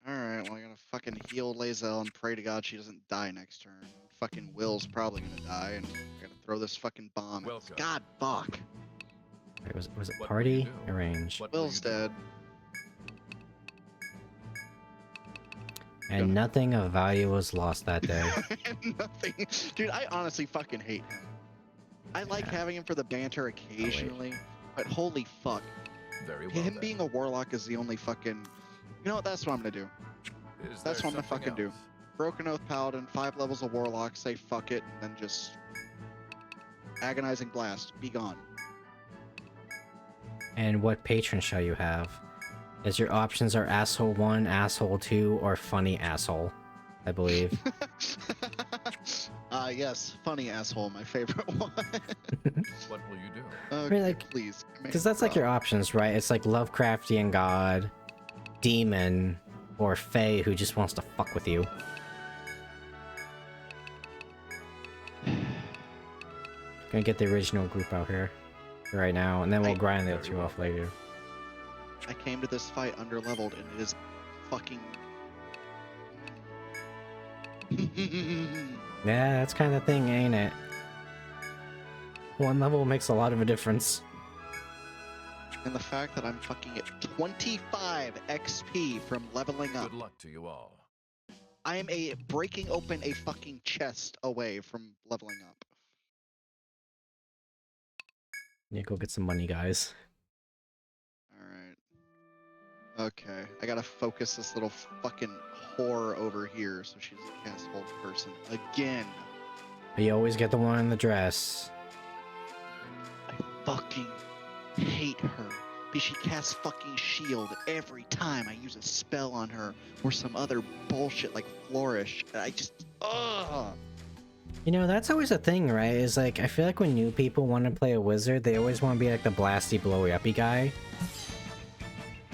Alright, well, I gotta fucking heal Lae'zel and pray to God she doesn't die next turn. Fucking Will's probably gonna die, and I gotta throw this fucking bomb. Welcome. God, fuck. Wait, was it What will party? you do? Arrange. What will Will's you do? dead. And nothing of value was lost that day. Nothing. Dude, I honestly fucking hate him. I like Yeah. having him for the banter occasionally, but holy fuck. Very well. Him then. being a warlock is the only fucking... You know what? That's what I'm gonna do. Is that's there what I'm gonna something fucking do. else? Broken Oath Paladin, 5 levels of Warlock, say fuck it, and then just... Agonizing Blast, be gone. And what patron shall you have? As your options are Asshole 1, Asshole 2, or Funny Asshole, I believe. Yes, funny asshole, my favorite one. What will you do? Okay, like, please. Because that's like your options, right? It's like Lovecraftian God, Demon, or Fae who just wants to fuck with you. Gonna get the original group out here right now, and then we'll grind the other two off later. I came to this fight underleveled, and it is fucking... Yeah, that's kind of the thing, ain't it? One level makes a lot of a difference. And the fact that I'm fucking at 25 XP from leveling up. Good luck to you all. I am breaking open a fucking chest away from leveling up. Yeah, go get some money, guys. Alright. Okay, I gotta focus this little fucking whore over here so she doesn't cast Hold Person again. But you always get the one in the dress. I fucking hate her. Because she casts fucking shield every time I use a spell on her or some other bullshit like Flourish. I just... Ugh! You know, that's always a thing, right? Is like, I feel like when new people want to play a wizard, they always want to be like the blasty, blowy-uppy guy.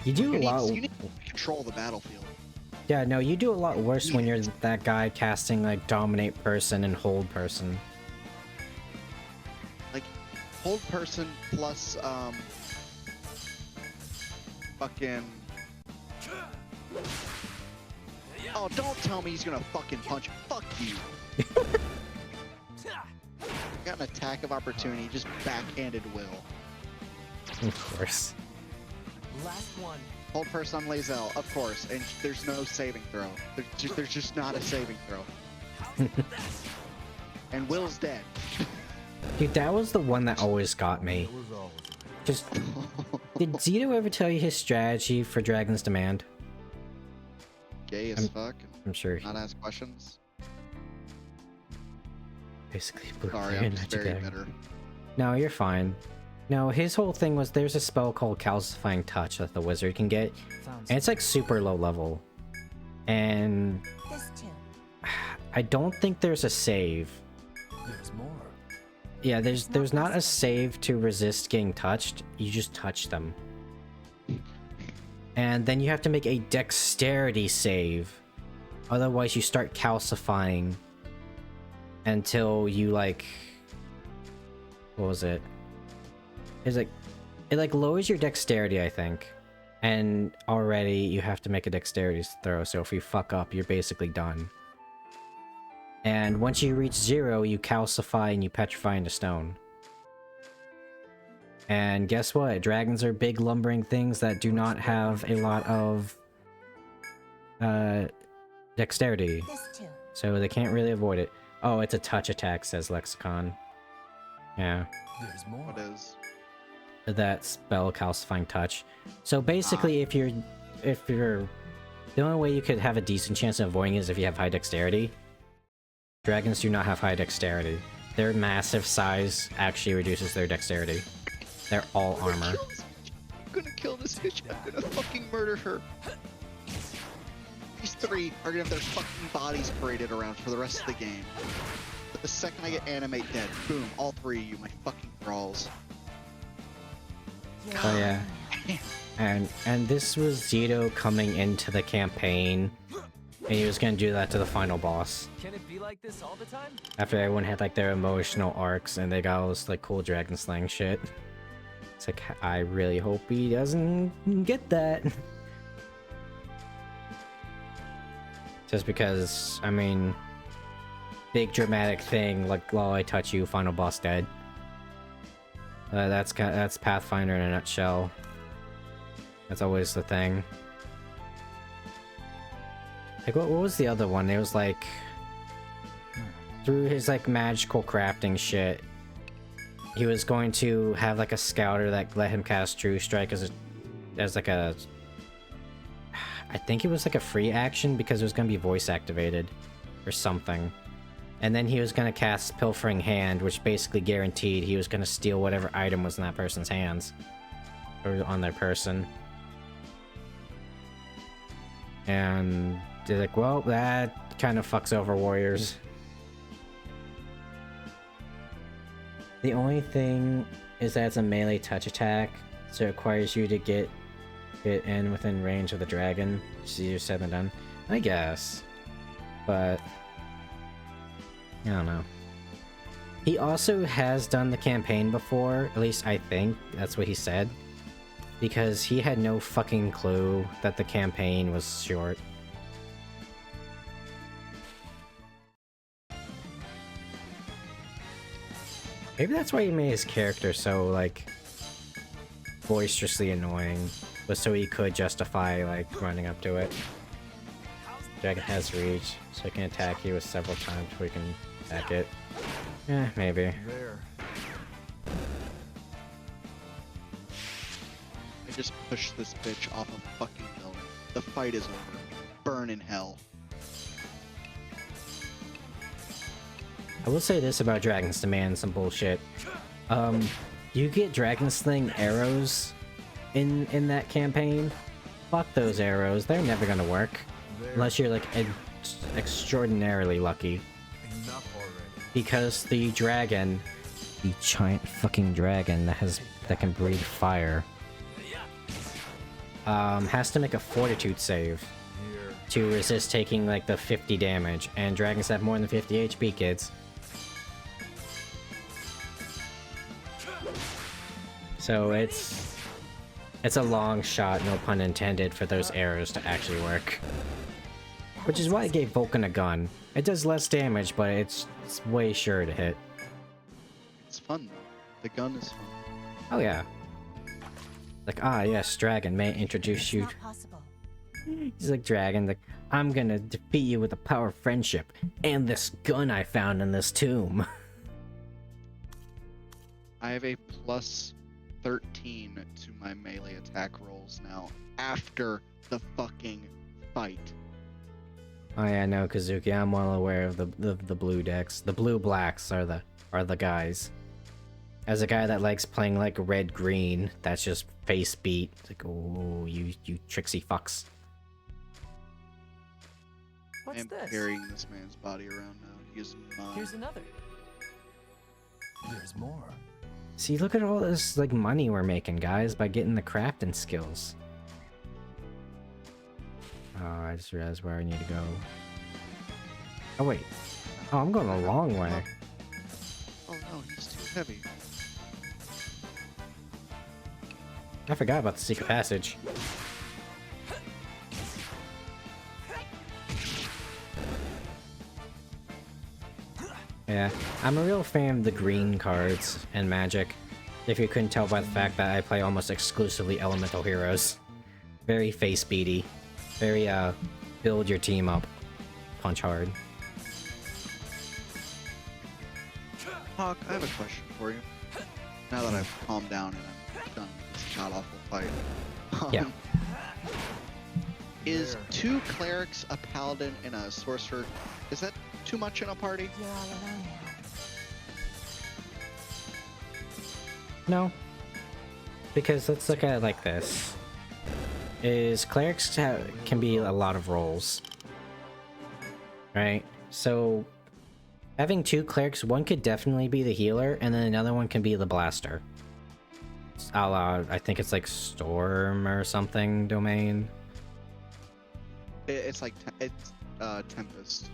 You do a lot... You need to control the battlefield. Yeah, no, you do a lot worse when you're that guy casting like Dominate Person and Hold Person. Like, Hold Person plus, fucking... Oh, don't tell me he's gonna fucking punch. Fuck you. Got an attack of opportunity, just backhanded Will. Of course. Last one. Hold first on Lae'zel, of course, and there's no saving throw. There's just not a saving throw. And Will's dead. Dude, that was the one that always got me. Just... Did Zito ever tell you his strategy for Dragon's Demand? Gay as fuck. I'm sure he Not ask questions. basically blew Sorry, away I'm just very Magic. bitter. No, you're fine. No, his whole thing was there's a spell called Calcifying Touch that the wizard can get, and it's like super low level. And This too. I don't think there's a save. There's more. Yeah, there's not a save to resist getting touched. You just touch them. And then you have to make a dexterity save. Otherwise you start calcifying until you like... What was it? It's like... It like lowers your dexterity, I think. And already you have to make a dexterity throw, so if you fuck up, you're basically done. And once you reach 0, you calcify and you petrify into stone. And guess what? Dragons are big lumbering things that do not have a lot of dexterity, This too. so they can't really avoid it. Oh, it's a touch attack, says Lexicon. Yeah, There's more. What is? that spell calcifying touch. So basically, if you're, the only way you could have a decent chance of avoiding it is if you have high dexterity. Dragons do not have high dexterity. Their massive size actually reduces their dexterity. They're all armor. I'm gonna kill this bitch. I'm gonna fucking murder her. These three are gonna have their fucking bodies paraded around for the rest of the game. But the second I get animate dead, boom, all three of you, my fucking thralls. Oh yeah. And this was Zito coming into the campaign, and he was gonna do that to the final boss. Can it be like this all the time? After everyone had like their emotional arcs and they got all this like cool dragon slaying shit. It's like, I really hope he doesn't get that. Just because, I mean, big dramatic thing like while I touch you, final boss dead. That's Pathfinder in a nutshell. That's always the thing. Like, what was the other one? It was like, through his like magical crafting shit, he was going to have like a scouter that let him cast True Strike as like a, I think it was like a free action because it was going to be voice activated or something. And then he was going to cast Pilfering Hand, which basically guaranteed he was going to steal whatever item was in that person's hands or on their person. And they're like, well, that kind of fucks over warriors. The only thing is that it's a melee touch attack, so it requires you to get it in within range of the dragon, which is easier said than done. I guess. But I don't know. He also has done the campaign before, at least I think that's what he said. Because he had no fucking clue that the campaign was short. Maybe that's why he made his character so, like, boisterously annoying. Was so he could justify, like, running up to it. Dragon has reach, so he can attack you several times before you can attack it. Eh, maybe. There. I just pushed this bitch off a fucking building. The fight is over. Burn in hell. I will say this about Dragon's Demand, some bullshit. You get Dragon Sling arrows in that campaign. Fuck those arrows, they're never gonna work. There. Unless you're like extraordinarily lucky. Enough already. Because the dragon, the giant fucking dragon that can breathe fire, has to make a fortitude save Here. to resist taking like the 50 damage, and dragons have more than 50 HP, kids. So it's a long shot, no pun intended, for those arrows to actually work. Which is why I gave Vulcan a gun. It does less damage, but it's way sure to hit. It's fun though. The gun is fun. Oh yeah. Like, ah yes, dragon, may I introduce It's you. not possible. He's like, dragon, like, I'm gonna defeat you with the power of friendship and this gun I found in this tomb. I have a plus 13 to my melee attack rolls now after the fucking fight. Oh yeah, no, Kazuki, I'm well aware of the blue decks. The blue blacks are the guys. As a guy that likes playing like red green, that's just face beat. It's like, oh, you tricksy fucks. I What's am this? carrying this man's body around now. He is mine. Here's another. There's more. See, look at all this like money we're making, guys, by getting the crafting skills. Oh, I just realized where I need to go. Oh wait. Oh, I'm going a long way. Oh no, he's too heavy. I forgot about the secret passage. Yeah, I'm a real fan of the green cards and magic. If you couldn't tell by the fact that I play almost exclusively elemental heroes. Very face beady. Very, build your team up. punch hard. Hawk, I have a question for you. Now that I've calmed down and I'm done with this god-awful fight. Yeah. Is 2 clerics, a paladin, and a sorcerer, is that too much in a party? You're all alone now. No. Because let's look at it like this. Clerics can be a lot of roles. Right? So having 2 clerics, one could definitely be the healer, and then another one can be the blaster. A la, I think it's like Storm or something domain. It's like Tempest.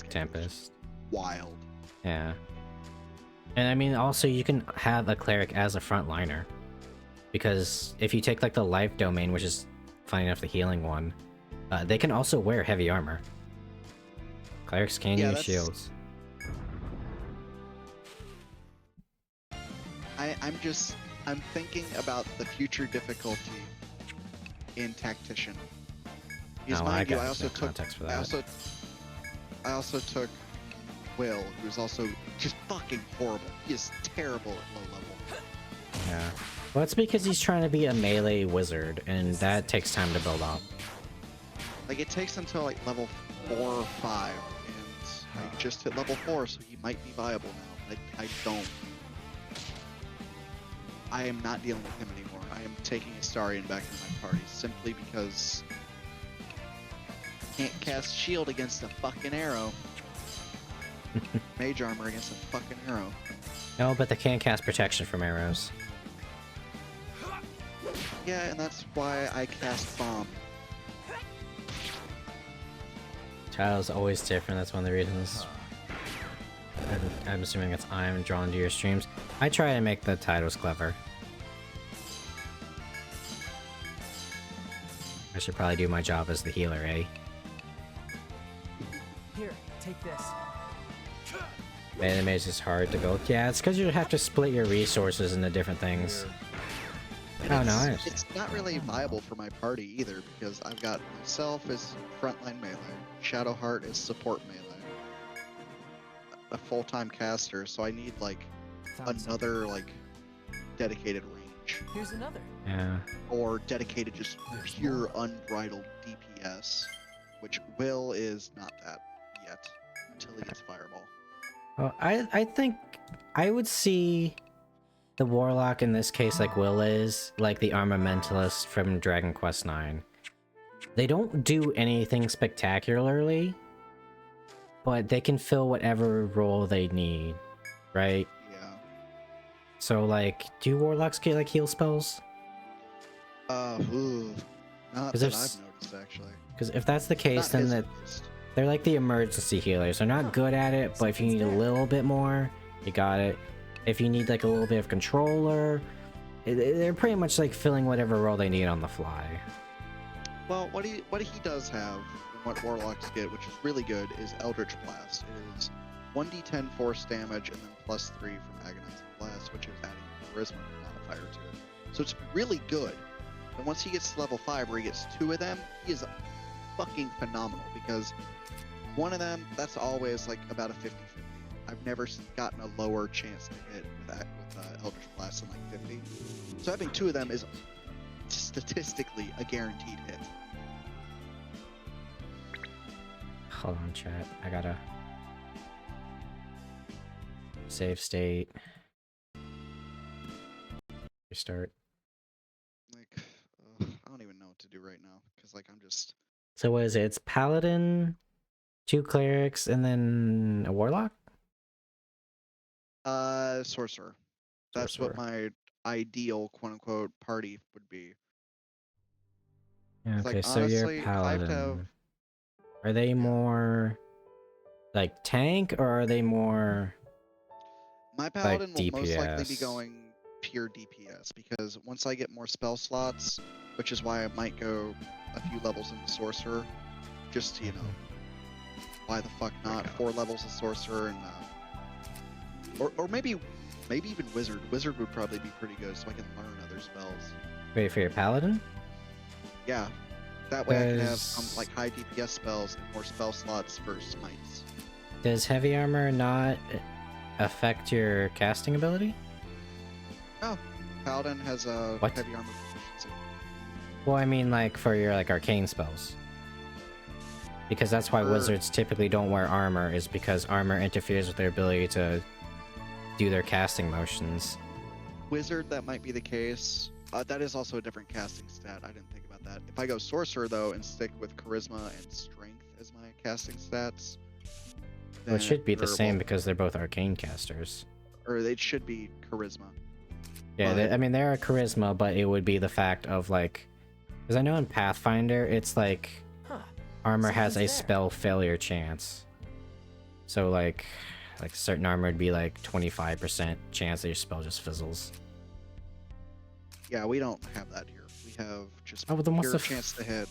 Tempest. Wild. Yeah. And I mean, also you can have a cleric as a frontliner. Because if you take like the life domain, which is funny enough the healing one, they can also wear heavy armor. Clerics can use shields. I'm thinking about the future difficulty in Tactician. Because mind you, I also took context for that. I also took Will, who's also just fucking horrible. He is terrible at low level. Yeah. Well, it's because he's trying to be a melee wizard, and that takes time to build up. Like, it takes until like level 4 or 5, and I just hit level 4, so he might be viable now. I don't. I am not dealing with him anymore. I am taking Astarion back into my party simply because I can't cast shield against a fucking arrow. Mage armor against a fucking arrow. No, but they can cast protection from arrows. Yeah, and that's why I cast bomb. Title's always different, that's one of the reasons. I'm assuming it's I'm drawn to your streams. I try to make the titles clever. I should probably do my job as the healer, eh? Here, take this. Man, it's just hard to go. Yeah, it's because you have to split your resources into different things. And Oh, no, it's not really viable for my party either, because I've got myself as frontline melee, Shadowheart as support melee, a full-time caster, so I need like Found some. another like dedicated range, Here's another. Yeah. or dedicated just pure unbridled DPS, which Will is not that yet until he gets Fireball. Well, I think I would see the Warlock in this case, like Will is, like the Armamentalist from Dragon Quest IX. They don't do anything spectacularly, but they can fill whatever role they need, right? Yeah. So, like, do Warlocks get, like, heal spells? Not 'Cause that I've there's- noticed, actually. Because if that's the case, Not then his that at least. they're like the emergency healers. They're not good at it, but if you need a little bit more, you got it. If you need, like, a little bit of controller, they're pretty much, like, filling whatever role they need on the fly. Well, what he does have, and what Warlocks get, which is really good, is Eldritch Blast. It is 1d10 force damage and then +3 from Agonizing Blast, which is adding a Charisma modifier to it. So it's really good. And once he gets to level 5, where he gets 2 of them, he is fucking phenomenal, because one of them, that's always like about a 50-50. I've never gotten a lower chance to hit with Eldritch Blast than like 50. So having 2 of them is statistically a guaranteed hit. Hold on, chat. I gotta save state. Restart. Like, I don't even know what to do right now, because like I'm just. So what is it? It's Paladin, 2 clerics, and then a Warlock? Sorcerer. That's what my ideal quote-unquote party would be. Yeah, It's okay, like, so honestly, you're if I have Paladin. to have- Are they more like tank, or are they more My paladin like will most likely be DPS? going pure DPS, because once I get more spell slots, which is why I might go a few levels into sorcerer, just to, you know, why the fuck not? 4 levels of sorcerer, and or maybe even wizard. Wizard would probably be pretty good, so I can learn other spells. Wait, for your Paladin? Yeah, That way I can have some like high DPS spells and more spell slots for smites. Does heavy armor not affect your casting ability? No, Paladin has a What? heavy armor proficiency. Well, I mean, like, for your, like, arcane spells. Because that's why wizards typically don't wear armor, is because armor interferes with their ability to do their casting motions. Wizard, that might be the case. That is also a different casting stat. I didn't think about that. If I go sorcerer though and stick with charisma and strength as my casting stats, Well, it should be the or, same well, because they're both arcane casters. or they should be charisma. Yeah, But- I mean, they're a charisma, but it would be the fact of, like... Because I know in Pathfinder, it's like... Huh. Armor has a Someone's there. spell failure chance. So, like certain armor would be, like, 25% chance that your spell just fizzles. Yeah, we don't have that here. We have just Oh, well, then what's pure the chance to hit,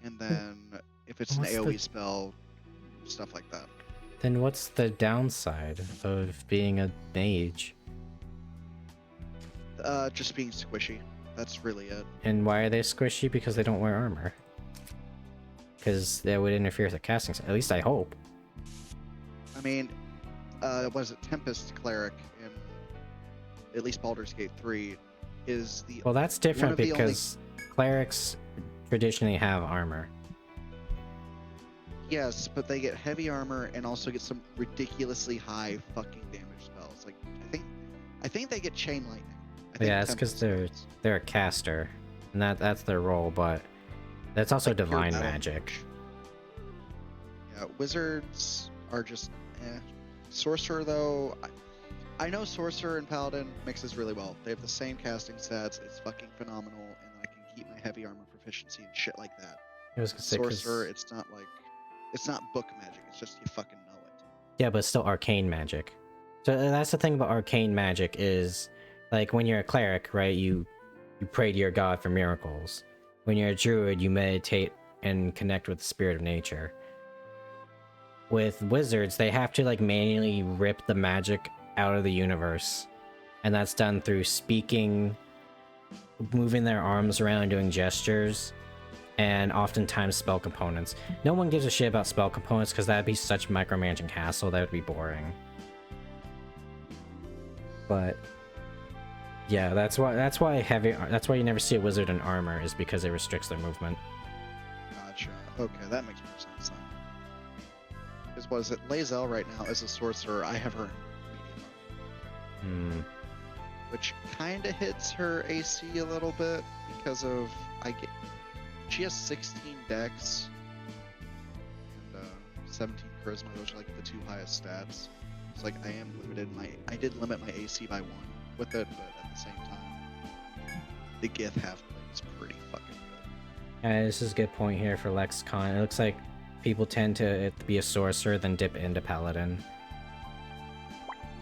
and then if it's an What's the- AOE spell, stuff like that. Then what's the downside of being a mage? Just being squishy. That's really it. And why are they squishy? Because they don't wear armor. Because that would interfere with the casting. At least I hope. I mean, was it Tempest Cleric in at least Baldur's Gate 3 is the Well, that's different of the only- because clerics traditionally have armor. yes, but they get heavy armor and also get some ridiculously high fucking damage spells. Like I think they get chain lightning. I think Yeah, that's because Tempest does. they're a caster, and that's their role. But that's also Like pure divine battle magic. Yeah, wizards are just sorcerer though. I know sorcerer and paladin mixes really well. They have the same casting stats. It's fucking phenomenal, and I can keep my heavy armor proficiency and shit like that. I was gonna say 'cause- Sorcerer, it's not book magic. It's just you fucking know it. Yeah, but it's still arcane magic. So that's the thing about arcane magic is, like, when you're a cleric, right? You pray to your god for miracles. When you're a druid, you meditate and connect with the spirit of nature. With wizards, they have to, like, manually rip the magic out of the universe, and that's done through speaking, moving their arms around, doing gestures, and oftentimes spell components. No one gives a shit about spell components because that'd be such micromanaging hassle that would be boring. But yeah, that's why you never see a wizard in armor, is because it restricts their movement. Gotcha. Okay, that makes more sense then. Because what is it? Lae'zel right now is a sorcerer. I have her in medium armor, which kind of hits her AC a little bit because of she has 16 dex and 17 charisma. Those are like the two highest stats. It's like I am limited. I did limit my AC by 1 with it, but at the same time, the Gith half-blade is pretty fucking good. This is a good point here for Lexicon. It looks like people tend to be a sorcerer, then dip into paladin.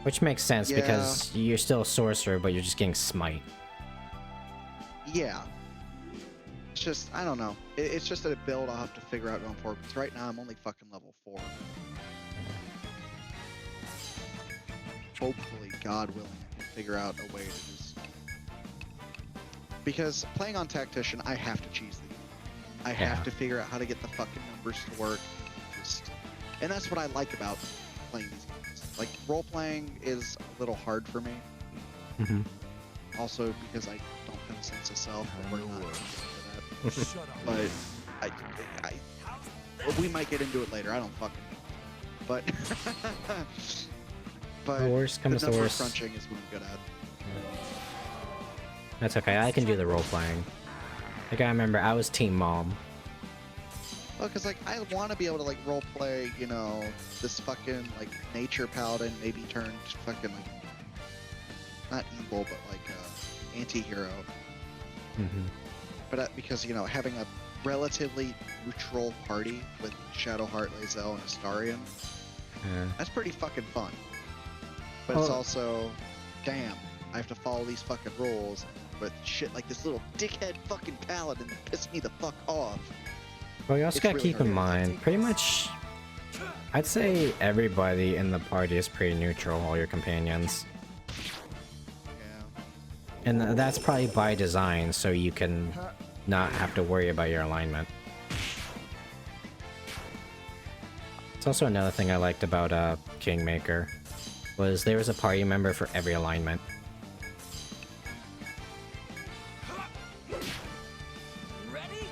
Which makes sense Yeah. because you're still a sorcerer, but you're just getting smite. Yeah. It's just, I don't know. It's just a build I'll have to figure out going forward. Because right now I'm only fucking level 4. Hopefully, God willing, I can figure out a way to just... Because playing on Tactician, I have to cheese the game. I have Yeah. to figure out how to get the fucking numbers to work. And that's what I like about playing these games. Like, role-playing is a little hard for me. Mm-hmm. Also because I don't have a sense of self, and we're not really good at that. Shut up. But we might get into it later. I don't fucking know. But The worst the comes to number worst. crunching is what I'm good at. That's okay, I can do the role playing. Like, I remember I was Team Mom. Well, because like I want to be able to like role play, you know, this fucking like nature paladin, maybe turned fucking like not evil, but like anti-hero. Mm-hmm. But because you know having a relatively neutral party with Shadowheart, Lae'zel, and Astarion, that's pretty fucking fun. But it's Well- also, damn, I have to follow these fucking rules with shit like this little dickhead fucking paladin that pissed me the fuck off. Well, you also It's gotta really keep in hard. mind, pretty much, I'd say everybody in the party is pretty neutral, all your companions. Yeah. And that's probably by design, so you can not have to worry about your alignment. It's also another thing I liked about Kingmaker, was there was a party member for every alignment. Ready?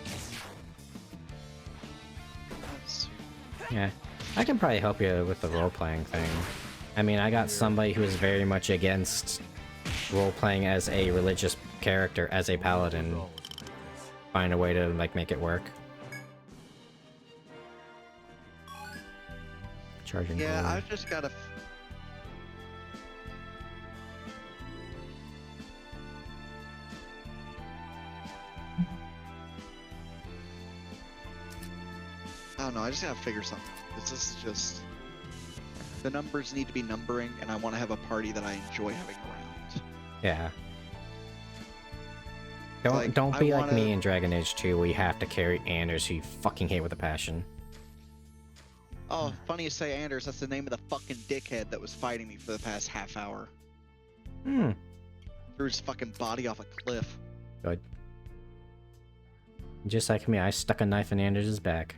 Let's see. Yeah, I can probably help you with the role-playing thing. I mean, I got somebody who is very much against role-playing as a religious character, as a paladin. Find a way to, like, make it work. Charging Yeah, gold. I've just gotta. I don't know. I just gotta figure something. Because this is just. The numbers need to be numbering, and I want to have a party that I enjoy having around. Yeah. Like, Don't I be like wanna- me in Dragon Age 2 where you have to carry Anders who you fucking hate with a passion. Oh, funny you say Anders. That's the name of the fucking dickhead that was fighting me for the past half hour. Hmm. Threw his fucking body off a cliff. Good. Just like me, I stuck a knife in Anders' back.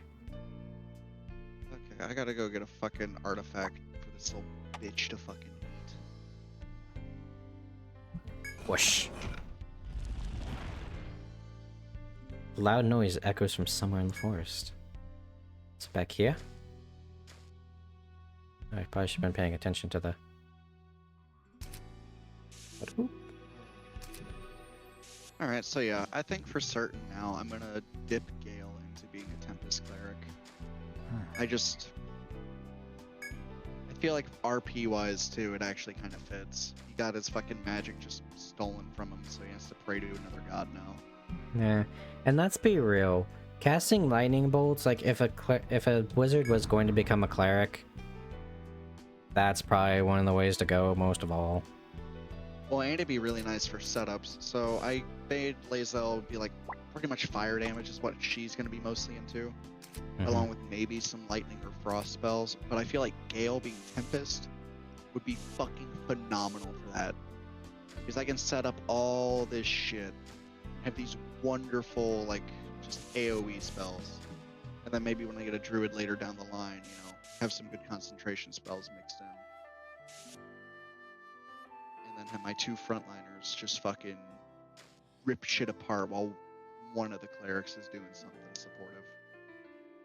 Okay, I gotta go get a fucking artifact for this little bitch to fucking eat. Whoosh. Loud noise echoes from somewhere in the forest. It's back here. I probably should have been paying attention to the... Oop. Alright, so yeah, I think for certain now I'm gonna dip Gale into being a Tempest Cleric. I feel like RP wise too, it actually kind of fits. He got his fucking magic just stolen from him, so he has to pray to another god now. Yeah, and let's be real. Casting lightning bolts, like if a wizard was going to become a cleric, that's probably one of the ways to go most of all. Well, and it'd be really nice for setups. So I made Lae'zel be like pretty much fire damage is what she's gonna be mostly into, along with maybe some lightning or frost spells. But I feel like Gale being Tempest would be fucking phenomenal for that, because I can set up all this shit, have these wonderful like just AOE spells, and then maybe when I get a druid later down the line, you know, have some good concentration spells mixed in. And then have my two frontliners just fucking rip shit apart while one of the clerics is doing something supportive.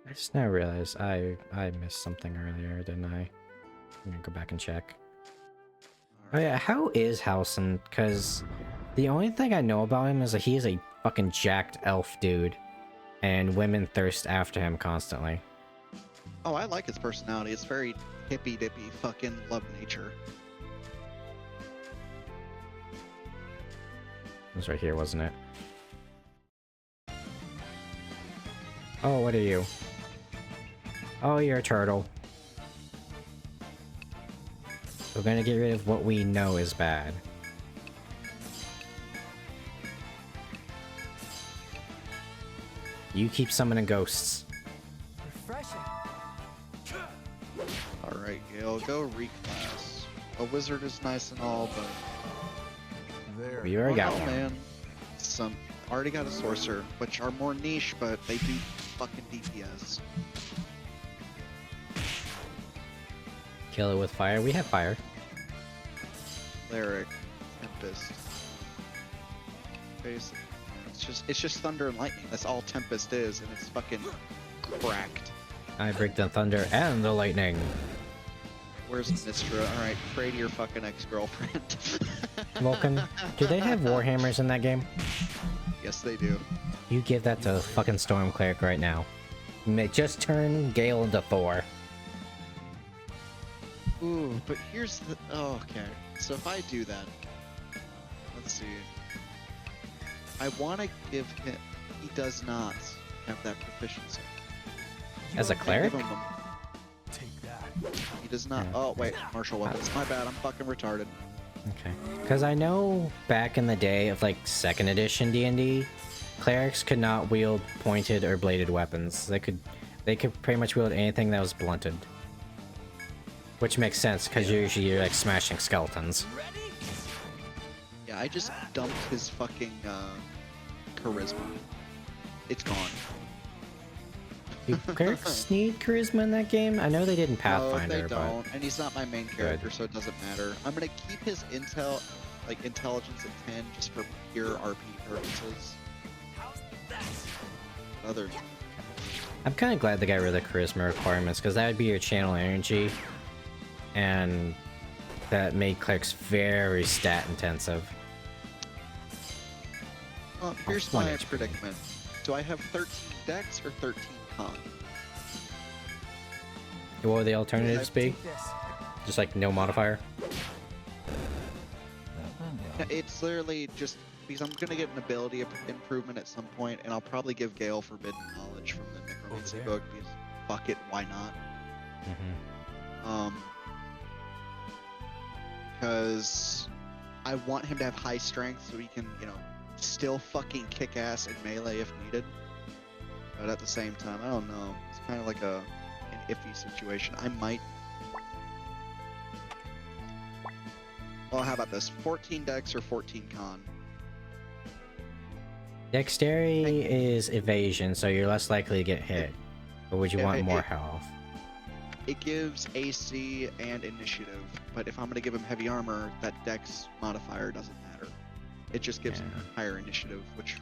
I just now realized I missed something earlier, didn't I? I'm gonna go back and check. Oh yeah, how is Howson? Because the only thing I know about him is that he is a fucking jacked elf dude, and women thirst after him constantly. Oh, I like his personality. It's very hippy dippy, fucking love nature. It was right here, wasn't it? Oh, what are you? Oh, you're a turtle. We're gonna get rid of what we know is bad. You keep summoning ghosts. Refreshing. Alright, Gale, go reclass. A wizard is nice and all, but... There. We already got oh, one. man. Already got a sorcerer, which are more niche, but they do fucking DPS. Kill it with fire. We have fire. Cleric, Tempest. Basically. It's just thunder and lightning. That's all Tempest is, and it's fucking cracked. I break the thunder and the lightning. Where's Mistra? Alright, pray to your fucking ex-girlfriend. Vulcan, do they have warhammers in that game? Yes, they do. You give that to the fucking Storm Cleric right now. Just turn Gale into Thor. Ooh, but here's the... Oh, okay. So if I do that... Let's see. I want to give him... He does not have that proficiency. As a cleric? Give him Take that. He does not... Yeah. Oh, wait. Martial weapons. My bad. I'm fucking retarded. Okay. Because I know back in the day of like 2nd edition D&D, clerics could not wield pointed or bladed weapons. They could pretty much wield anything that was blunted. Which makes sense because usually you're like smashing skeletons. Ready? Yeah, I just dumped his fucking charisma. it's gone. Do clerics need charisma in that game? I know they did in No, Pathfinder, they don't, and he's not my main character, Good. so it doesn't matter. I'm gonna keep his intelligence at 10 just for pure RP purposes. Other, I'm kind of glad they got rid of the charisma requirements, because that would be your channel energy, and that made clerics very stat intensive. well, here's one my HP. predicament. Do I have 13 dex or 13 con? What would the alternatives be? Take this. Just like no modifier? Yeah, it's literally just because I'm gonna get an ability improvement at some point, and I'll probably give Gale Forbidden Knowledge from the Necromancy there. book because fuck it, why not? Mm-hmm. Because I want him to have high strength so he can, you know, still fucking kick ass in melee if needed. But at the same time, I don't know. It's kind of like an iffy situation. I might. Well, how about this? 14 dex or 14 con? Dexterity is evasion, so you're less likely to get hit. But would you Yeah, want more health? It gives AC and initiative, but if I'm gonna give him heavy armor, that dex modifier doesn't matter. It just gives him Yeah. higher initiative, which is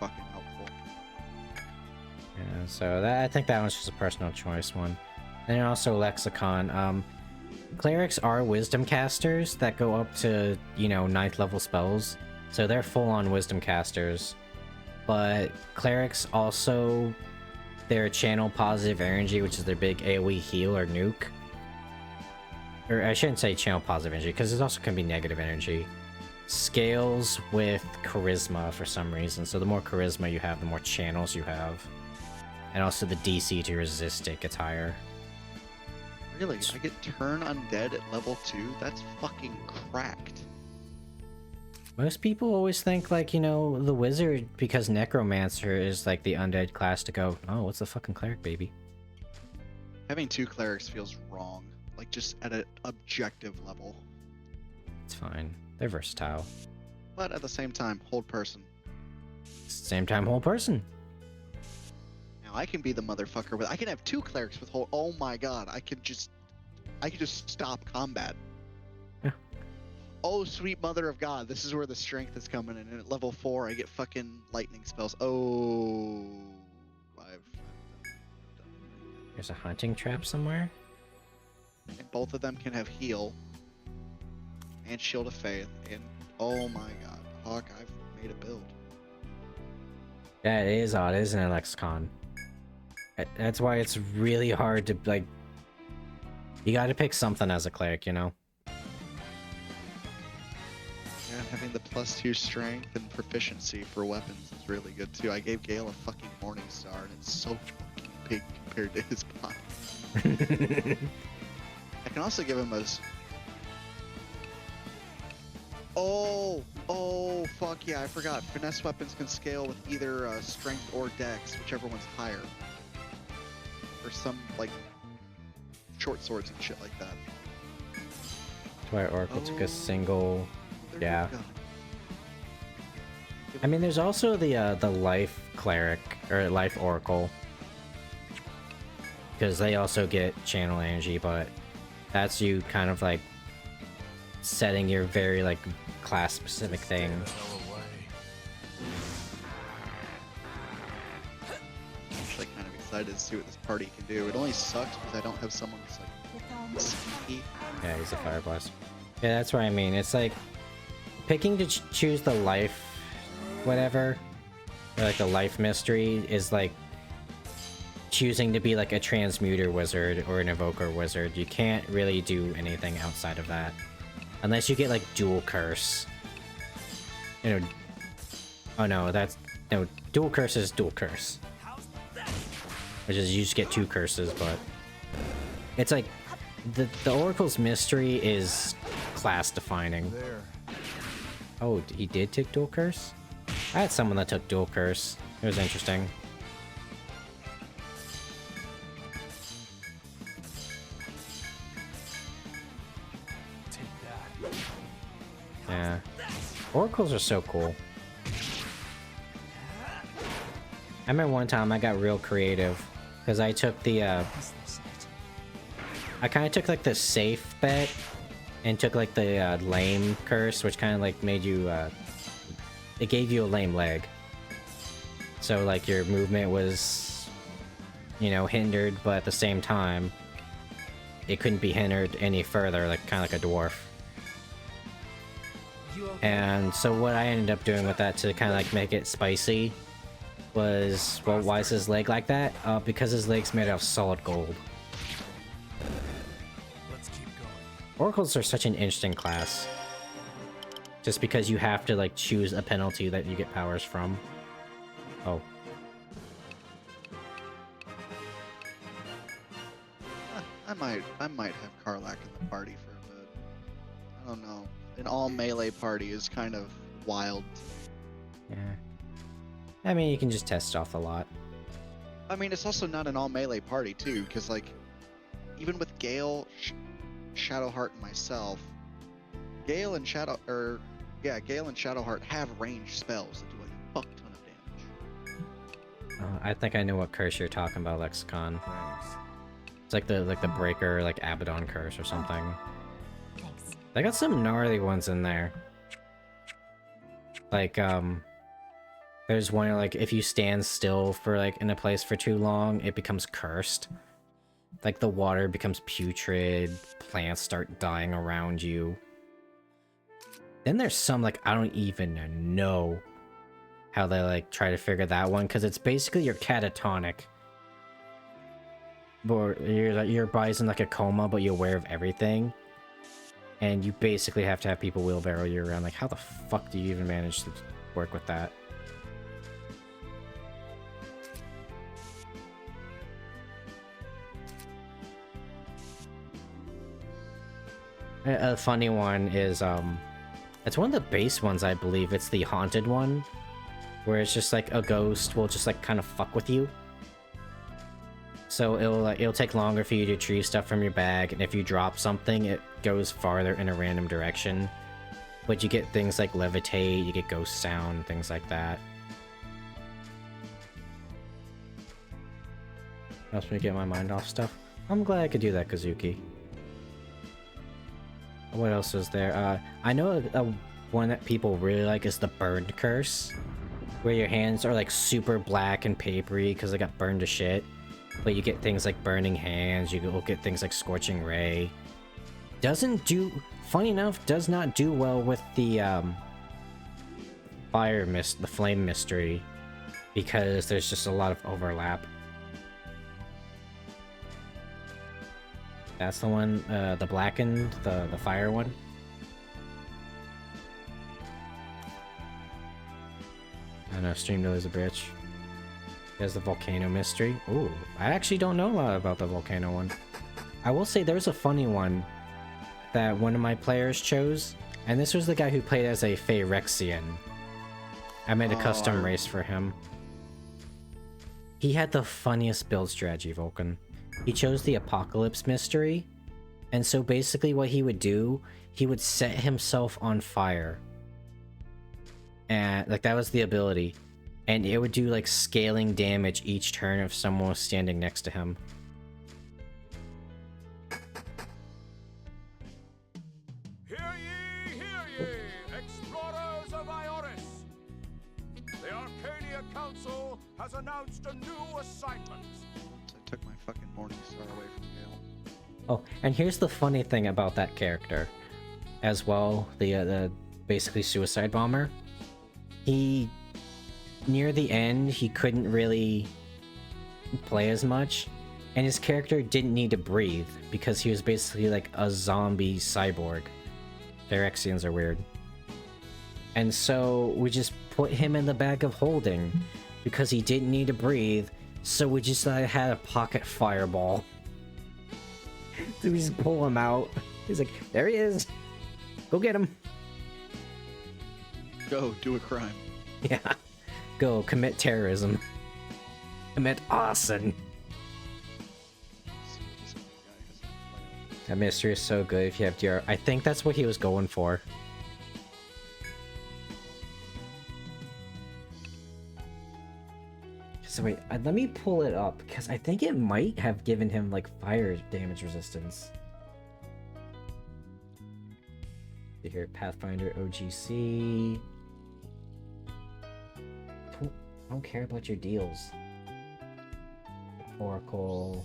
fucking helpful. Yeah, so I think that one's just a personal choice one. And then also lexicon. Clerics are wisdom casters that go up to, you know, 9th level spells. So they're full-on wisdom casters. But clerics also, their channel positive energy, which is their big AoE heal or nuke. Or I shouldn't say channel positive energy, because it also can be negative energy. Scales with charisma for some reason. So the more charisma you have, the more channels you have. And also the DC to resist it gets higher. Really? I get turn undead at level 2? That's fucking cracked. Most people always think, like, you know, the wizard, because necromancer is like the undead class to go, oh, what's the fucking cleric, baby? Having 2 clerics feels wrong. Like, just at an objective level. It's fine. They're versatile. But at the same time, hold person. Same time, whole person. Now, I can be the motherfucker with... I can have 2 clerics with hold... Oh my god, I can just stop combat. Yeah. Oh, sweet mother of God, this is where the strength is coming in. And at level 4, I get fucking lightning spells. Oh... I've done There's a hunting trap somewhere. it. And both of them can have heal. And Shield of Faith. And oh my god, Hawk, I've made a build. Yeah, it is odd, isn't it, lexicon? That's why it's really hard to, like... You gotta pick something as a cleric, you know? Yeah, having the +2 strength and proficiency for weapons is really good too. I gave Gale a fucking Morning Star and it's so fucking big compared to his body. I can also give him a... Oh, fuck yeah, I forgot. Finesse weapons can scale with either strength or dex, whichever one's higher. Or some, like, short swords and shit like that. Twilight Oracle took Oh. a single... They're Yeah. good. I mean, there's also the life cleric, or life oracle. Because they also get channel energy, but that's you kind of like setting your very like class specific thing. Stay the hell away. I'm actually kind of excited to see what this party can do. It only sucks because I don't have someone that's like sneaky. Yeah, he's a fire blast. Yeah, that's what I mean. It's like picking to choose the life, whatever, or like the life mystery is like choosing to be like a transmuter wizard or an evoker wizard. You can't really do anything outside of that. Unless you get like dual curse. You know, oh no, that's, no, dual curse is dual curse. Which is you just get 2 curses, but it's like the Oracle's mystery is class defining. There. Oh, he did take dual curse? I had someone that took dual curse. It was interesting. Take that. Yeah. Oracles are so cool. I remember one time I got real creative because I took the I kind of took like the safe bet and took like the lame curse, which kind of like made you it gave you a lame leg. So like your movement was, you know, hindered, but at the same time it couldn't be hindered any further, like kind of like a dwarf. And so what I ended up doing with that to kind of like make it spicy was, well, why is his leg like that? Because his leg's made out of solid gold. Let's keep going. Oracles are such an interesting class. Just because you have to like choose a penalty that you get powers from. Oh. I might have Karlach in the party for a bit. I don't know. An all melee party is kind of wild. Yeah. I mean, you can just test off a lot. I mean, it's also not an all melee party too, because like, even with Gale, Shadowheart, and myself, Gale and Shadowheart have ranged spells that do a fuck ton of damage. I think I know what curse you're talking about, Lexicon. Thanks. It's like the breaker, like Abaddon curse or something. Thanks. They got some gnarly ones in there. Like, there's one where, like, if you stand still for, like, in a place for too long, it becomes cursed. Like, the water becomes putrid, plants start dying around you. Then there's some, like, I don't even know how they, like, try to figure that one, because it's basically you're catatonic. Or your body's in, like, a coma, but you're aware of everything. And you basically have to have people wheelbarrow you around. Like, how the fuck do you even manage to work with that? A funny one is, it's one of the base ones, I believe. It's the haunted one, where it's just like a ghost will just like kind of fuck with you. So it'll take longer for you to retrieve stuff from your bag, and if you drop something, it goes farther in a random direction. But you get things like levitate, you get ghost sound, things like that. Helps me get my mind off stuff. I'm glad I could do that, Kazuki. What else is there? I know one that people really like is the burned curse, where your hands are like super black and papery because they got burned to shit. But you get things like burning hands, you will get things like scorching ray. Doesn't do, funny enough, does not do well with the fire mist, the flame mystery, because there's just a lot of overlap. That's the one, the blackened, the fire one. I know, Stream knows a bitch. There's the volcano mystery. Ooh, I actually don't know a lot about the volcano one. I will say there's a funny one that one of my players chose, and this was the guy who played as a Phyrexian. I made a custom race for him. He had the funniest build strategy, Vulcan. He chose the Apocalypse Mystery, and so basically what he would do, he would set himself on fire. And, like, that was the ability. And it would do, like, scaling damage each turn if someone was standing next to him. Hear ye, explorers of Ioris! The Arcadia Council has announced a new assignment. I took my fucking Morning Star away from Gale. Oh, and here's the funny thing about that character. As well, the basically suicide bomber. He, near the end, he couldn't really play as much. And his character didn't need to breathe, because he was basically like a zombie cyborg. Phyrexians are weird. And so we just put him in the bag of holding, because he didn't need to breathe, so we just had a pocket fireball. So we just pull him out. He's like, there he is! Go get him! Go, do a crime. Yeah. Go, commit terrorism. Commit arson! That mystery is so good if you have DR. I think that's what he was going for. So wait, let me pull it up, because I think it might have given him, like, fire damage resistance. See here, Pathfinder OGC. I don't care about your deals. Oracle.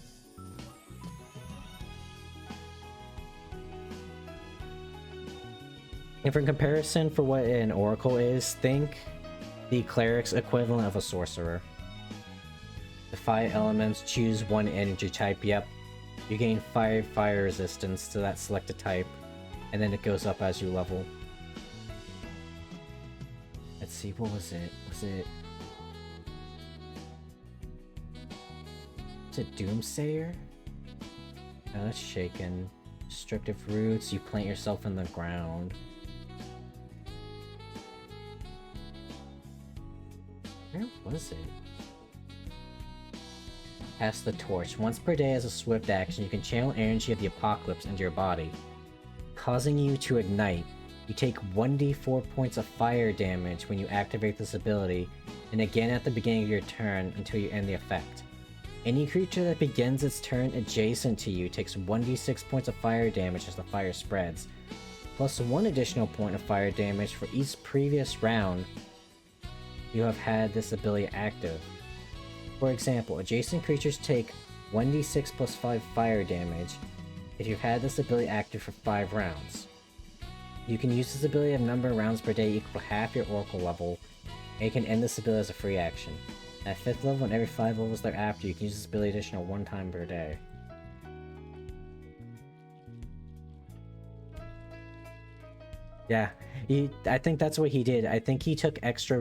And for comparison, for what an Oracle is, think the Cleric's equivalent of a Sorcerer. The 5 elements, choose one energy type, yep. You gain 5 fire resistance to that selected type, and then it goes up as you level. Let's see, what was it? Was it Doomsayer? No, that's Shaken. Destructive Roots, you plant yourself in the ground. Where was it? Pass the torch. Once per day as a swift action, you can channel energy of the apocalypse into your body, causing you to ignite. You take 1d4 points of fire damage when you activate this ability, and again at the beginning of your turn until you end the effect. Any creature that begins its turn adjacent to you takes 1d6 points of fire damage as the fire spreads, plus 1 additional point of fire damage for each previous round you have had this ability active. For example, adjacent creatures take 1d6 plus 5 fire damage if you've had this ability active for 5 rounds. You can use this ability of number of rounds per day equal to half your Oracle level, and you can end this ability as a free action. At 5th level and every 5 levels thereafter, you can use this ability additional 1 time per day. Yeah, I think that's what he did. I think he took extra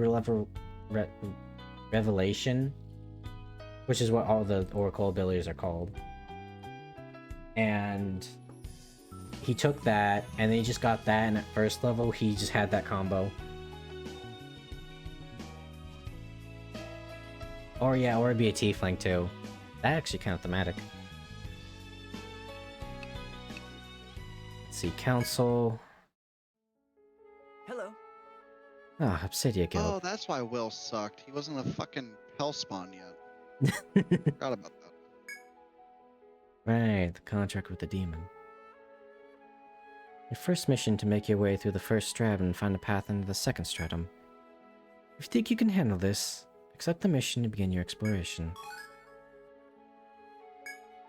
revelation, which is what all the Oracle abilities are called. And he took that, and then he just got that, and at 1st level, he just had that combo. Or yeah, or it'd be a Tiefling too. That actually kind of thematic. Let's see, Council. Hello. Ah, Obsidia Guild. Oh, that's why Will sucked. He wasn't a fucking Hellspawn yet. Forgot about that. Right, the contract with the demon. Your first mission to make your way through the first stratum and find a path into the second stratum. If you think you can handle this, accept the mission to begin your exploration.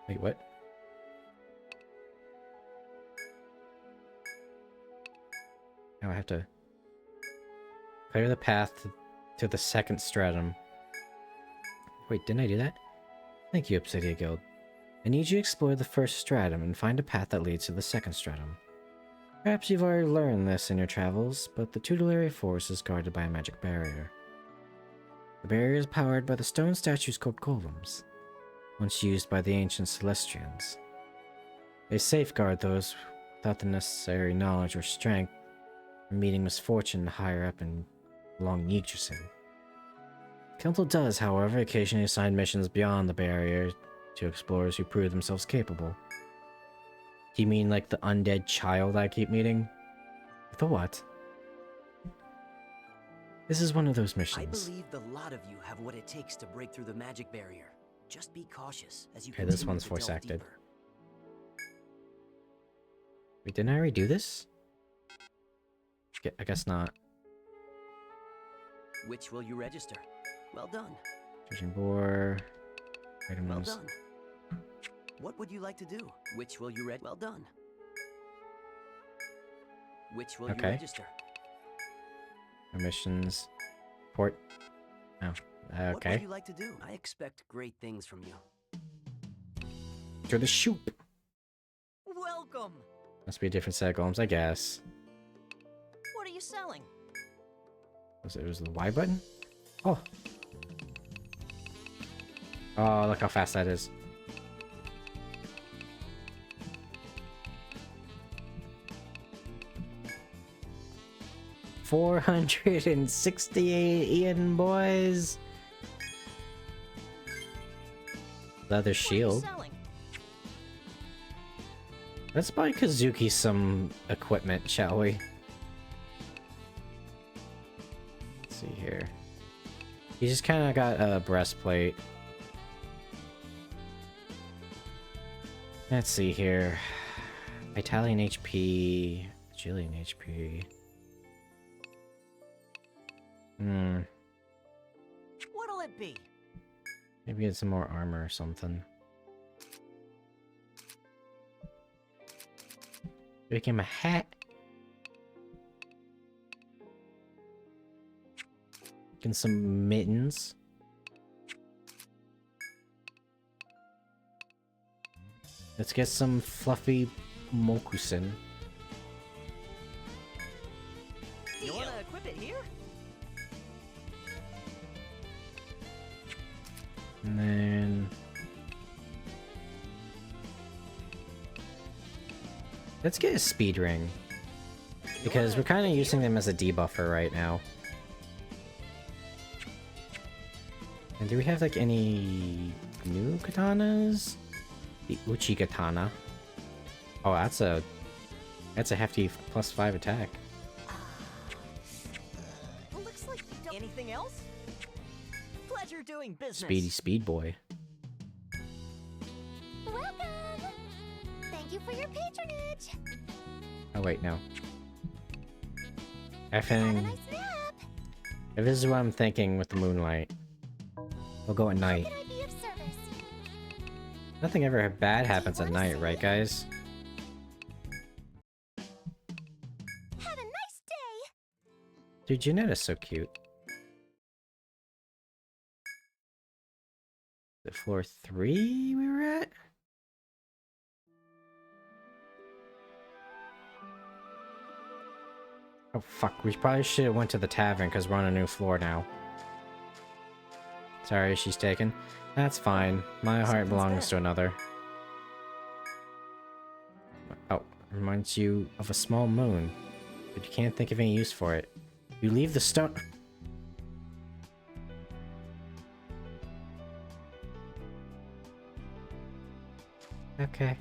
Wait, what? Now I have to clear the path to the second stratum. Wait, didn't I do that? Thank you, Obsidia Guild. I need you to explore the first stratum and find a path that leads to the second stratum. Perhaps you've already learned this in your travels, but the tutelary forest is guarded by a magic barrier. The barrier is powered by the stone statues called golems, once used by the ancient Celestians. They safeguard those without the necessary knowledge or strength from meeting misfortune higher up in Long Yggdrasil. The Council does, however, occasionally assign missions beyond the barrier to explorers who prove themselves capable. Do you mean like the undead child I keep meeting? The what? This is one of those missions. I believe the lot of you have what it takes to break through the magic barrier. Just be cautious as you Okay, this continue one's to voice delve acted. deeper. Wait, didn't I already do this? I guess not. Which will you register? Well done. Vision board. Well Items. done. What would you like to do? Which will you read? Well done. Which will you Okay. register? Missions. Port. Oh. What Okay. would you like to do? I expect great things from you. To the shoot. Welcome. Must be a different set of golems, I guess. What are you selling? It was the Y button? Oh. Oh, look how fast that is. $468 Ian boys. Leather shield. Let's buy Kazuki some equipment, shall we? Let's see here. He just kind of got a breastplate. Let's see here. Italian HP, Chilean HP. What'll it be? Maybe get some more armor or something. Make him a hat. Get some mittens. Let's get some fluffy mokusen. You wanna equip it here? And then... let's get a speed ring. Because we're kind of using them as a debuffer right now. And do we have like any new katanas? The Uchi katana. Oh, that's a hefty +5 attack. Looks like you don't... Anything else? Pleasure doing business. Speedy speed boy. Welcome! Thank you for your patronage! Oh wait, no. I Have a think nice nap! if this is what I'm thinking with the moonlight, we'll go at night. How can I be of service? Nothing ever bad happens at night, right, guys? Have a nice day! Dude, Janetta's so cute. Is it floor 3 we were at? Oh fuck, we probably should have went to the tavern because we're on a new floor now. Sorry, she's taken. That's fine. My heart belongs to another. Oh, reminds you of a small moon, but you can't think of any use for it. You leave the stone... Okay.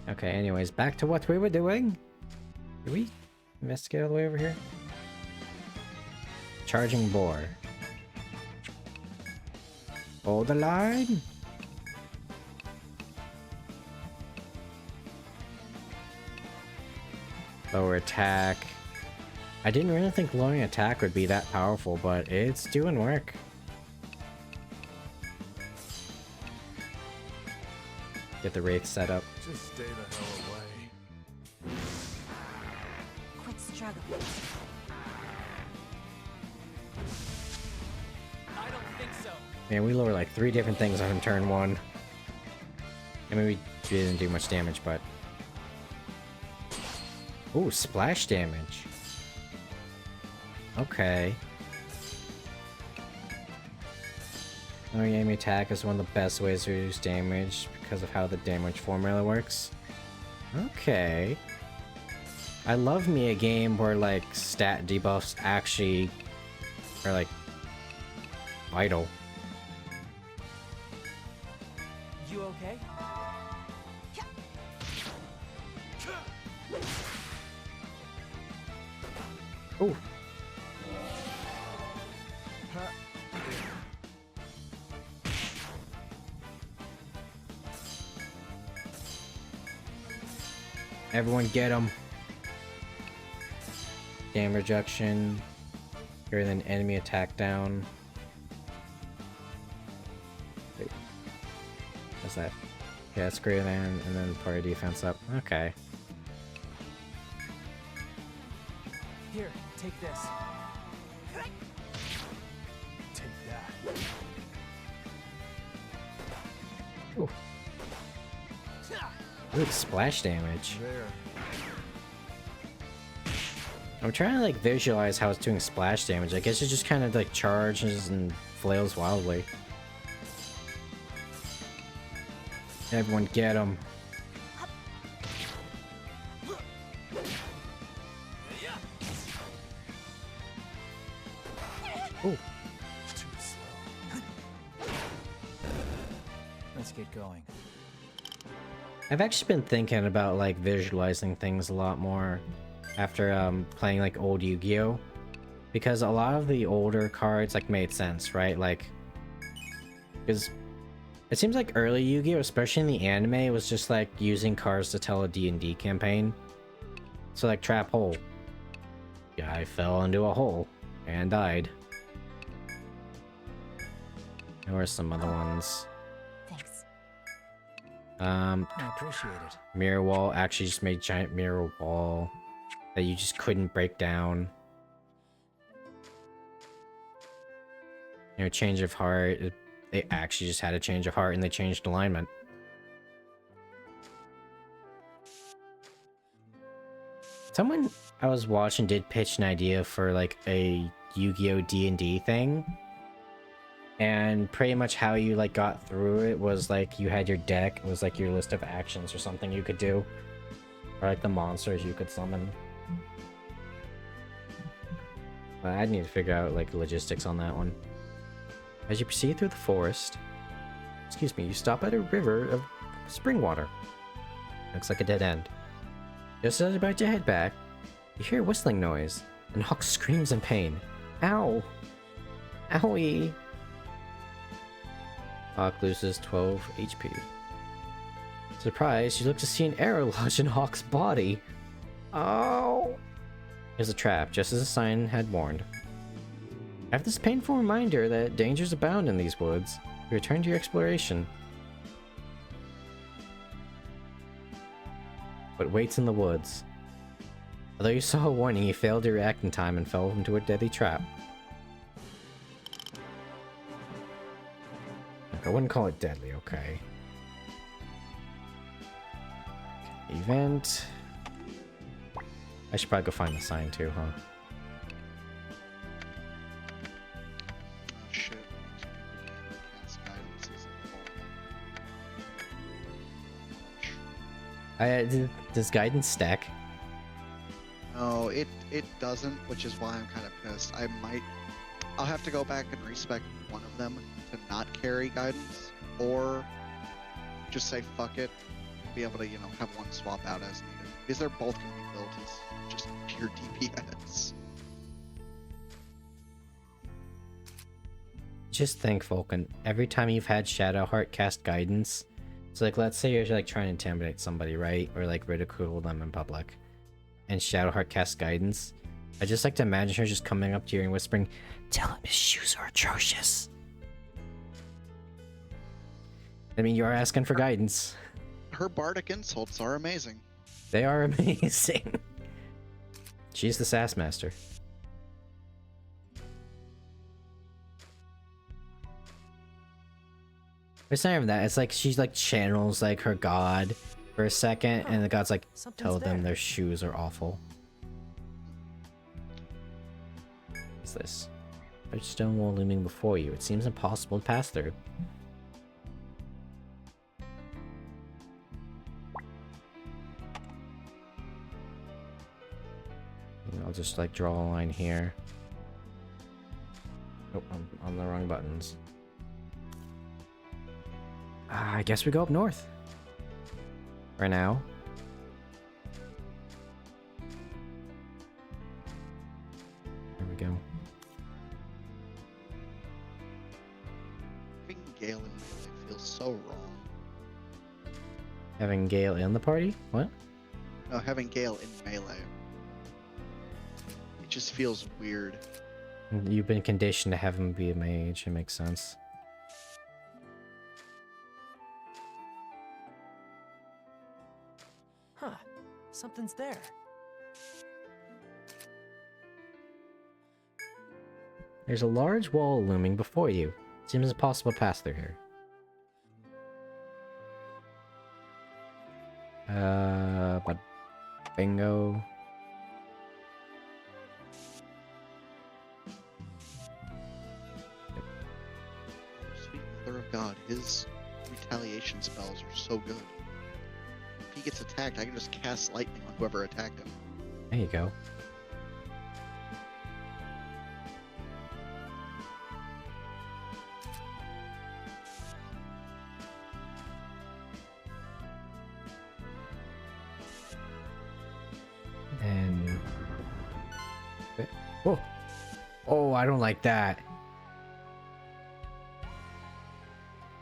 Okay, anyways, back to what we were doing. Did we investigate all the way over here? Charging boar. Hold the line. Lower attack. I didn't really think lowering attack would be that powerful, but it's doing work. Get the wraith set up. Just stay the hell away. Quit struggling. I don't think so. Man, we lowered like 3 different things on turn 1. I mean, we didn't do much damage, but... ooh, splash damage. Okay. Knowing enemy attack is one of the best ways to reduce damage because of how the damage formula works. Okay. I love me a game where like stat debuffs actually are like vital. You okay? Ooh. Everyone get him. Damage reduction. Greater than enemy attack down. Wait. What's that? Yeah, it's greater than, and then party defense up. Okay. Here, take this. Take that. Ooh. Ooh, splash damage. There. I'm trying to like visualize how it's doing splash damage. I guess it just kind of like charges and flails wildly. Everyone get him. Ooh. Too slow. Let's get going. I've actually been thinking about like visualizing things a lot more after playing like old Yu-Gi-Oh! Because a lot of the older cards like made sense, right? Like, because it seems like early Yu-Gi-Oh!, especially in the anime, was just like using cards to tell a D&D campaign. So like Trap Hole. Guy fell into a hole and died. There were some other ones. Thanks. I appreciate it. Mirror Wall actually just made giant mirror wall that you just couldn't break down. You know, change of heart. They actually just had a change of heart and they changed alignment. Someone I was watching did pitch an idea for like a Yu-Gi-Oh! D&D thing. And pretty much how you like got through it was like you had your deck, it was like your list of actions or something you could do. Or like the monsters you could summon. But I'd need to figure out like logistics on that one. As you proceed through the forest, excuse me, you stop at a river of spring water. Looks like a dead end. Just as you're about to head back, you hear a whistling noise, and Hawk screams in pain. Ow! Owie! Hawk loses 12 HP. Surprised, you look to see an arrow lodged in Hawk's body. Oh! There's a trap, just as the sign had warned. After this painful reminder that dangers abound in these woods, you return to your exploration. But waits in the woods. Although you saw a warning, you failed to react in time and fell into a deadly trap. I wouldn't call it deadly, okay. Event. I should probably go find the sign too, huh? Oh shit. Cast guidance isn't Does guidance stack? No, it doesn't, which is why I'm kind of pissed. I'll have to go back and respec one of them to not carry guidance, or just say fuck it, be able to, you know, have one swap out as needed. Because they're both going to be built as just pure DPS. Just think, Vulcan, every time you've had Shadowheart cast guidance, so like let's say you're like trying to intimidate somebody, right? Or like ridicule them in public, and Shadowheart casts guidance, I just like to imagine her just coming up to you and whispering, "Tell him his shoes are atrocious." I mean, you are asking for guidance. Her bardic insults are amazing. They are amazing. She's the sass master. It's not even that. It's like she's like channels like her god for a second, and the god's like, tell them their shoes are awful. What's this? There's a stone wall looming before you. It seems impossible to pass through. I'll just like draw a line here. Oh, I'm on the wrong buttons. I guess we go up north. For now. There we go. Having Gale in melee feels so wrong. Having Gale in the party? What? No, having Gale in melee. It just feels weird. You've been conditioned to have him be a mage. It makes sense. Huh. Something's there. There's a large wall looming before you. Seems impossible to pass through here. But bingo. Sweet Mother of God, his retaliation spells are so good. If he gets attacked, I can just cast lightning on whoever attacked him. There you go. Oh, oh, I don't like that.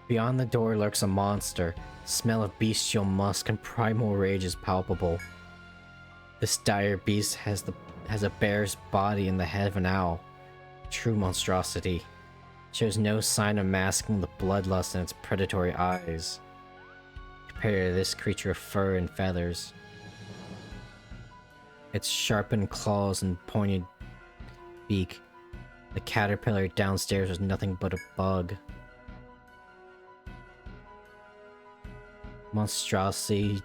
Beyond the door lurks a monster. The smell of bestial musk and primal rage is palpable. This dire beast has a bear's body and the head of an owl. True monstrosity. Shows no sign of masking the bloodlust in its predatory eyes. Compared to this creature of fur and feathers. Its sharpened claws and pointed beak. The caterpillar downstairs was nothing but a bug. Monstrosity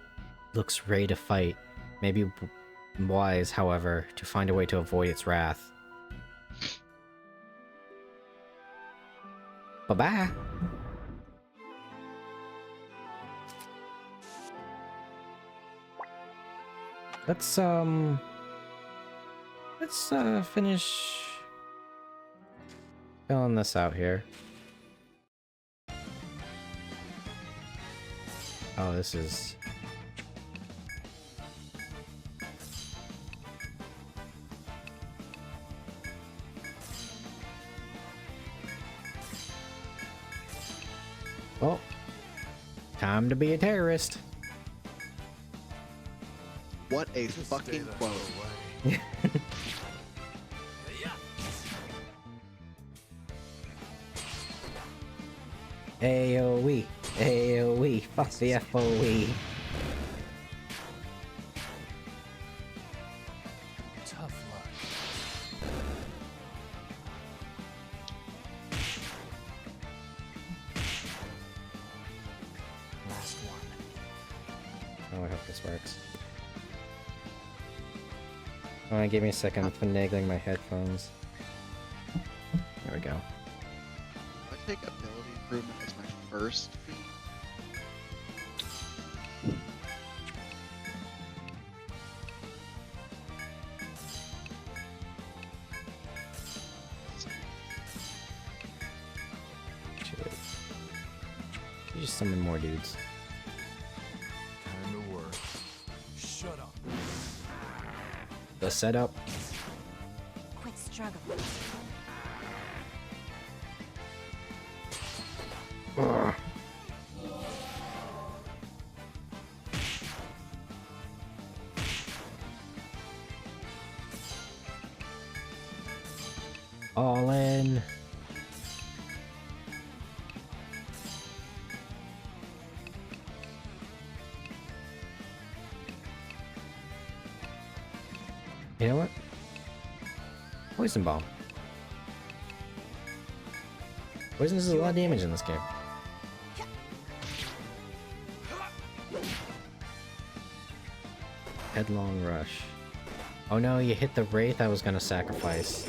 looks ready to fight. Maybe wise, however, to find a way to avoid its wrath. Bye-bye! Let's finish filling this out here. Oh, this is... Oh, time to be a terrorist. What a Just stay fucking the quote. hell away. AOE, AOE, fuck the FOE. Tough luck. Last one. Oh, I hope this works. Oh, give me a second, I'm finagling my headphones. There we go. I take ability improvement as my first feat. Shit. You just summon more dudes. Time to work. Shut up. The setup. Quit struggling. Ugh. All in. You know what? Poison bomb. Poison does a lot of damage in this game. Headlong rush. Oh no, you hit the wraith I was gonna sacrifice.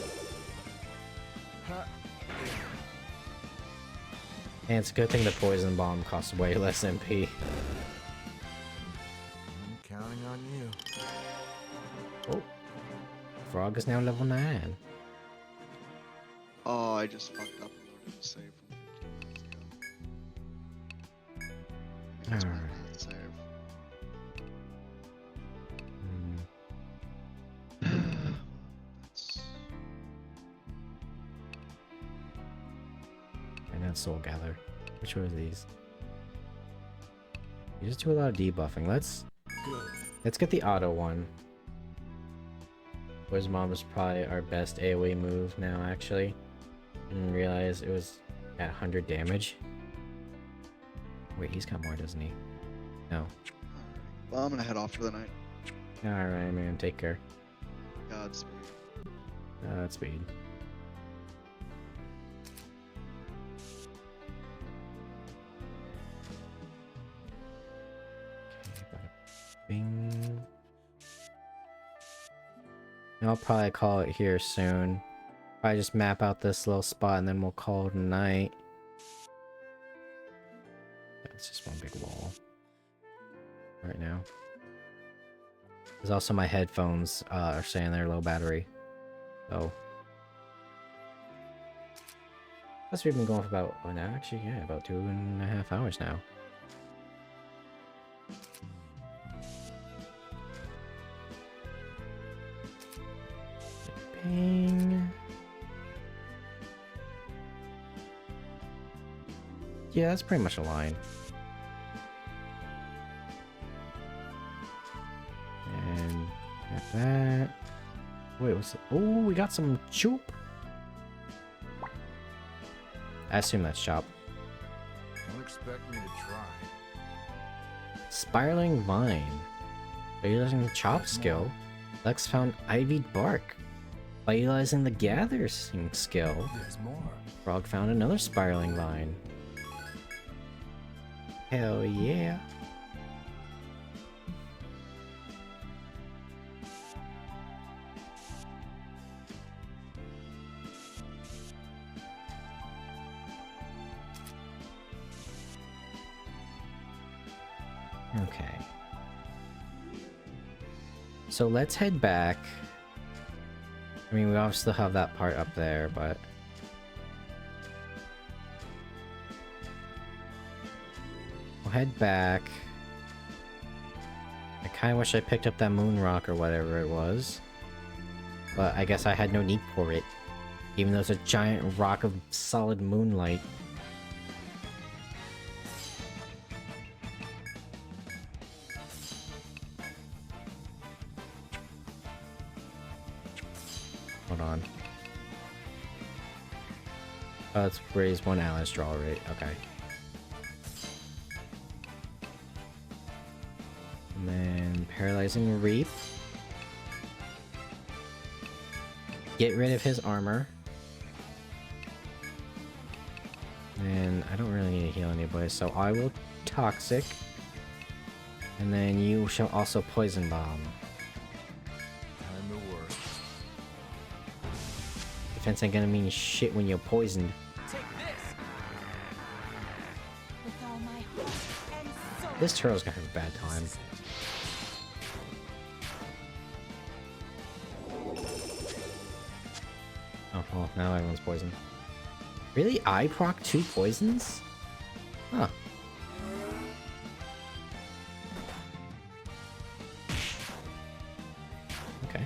And it's a good thing the poison bomb costs way less MP. I'm counting on you. Oh. Frog is now level 9. Oh, I just fucked up and loaded the save from 15 minutes ago. That's my Alright. last save. That's... And then Soul Gather. Which one of these? You just do a lot of debuffing. Let's get the auto one. Poison Bomb is probably our best AoE move now, actually. Didn't realize it was at 100 damage. Wait, he's got more, doesn't he? No. Well, I'm gonna head off for the night. Alright, man, take care. Godspeed. Godspeed. Okay, bada bing. I'll probably call it here soon. Probably just map out this little spot and then we'll call it a night. It's just one big wall right now. There's also my headphones are saying they're low battery. So plus we've been going for about actually yeah, about 2.5 hours now. Bing. yeah, that's pretty much a line. And got that. Wait, what's it? Oh, we got some choop. I assume that's chop. Don't expect me to try. Spiraling Vine. By utilizing the chop skill, Lex found ivied bark. By utilizing the gathering skill, There's more. Frog found another spiraling vine. Hell yeah. Okay. So let's head back. I mean, we obviously have that part up there, but... we'll head back. I kind of wish I picked up that moon rock or whatever it was. But I guess I had no need for it. Even though it's a giant rock of solid moonlight. Hold on. Oh, let's raise one Alice draw rate. Okay. And then Paralyzing Reap. Get rid of his armor. And I don't really need to heal anybody, so I will Toxic. And then you shall also Poison Bomb. Time to work. Defense ain't gonna mean shit when you're poisoned. Take this. With all my heart and soul. This turtle's gonna have a bad time. Oh, well, now everyone's poisoned. Really? I proc 2 poisons? Huh. Okay.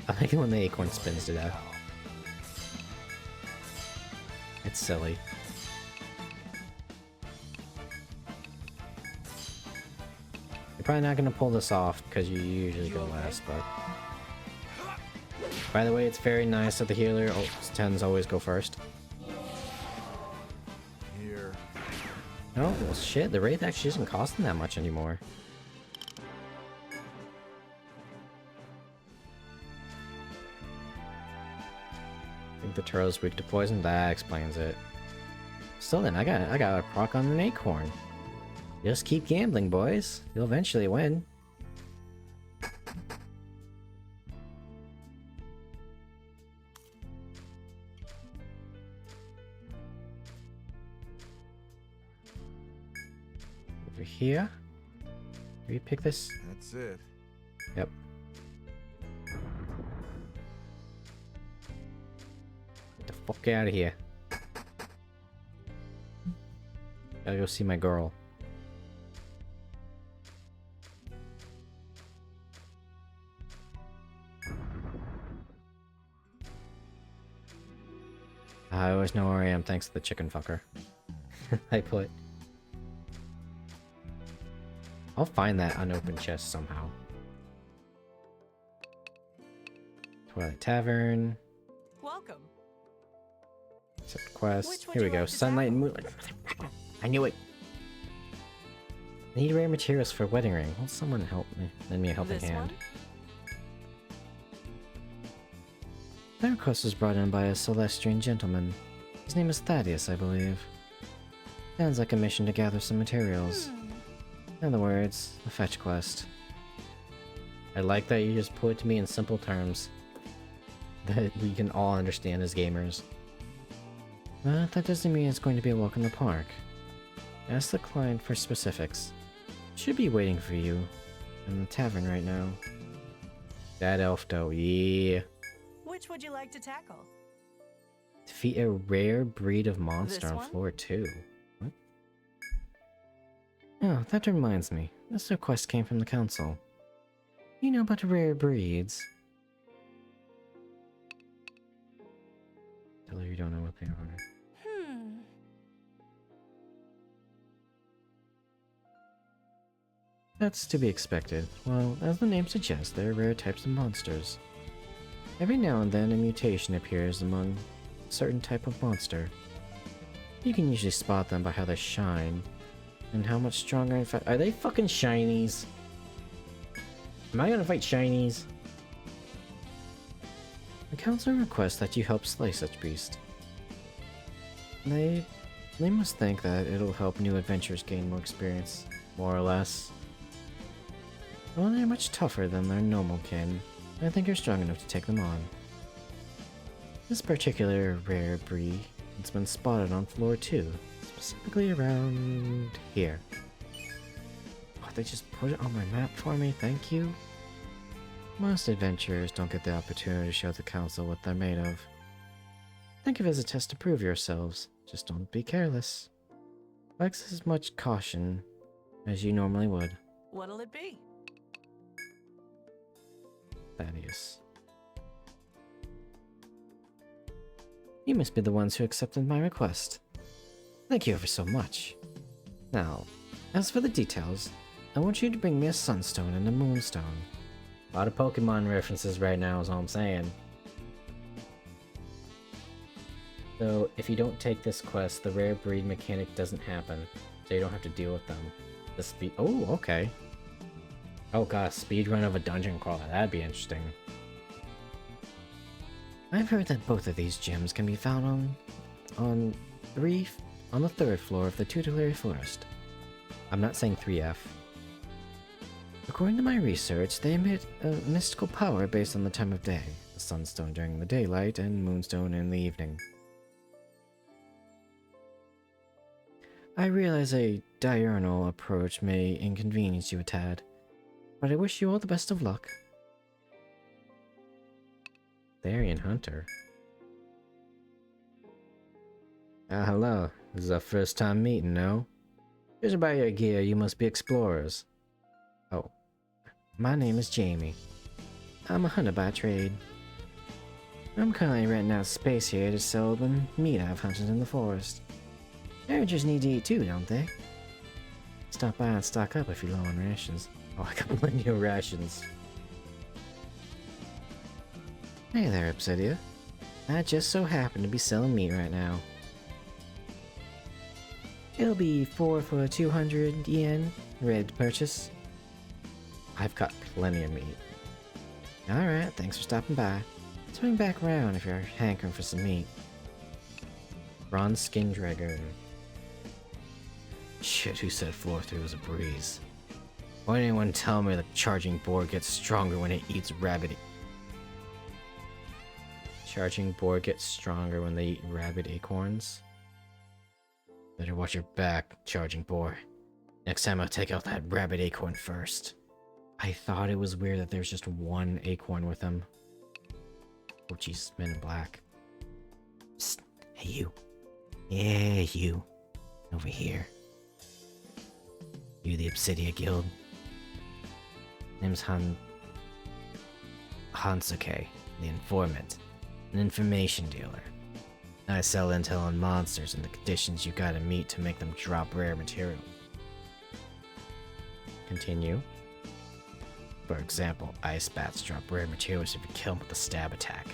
I like it when the acorn spins to death. It's silly. You're probably not gonna pull this off because you usually go last, but... By the way, it's very nice that the healer tends always go first. Here. Oh, well shit, the Wraith actually isn't costing that much anymore. I think the turtle's weak to poison, that explains it. Still then, I got a proc on an acorn. Just keep gambling, boys. You'll eventually win. Over here? Did we pick this? That's it. Yep. Get the fuck out of here. Gotta go see my girl. I always know where I am thanks to the chicken fucker. I put. I'll find that unopened chest somehow. Twilight Tavern. Welcome. Accept quest. Which would Here we you go. like to Sunlight and tackle? moonlight. I knew it. I need rare materials for wedding ring. Will someone help me? Lend me a helping This hand. one? That request was brought in by a Celestian gentleman. His name is Thaddeus, I believe. Sounds like a mission to gather some materials. In other words, a fetch quest. I like that you just put it to me in simple terms that we can all understand as gamers. But that doesn't mean it's going to be a walk in the park. Ask the client for specifics. Should be waiting for you in the tavern right now. That elf though, yeah. Which would you like to tackle? Defeat a rare breed of monster This on one? floor 2. What? Oh, that reminds me. This request came from the council. You know about rare breeds. Tell her you don't know what they That's to be expected. Well, as the name suggests, there are rare types of monsters. Every now and then, a mutation appears among a certain type of monster. You can usually spot them by how they shine, and how much stronger in fact— Are they fucking shinies? Am I gonna fight shinies? The council requests that you help slay such beasts. They must think that it'll help new adventurers gain more experience, more or less. Well, they're much tougher than their normal kin. I think you're strong enough to take them on. This particular rare breed has been spotted on floor 2, specifically around here. Oh, they just put it on my map for me, thank you. Most adventurers don't get the opportunity to show the council what they're made of. Think of it as a test to prove yourselves, just don't be careless. Flex as much caution as you normally would. What'll it be? Thaddeus. You must be the ones who accepted my request. Thank you ever so much. Now, as for the details, I want you to bring me a Sunstone and a Moonstone. A lot of Pokemon references right now is all I'm saying. So, if you don't take this quest, the rare breed mechanic doesn't happen, so you don't have to deal with them. The speed— Oh, okay. Oh god, a speedrun of a dungeon crawler, that'd be interesting. I've heard that both of these gems can be found on the third floor of the tutelary forest. I'm not saying 3F. According to my research, they emit a mystical power based on the time of day. The Sunstone during the daylight and Moonstone in the evening. I realize a diurnal approach may inconvenience you a tad, but I wish you all the best of luck. Therian Hunter. Hello. This is our first time meeting, no? Judging by your gear, you must be explorers. Oh. My name is Jamie. I'm a hunter by trade. I'm currently renting out space here to sell the meat I've hunted in the forest. Arrangers need to eat too, don't they? Stop by and stock up if you're low on rations. Oh, I got plenty of rations. Hey there, Obsidia. I just so happen to be selling meat right now. It'll be 4 for 200 yen, ready to purchase. I've got plenty of meat. Alright, thanks for stopping by. Swing back around if you're hankering for some meat. Bronze Skin Dragoon. Shit, who said floor 3 was a breeze? Why didn't anyone tell me the charging board gets stronger when it eats rabbit? Charging board gets stronger when they eat rabbit acorns? Better watch your back, charging board. Next time I'll take out that rabbit acorn first. I thought it was weird that there's just one acorn with him. Oh jeez, Men in Black. Psst, hey you. Yeah, you. Over here. You the Obsidia Guild? Name's Hansuke, the informant. An information dealer. I sell intel on monsters and the conditions you gotta meet to make them drop rare material. Continue. For example, ice bats drop rare materials if you kill them with a stab attack.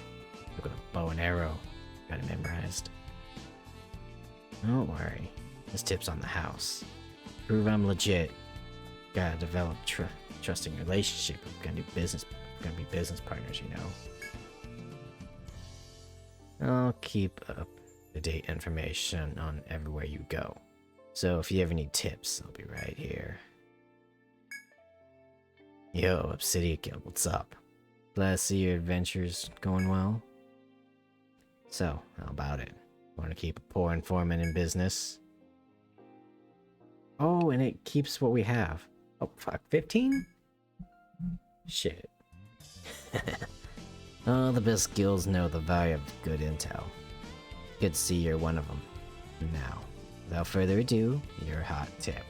Look at a bow and arrow. Got it memorized. Don't worry. This tip's on the house. Prove I'm legit. Gotta develop trusting relationship. We're gonna be business partners, you know. I'll keep up-to-date information on everywhere you go. So if you ever need tips, I'll be right here. Yo, Obsidia Guild, what's up? Glad to see your adventures going well. So, how about it? Want to keep a poor informant in business? Oh, and it keeps what we have. Oh, fuck, 15? Shit. Oh, the best guilds know the value of good intel. Good to see you're one of them. Now, without further ado, your hot tip.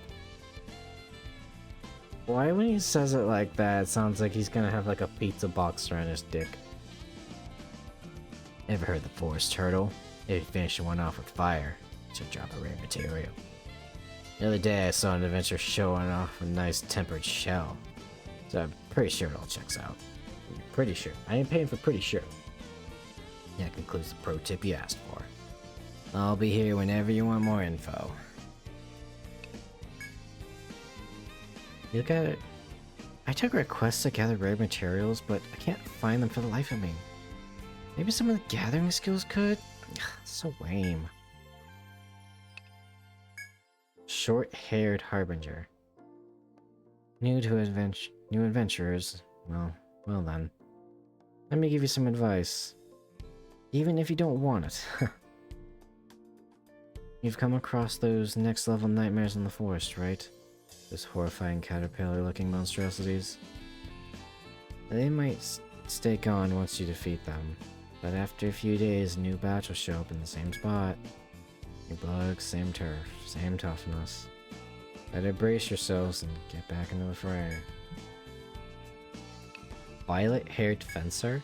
Why when he says it like that, it sounds like he's gonna have like a pizza box around his dick. Ever heard the forest turtle? If you finish one off with fire, it should drop a rare material. The other day I saw an adventurer showing off a nice tempered shell. So I'm pretty sure it all checks out. Pretty sure. I ain't paying for pretty sure. That concludes the pro tip you asked for. I'll be here whenever you want more info. You look at it. I took requests to gather rare materials, but I can't find them for the life of me. Maybe some of the gathering skills could? So lame. Short-haired harbinger. New adventurers. Well then. Let me give you some advice. Even if you don't want it. You've come across those next level nightmares in the forest, right? Those horrifying caterpillar-looking monstrosities. They might stay gone once you defeat them, but after a few days, a new batch will show up in the same spot. New bugs, same turf, same toughness. Better brace yourselves and get back into the fray. Violet-haired fencer?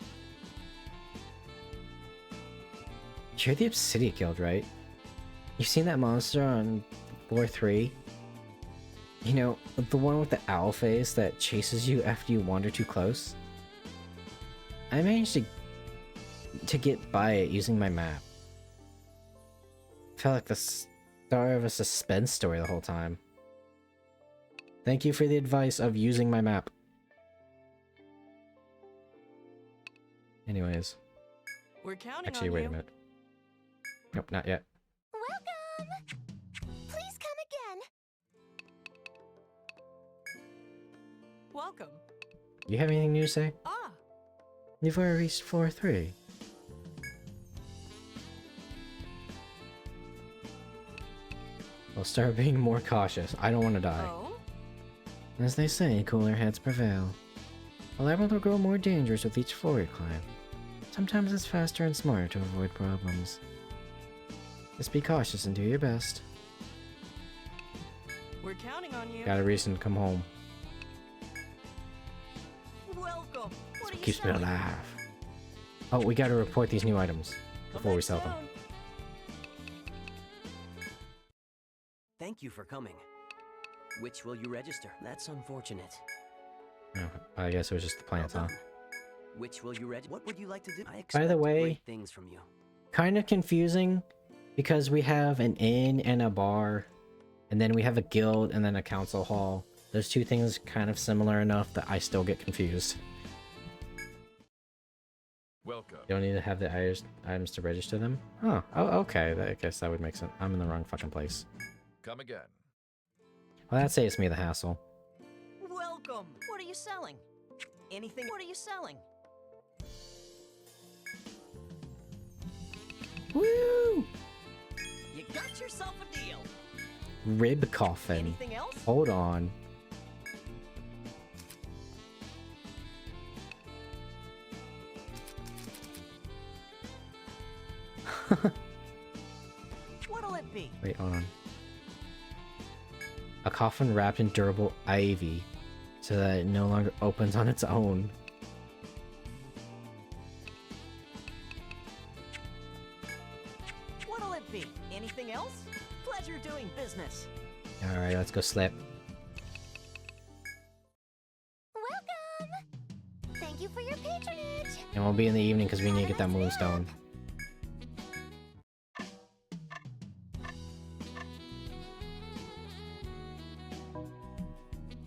You're the Obsidian Guild, right? You've seen that monster on floor 3? You know, the one with the owl face that chases you after you wander too close? I managed to get by it using my map. Felt like the star of a suspense story the whole time. Thank you for the advice of using my map. Anyways. We're counting Actually, on wait you. a minute. Nope, not yet. Welcome! Please come again. Welcome. You have anything new to say? Ah, You've already reached floor 3. I'll start being more cautious. I don't want to die. oh? As they say, cooler heads prevail. The level will grow more dangerous with each floor you climb. Sometimes it's faster and smarter to avoid problems. Just be cautious and do your best. We're counting on you. Got a reason to come home. Welcome. What are you Keeps me selling? alive. Oh, we gotta report these new items Come before we back sell them. soon. Thank you for coming. Which will you register? That's unfortunate. Oh, I guess it was just the plants, Well huh? done. Which will you register? What would you like to do? I By the expect way- great things from you. Kind of confusing because we have an inn and a bar, and then we have a guild and then a council hall. Those two things kind of similar enough that I still get confused. Welcome. You don't need to have the items to register them? Oh, okay. I guess that would make sense. I'm in the wrong fucking place. Come again. Well, that saves me the hassle. Welcome. What are you selling? Anything? What are you selling? Woo! You got yourself a deal. Rib coffin. Anything else? Hold on. What'll it be? Wait, hold on. A coffin wrapped in durable ivy so that it no longer opens on its own. What'll it be? Anything else? Pleasure doing business. Alright, let's go slip. Welcome! Thank you for your patronage. And we'll be in the evening because we need to get that moonstone.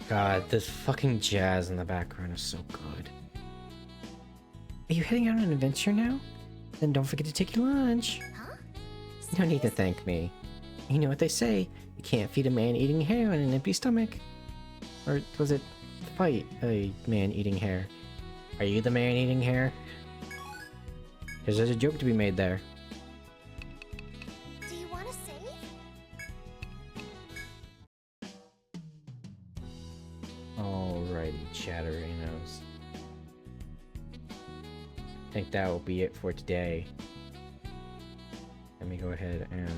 God, this fucking jazz in the background is so good. Are you heading out on an adventure now? Then don't forget to take your lunch. Huh? You don't need to thank me. You know what they say, you can't feed a man eating hair on an empty stomach. Or was it fight a man eating hair? Are you the man eating hair? Because there's a joke to be made there. Do you want to save? Alrighty, chatterinos. I think that will be it for today. Let me go ahead and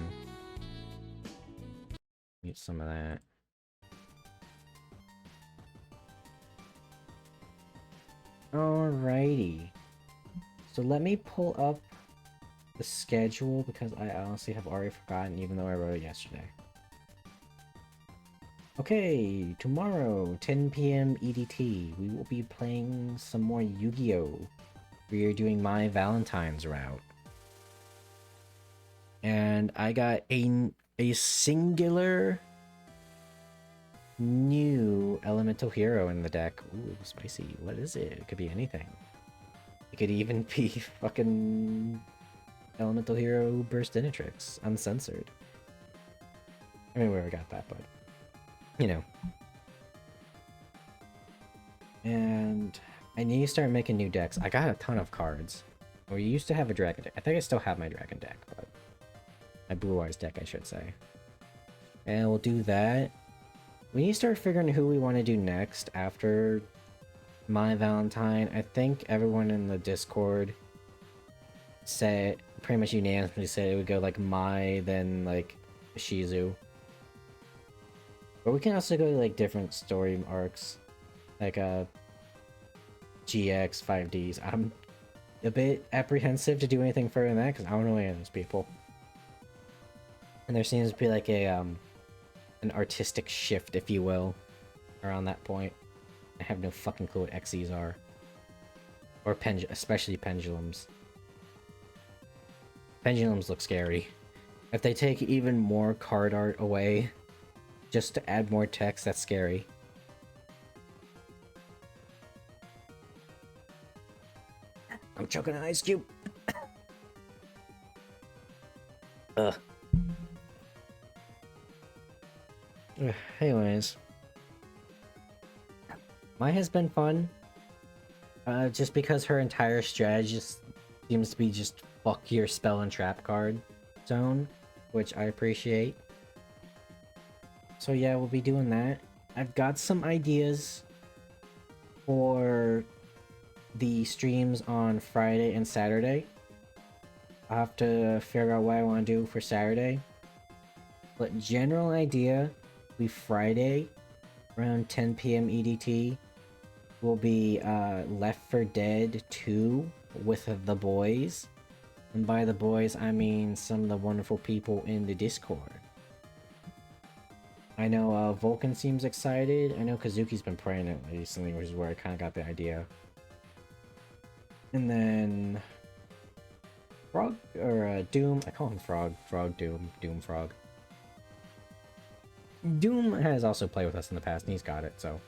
mute some of that. Alrighty. So let me pull up the schedule because I honestly have already forgotten, even though I wrote it yesterday. Okay, tomorrow, 10 p.m. EDT, we will be playing some more Yu-Gi-Oh! We are doing my Valentine's route. And I got a singular new elemental hero in the deck. Ooh, spicy. What is it? It could be anything. It could even be fucking elemental hero Burst Inatrix, uncensored. I mean, where I got that, but you know. And I need to start making new decks. I got a ton of cards. We used to have a dragon deck. I think I still have my dragon deck, but my Blue Eyes deck, I should say. And we'll do that. We need to start figuring who we want to do next after my Valentine. I think everyone in the Discord said, pretty much unanimously said it would go like Mai, then like Shizu. But we can also go to like different story arcs, like GX, 5Ds. I'm a bit apprehensive to do anything further than that because I don't know any of those people. And there seems to be like a an artistic shift, if you will, around that point. I have no fucking clue what XEs are. Or especially pendulums. Pendulums look scary. If they take even more card art away, just to add more text, that's scary. I'm choking an ice cube. Ugh. Anyways. Mine has been fun. Just because her entire strategy seems to be just fuck your spell and trap card zone, which I appreciate. So yeah, we'll be doing that. I've got some ideas for the streams on Friday and Saturday. I'll have to figure out what I want to do for Saturday. But general idea, we Friday around 10 p.m. EDT will be Left 4 Dead 2 with the boys. And by the boys, I mean some of the wonderful people in the Discord. I know Vulcan seems excited. I know Kazuki's been playing it recently, which is where I kind of got the idea. And then Frog, or Doom, I call him Frog, Doom Frog. Doom has also played with us in the past and he's got it, so.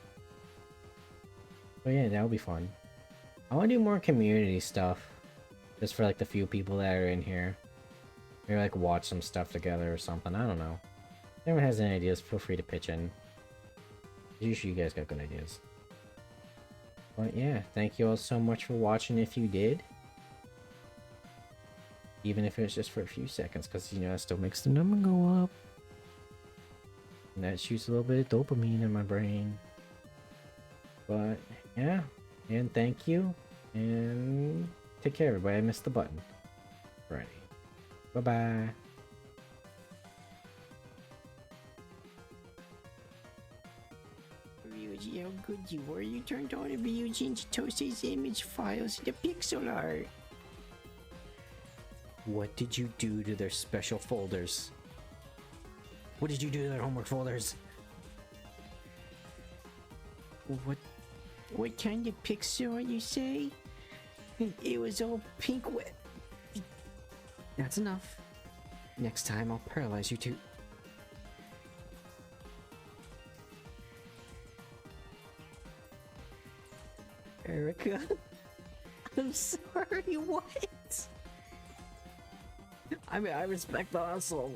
But yeah, that'll be fun. I want to do more community stuff. Just for like the few people that are in here. Maybe like watch some stuff together or something, I don't know. If anyone has any ideas, feel free to pitch in. Usually you guys got good ideas. But yeah, thank you all so much for watching if you did. Even if it's just for a few seconds, because you know, that still makes the number go up. And that shoots a little bit of dopamine in my brain. But yeah, and thank you. And take care everybody, I missed the button. Alrighty. Bye-bye. Ryuji, how good you were. You turned all of Ryuji into Tose's image files into pixel art. What did you do to their special folders? What did you do to their homework folders? What kind of pixel are you say? It was all pink wet. That's enough. Next time I'll paralyze you two. Erica? I'm sorry, what? I mean, I respect the hustle.